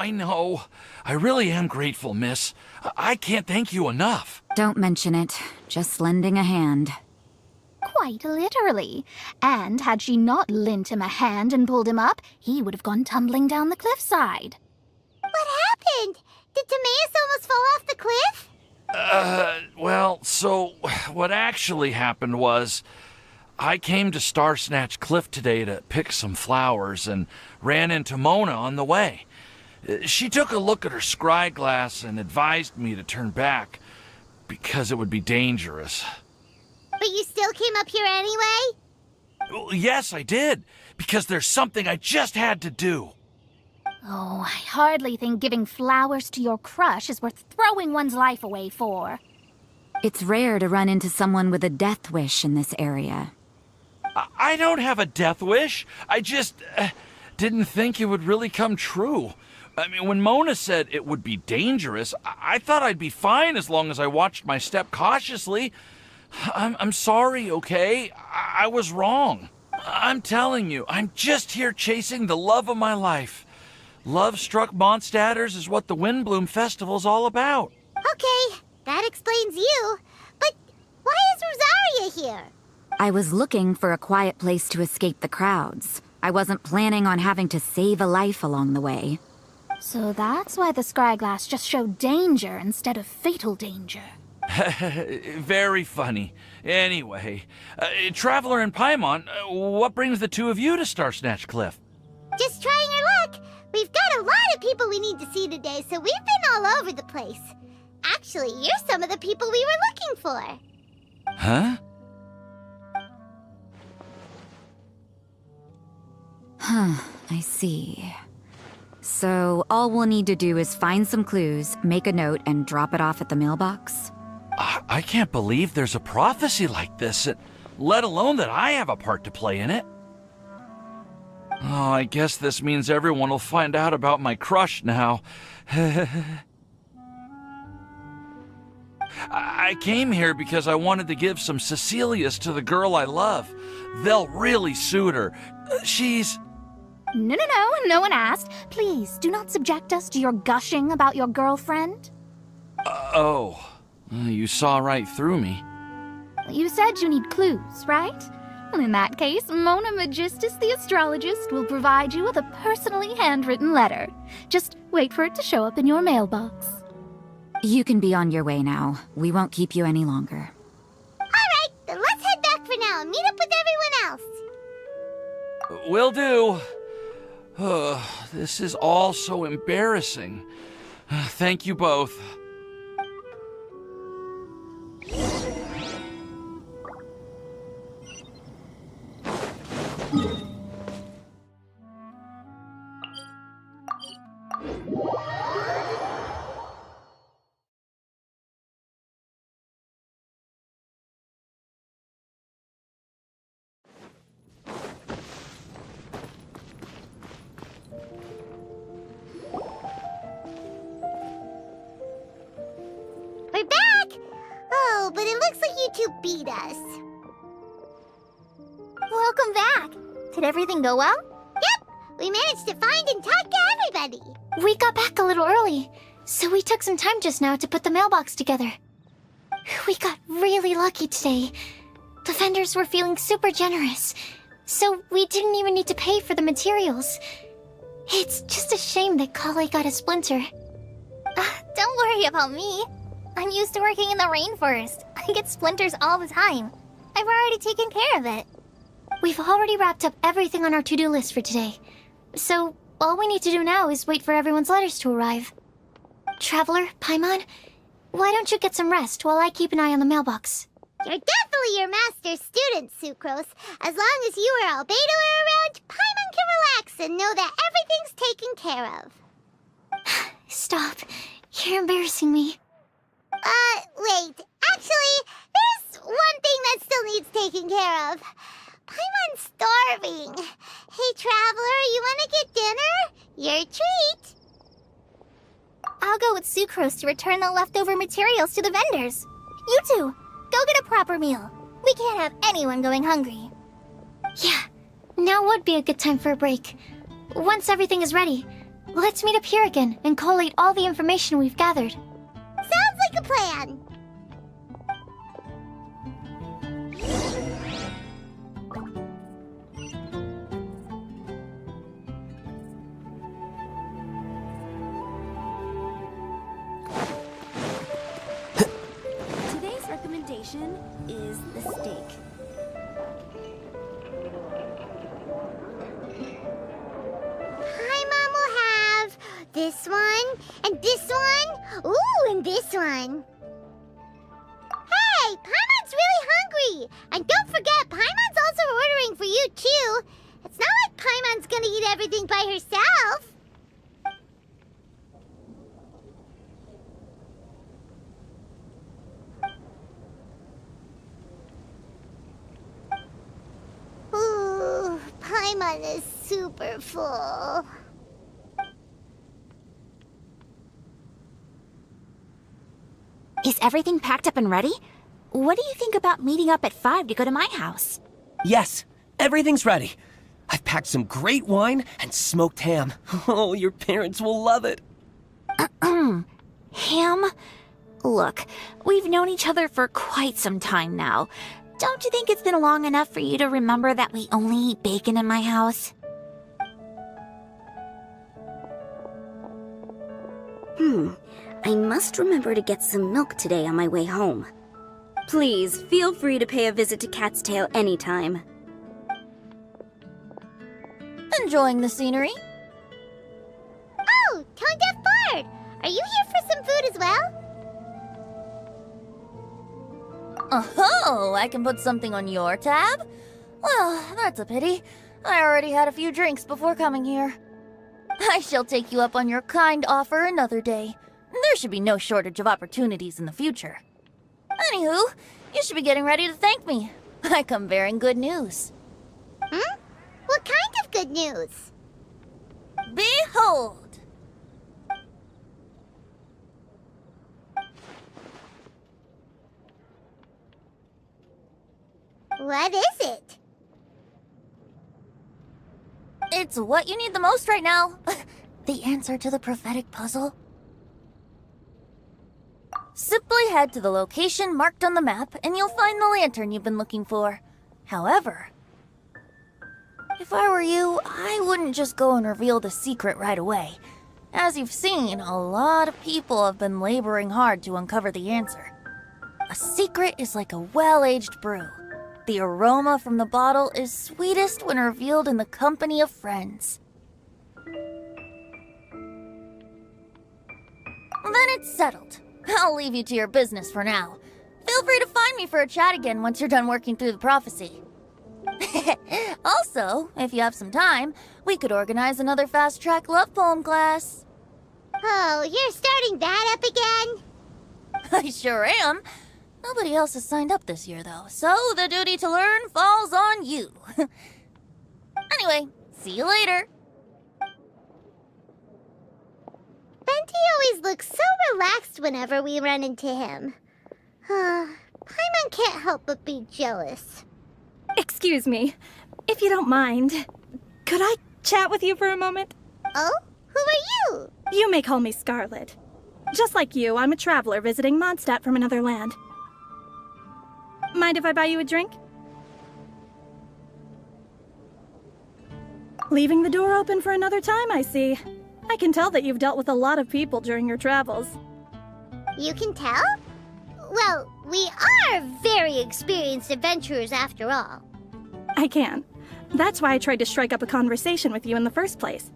I really am grateful, miss. I can't thank you enough. Don't mention it. Just lending a hand. Quite literally. And had she not lent him a hand and pulled him up, he would have gone tumbling down the cliffside. What happened? Did Timaeus almost fall off the cliff? Well, so what actually happened was I came to Star Snatch Cliff today to pick some flowers and ran into Mona on the way. She took a look at her scry glass and advised me to turn back because it would be dangerous. But you still came up here anyway? Well, yes, I did, because there's something I just had to do. Oh, I hardly think giving flowers to your crush is worth throwing one's life away for. It's rare to run into someone with a death wish in this area. I don't have a death wish. I just didn't think it would really come true. I mean, when Mona said it would be dangerous, I thought I'd be fine as long as I watched my step cautiously. I'm sorry, okay? I was wrong. I'm telling you, I'm just here chasing the love of my life. Love-struck Mondstadters is what the Windblume Festival's all about. Okay, that explains you. But why is Rosaria here? I was looking for a quiet place to escape the crowds. I wasn't planning on having to save a life along the way. So that's why the scry glass just showed danger instead of fatal danger. Very funny. Anyway, Traveler and Paimon, what brings the two of you to Star Snatch Cliff? Just trying our luck. We've got a lot of people we need to see today, so we've been all over the place. Actually, you're some of the people we were looking for. Huh? I see. So all we'll need to do is find some clues, make a note, and drop it off at the mailbox? I can't believe there's a prophecy like this, let alone that I have a part to play in it. Oh, I guess this means everyone will find out about my crush now. I came here because I wanted to give some Cecilias to the girl I love. They'll really suit her. She's... No one asked. Please, do not subject us to your gushing about your girlfriend. Oh, you saw right through me. You said you need clues, right? Well, in that case, Mona Magistus the astrologist will provide you with a personally handwritten letter. Just wait for it to show up in your mailbox. You can be on your way now. We won't keep you any longer. Alright, then let's head back for now and meet up with everyone else. Will do. This is all so embarrassing. Thank you both. We're back! Oh, but it looks like you two beat us. Welcome back. Did everything go well? Yep, we managed to find and talk to everybody. We got back a little early, so we took some time just now to put the mailbox together. We got really lucky today. The vendors were feeling super generous, so we didn't even need to pay for the materials. It's just a shame that Kale got a splinter. Don't worry about me. I'm used to working in the rainforest. I get splinters all the time. I've already taken care of it. We've already wrapped up everything on our to-do list for today. So, all we need to do now is wait for everyone's letters to arrive. Traveler, Paimon, why don't you get some rest while I keep an eye on the mailbox? You're definitely your master's student, Sucrose. As long as you or Albedo are around, Paimon can relax and know that everything's taken care of. Stop. You're embarrassing me. Wait. Actually, there's one thing that still needs taking care of. Paimon's starving. Hey, Traveler, you wanna get dinner? Your treat. I'll go with Sucrose to return the leftover materials to the vendors. You two, go get a proper meal. We can't have anyone going hungry. Yeah, now would be a good time for a break. Once everything is ready, let's meet up here again and collate all the information we've gathered. Sounds like a plan. Today's recommendation is the steak. Paimon will have this one, and this one, ooh, and this one. Hey, Paimon's really hungry! And don't forget, Paimon's also ordering for you, too. It's not like Paimon's gonna eat everything by herself. Ooh, Paimon is super full. Is everything packed up and ready? What do you think about meeting up at 5 to go to my house? Yes, everything's ready. I've packed some great wine and smoked ham. Oh, your parents will love it. Ham? Look, we've known each other for quite some time now. Don't you think it's been long enough for you to remember that we only eat bacon in my house? I must remember to get some milk today on my way home. Please, feel free to pay a visit to Cat's Tail anytime. Enjoying the scenery? Oh, Tone Deaf Bard! Are you here for some food as well? Oh, I can put something on your tab? Well, that's a pity. I already had a few drinks before coming here. I shall take you up on your kind offer another day. There should be no shortage of opportunities in the future. Anywho, you should be getting ready to thank me. I come bearing good news. What kind of good news? Behold! What is it? It's what you need the most right now. The answer to the prophetic puzzle. Simply head to the location marked on the map and you'll find the lantern you've been looking for. However, if I were you, I wouldn't just go and reveal the secret right away. As you've seen, a lot of people have been laboring hard to uncover the answer. A secret is like a well-aged brew. The aroma from the bottle is sweetest when revealed in the company of friends. Then it's settled. I'll leave you to your business for now. Feel free to find me for a chat again once you're done working through the prophecy. Also, if you have some time, we could organize another fast-track love poem class. Oh, you're starting that up again? I sure am. Nobody else has signed up this year, though, so the duty to learn falls on you. Anyway, see you later. Benti always looks so relaxed whenever we run into him. Paimon can't help but be jealous. Excuse me, if you don't mind, could I chat with you for a moment? Oh? Who are you? You may call me Scarlet. Just like you, I'm a traveler visiting Mondstadt from another land. Mind if I buy you a drink? Leaving the door open for another time, I see. I can tell that you've dealt with a lot of people during your travels. You can tell? Well, we are very experienced adventurers after all. I can. That's why I tried to strike up a conversation with you in the first place.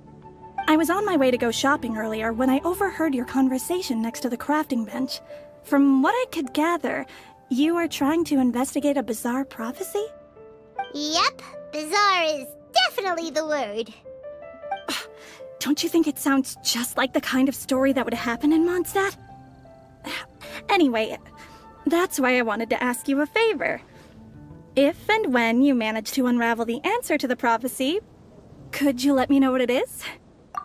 I was on my way to go shopping earlier when I overheard your conversation next to the crafting bench. From what I could gather, you are trying to investigate a bizarre prophecy? Yep, bizarre is definitely the word. Don't you think it sounds just like the kind of story that would happen in Mondstadt? Anyway, that's why I wanted to ask you a favor. If and when you manage to unravel the answer to the prophecy, could you let me know what it is?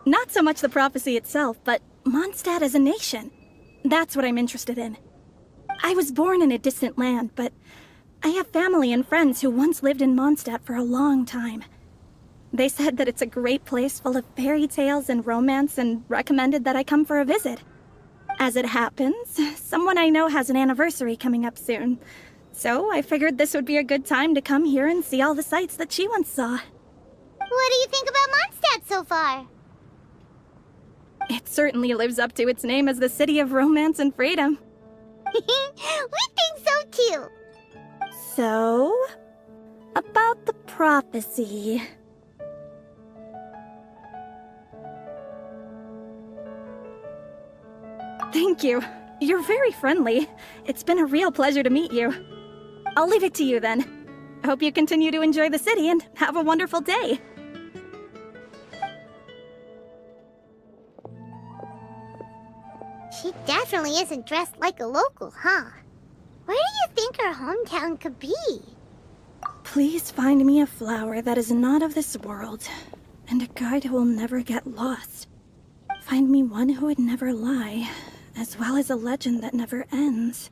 Not so much the prophecy itself, but Mondstadt as a nation. That's what I'm interested in. I was born in a distant land, but I have family and friends who once lived in Mondstadt for a long time. They said that it's a great place full of fairy tales and romance and recommended that I come for a visit. As it happens, someone I know has an anniversary coming up soon. So I figured this would be a good time to come here and see all the sights that she once saw. What do you think about Mondstadt so far? It certainly lives up to its name as the city of romance and freedom. We think so too. So, about the prophecy. Thank you. You're very friendly. It's been a real pleasure to meet you. I'll leave it to you then. I hope you continue to enjoy the city and have a wonderful day. She definitely isn't dressed like a local, huh? Where do you think her hometown could be? Please find me a flower that is not of this world, and a guide who will never get lost. Find me one who would never lie, as well as a legend that never ends.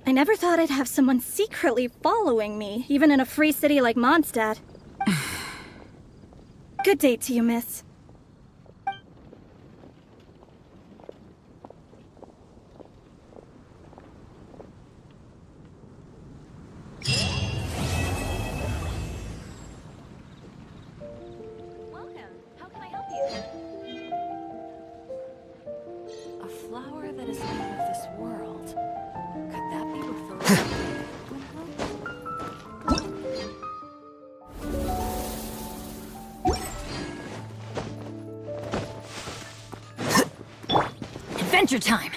I never thought I'd have someone secretly following me, even in a free city like Mondstadt. Good day to you, miss. Welcome. How can I help you? A flower that is not of this world. Could that be referring to Adventure time!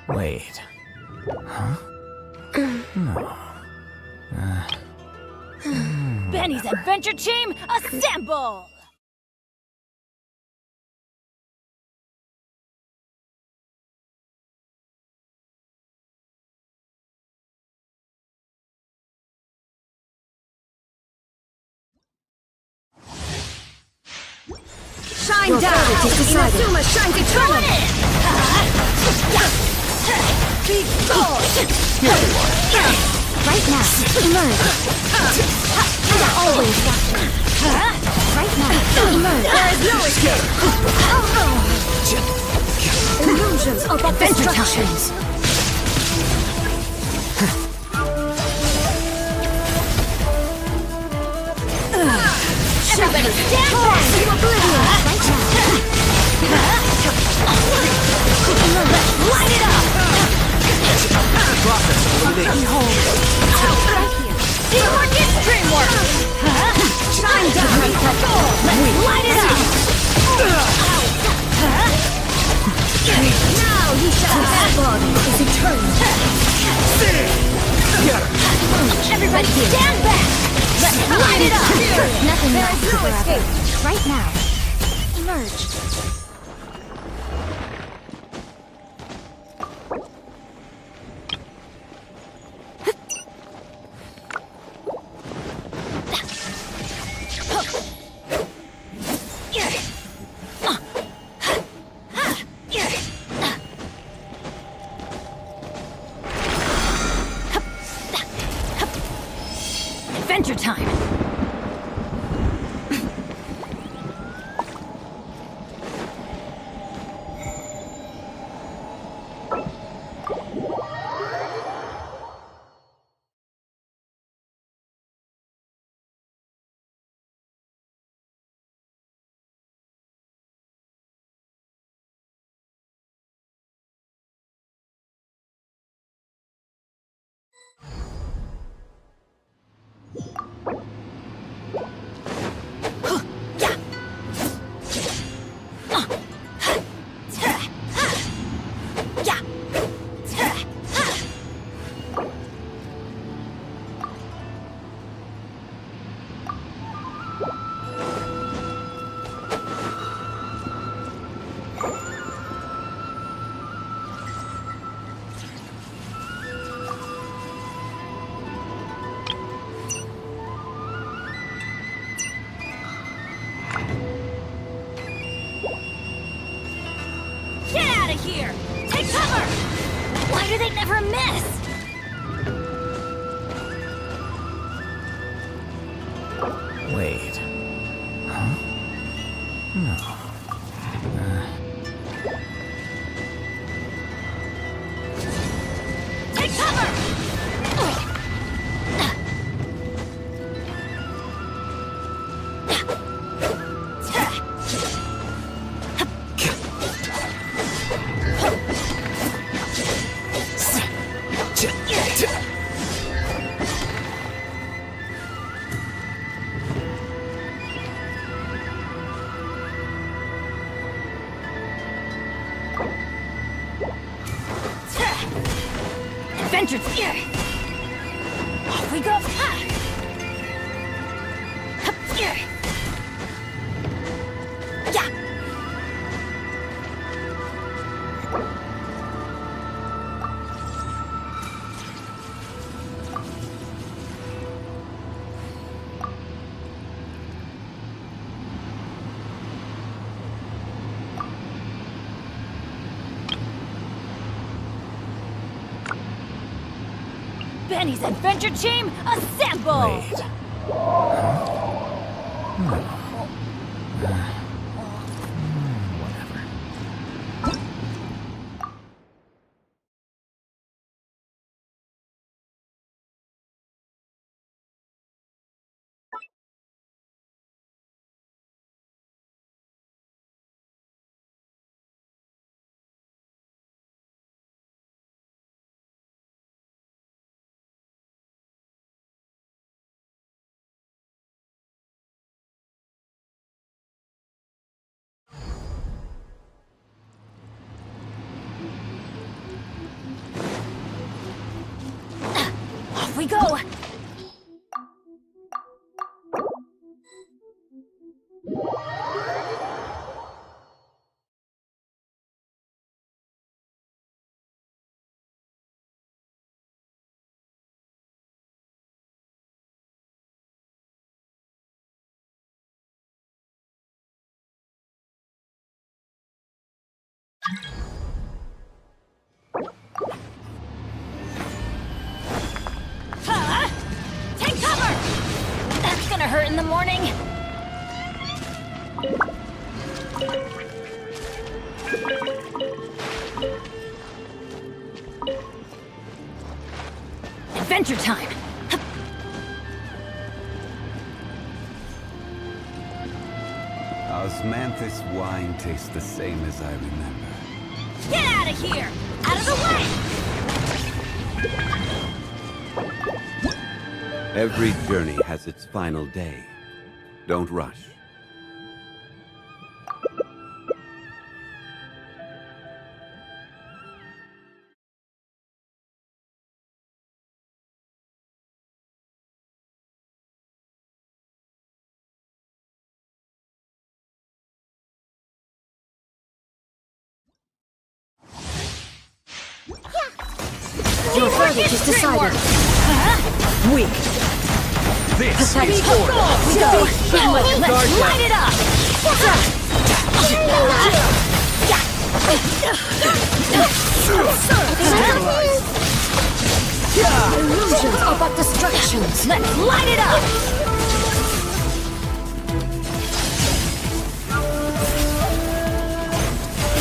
Wait. Huh? No. Benny's adventure team, assemble! Shine down! Inazuma shines eternally! Be gone! Right now, emerge. Always watch me. Right now, emerge. There is no escape! Illusions of destructions! Stand back to oblivion! Light it up! Process elimination. Right here. See more Genshin work! Shine down! Let's light it up! Now you shall have body is eternal. Everybody stand back! Let's light it up! Nothing lasts forever. Right now. Emerge. Adventure time! Here! Take cover! Why do they never miss? Wait. Huh? No. Take cover! Adventure here! Off we go! Here! Yeah! Benny's adventure team, assemble! Wait. Whatever. Off we go! Take cover! That's gonna hurt in the morning. Adventure time! Osmanthus wine tastes the same as I remember. Get out of here! Out of the way! Every journey has its final day. Don't rush. Your verdict is decided. Weak. This Pathetic. is order. Let's light it up! Illusions are but distractions. Let's light it up!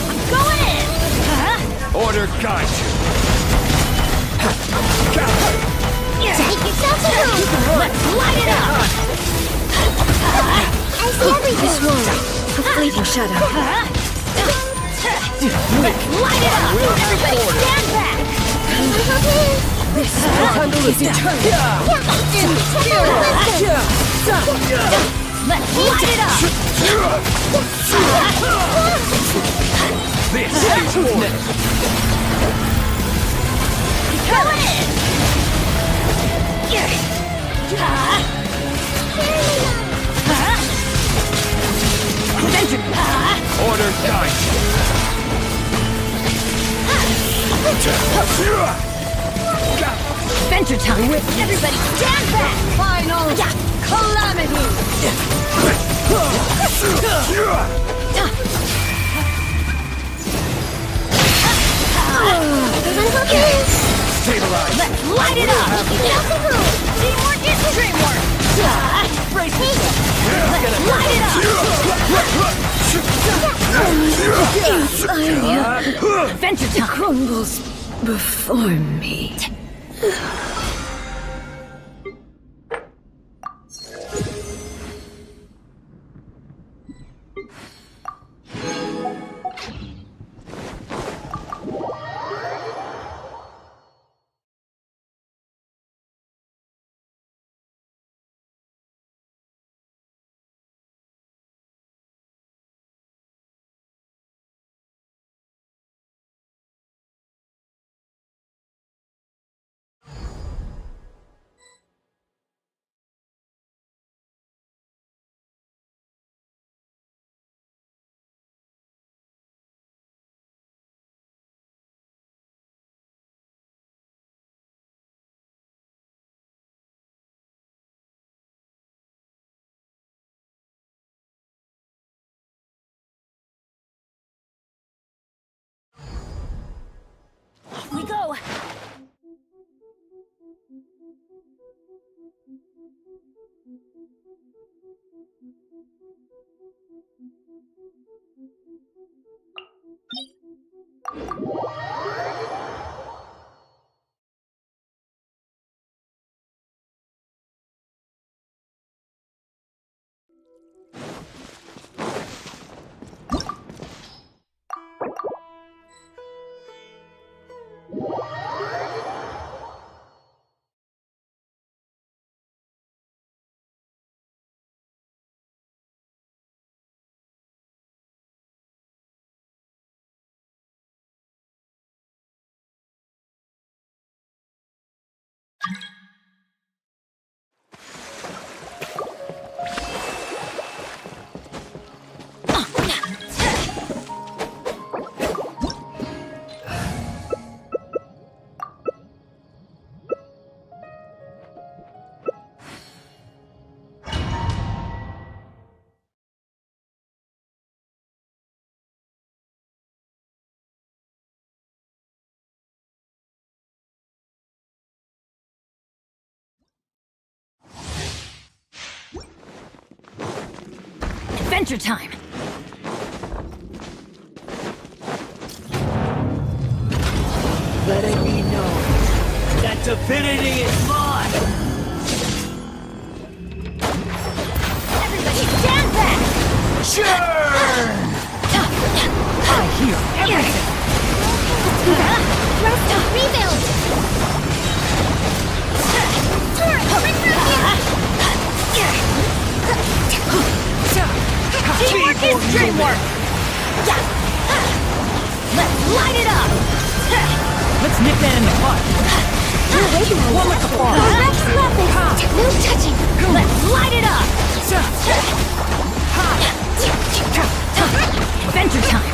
I'm going in! Order guide you. Take yourself to home! Let's light it up! I see everything! This world, a fleeting shadow. Let's light it up! Everybody stand back! This world is eternal. Let's light it up! This is order. Going in! Order guide you. Adventure time! Everybody stand back! Final calamity. Stabilize. Let's light it up! Teamwork is dreamwork! Let's light it up! Adventure time! Crumbles before me. Off we go! Adventure time! Let it be known that divinity is mine! Everybody stand back! Sure! Rebuild! Teamwork is dreamwork! Let's light it up! Let's nip that in the bud. You're waiting on one with the bar. Rex weapons! No touching! Let's light it up! Adventure time!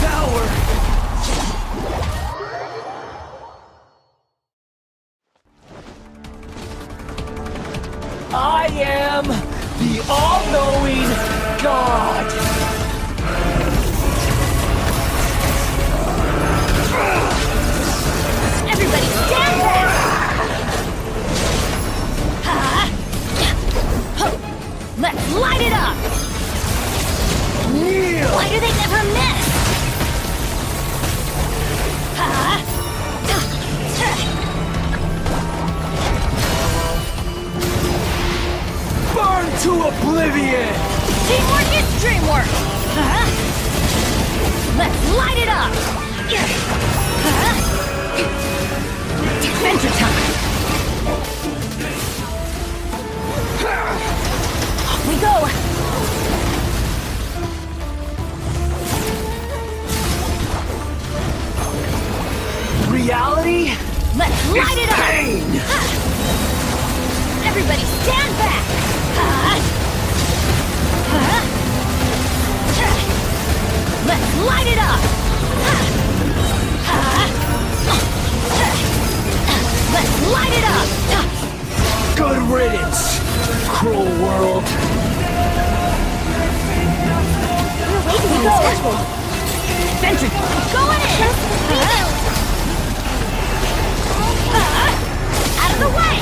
Power! I am the all-knowing God! Everybody stand back! Let's light it up! Why do they never miss? Burn to oblivion! Teamwork is dreamwork! Let's light it up! Adventure time! Off we go! Reality? Let's light it up! Everybody stand back! Let's light it up! Let's light it up! Good riddance, cruel world. We're waiting on the schedule. Adventure, going in! Out of the way!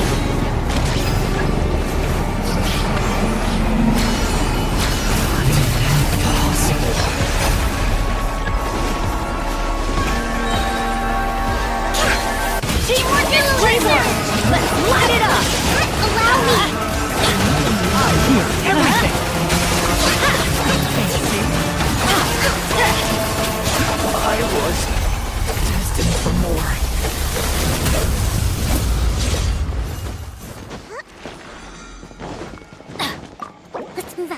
Teamwork is dreamwork! Let's light it up! Allow me! I hear everything! I was destined for more. Let's move out.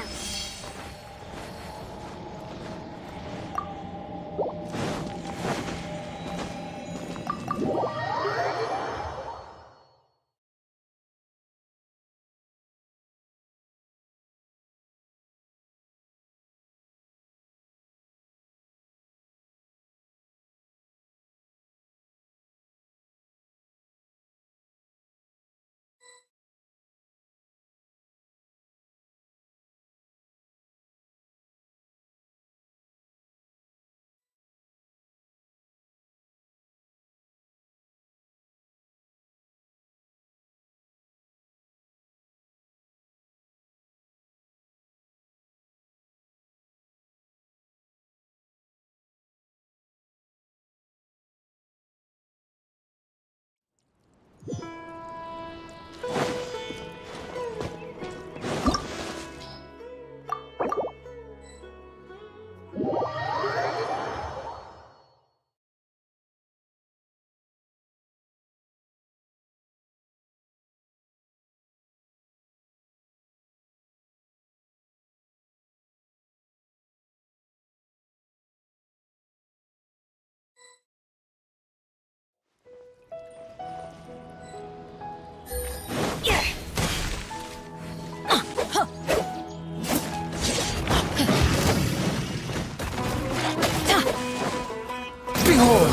Behold!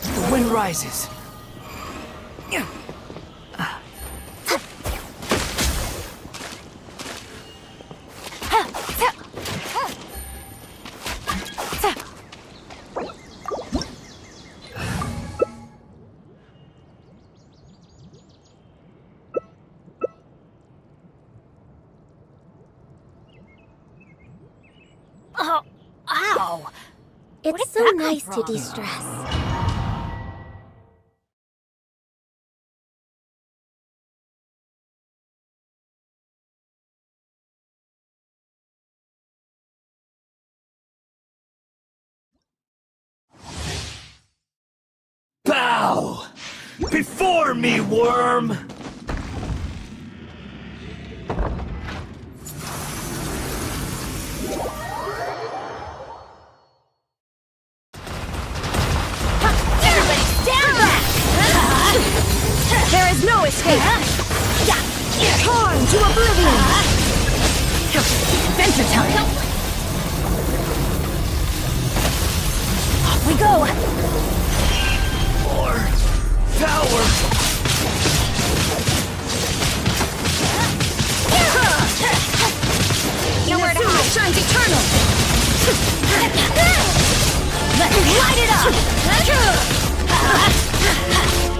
The wind rises. It's so nice to de-stress. Bow! Before me, worm! There is no escape! Torn to oblivion! Adventure time! Off we go! More power! Nowhere to hide! Shines eternal! Let's light it up!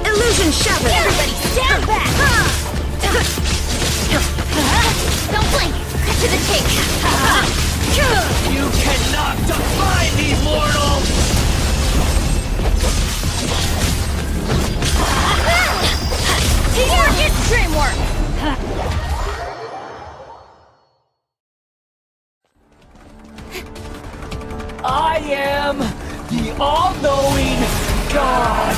Illusion shattered! Everybody stand back! Don't blink! Cut to the chase! You cannot defy me, mortal! Teamwork is dreamwork! I am the all-knowing God!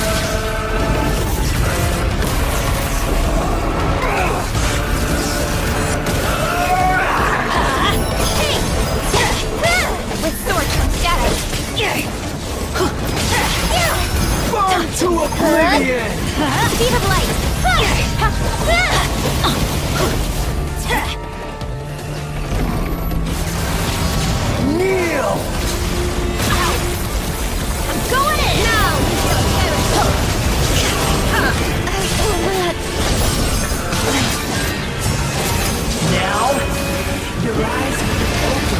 With sword comes shadow! Burn to oblivion! Speed of light! Kneel! I'm going in! Now! Now, your eyes are open.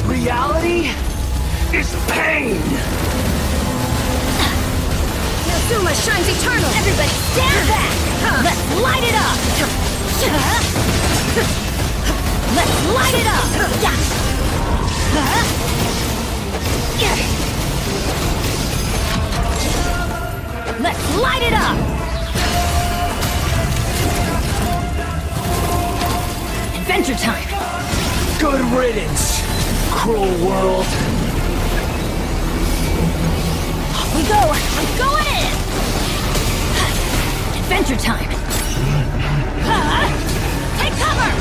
Reality is pain! Zuma shines eternal! Everybody stand back! Let's light it up! Let's light it up! Let's light it up! Adventure time! Good riddance, cruel world! Off we go! I'm going in! Adventure time! Take cover!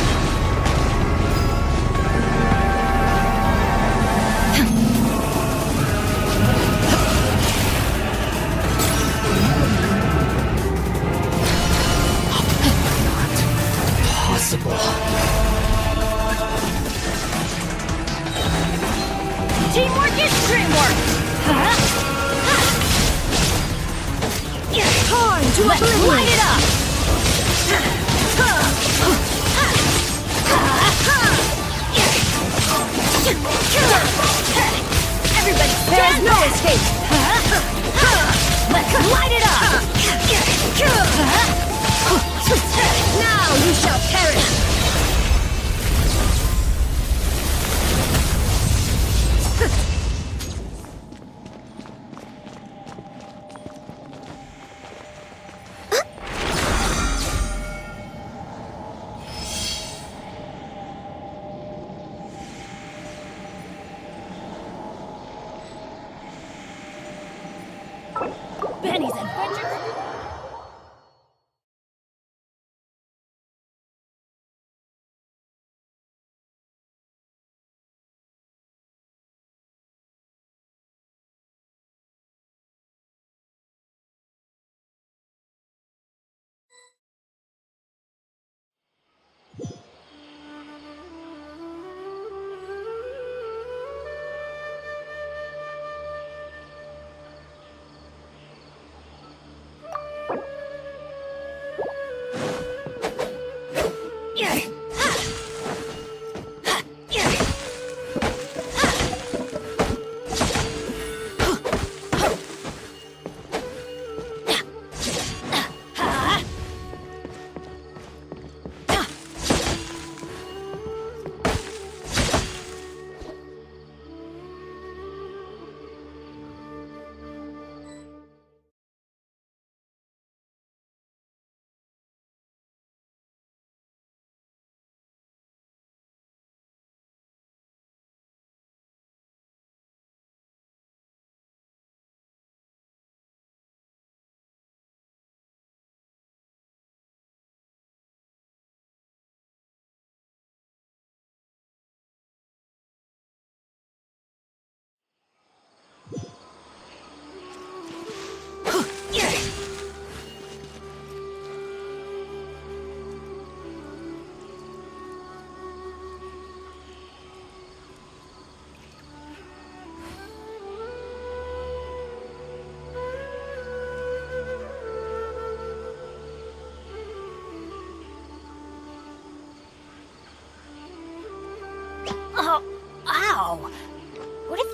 Possible. Teamwork is dreamwork! Torn to oblivion! Light it up! Everybody stand no escape! Let's light it up! Now you shall perish! Benny's adventure.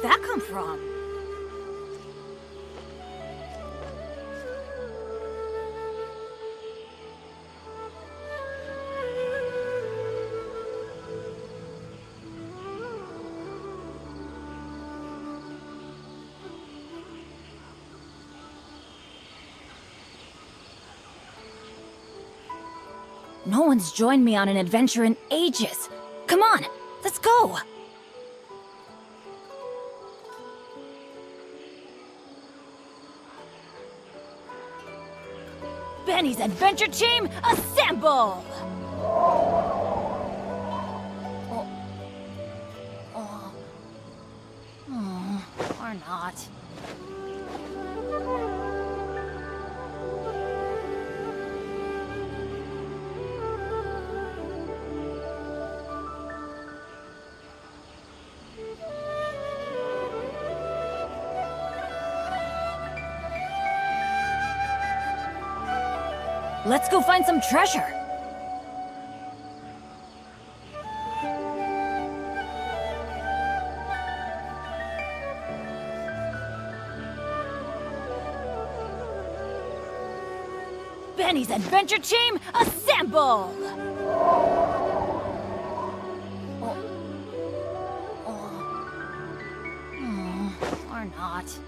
that come from? No one's joined me on an adventure in ages. Come on, let's go! Benny's adventure team, assemble! Or not. Let's go find some treasure! Benny's adventure team, assemble! Or not.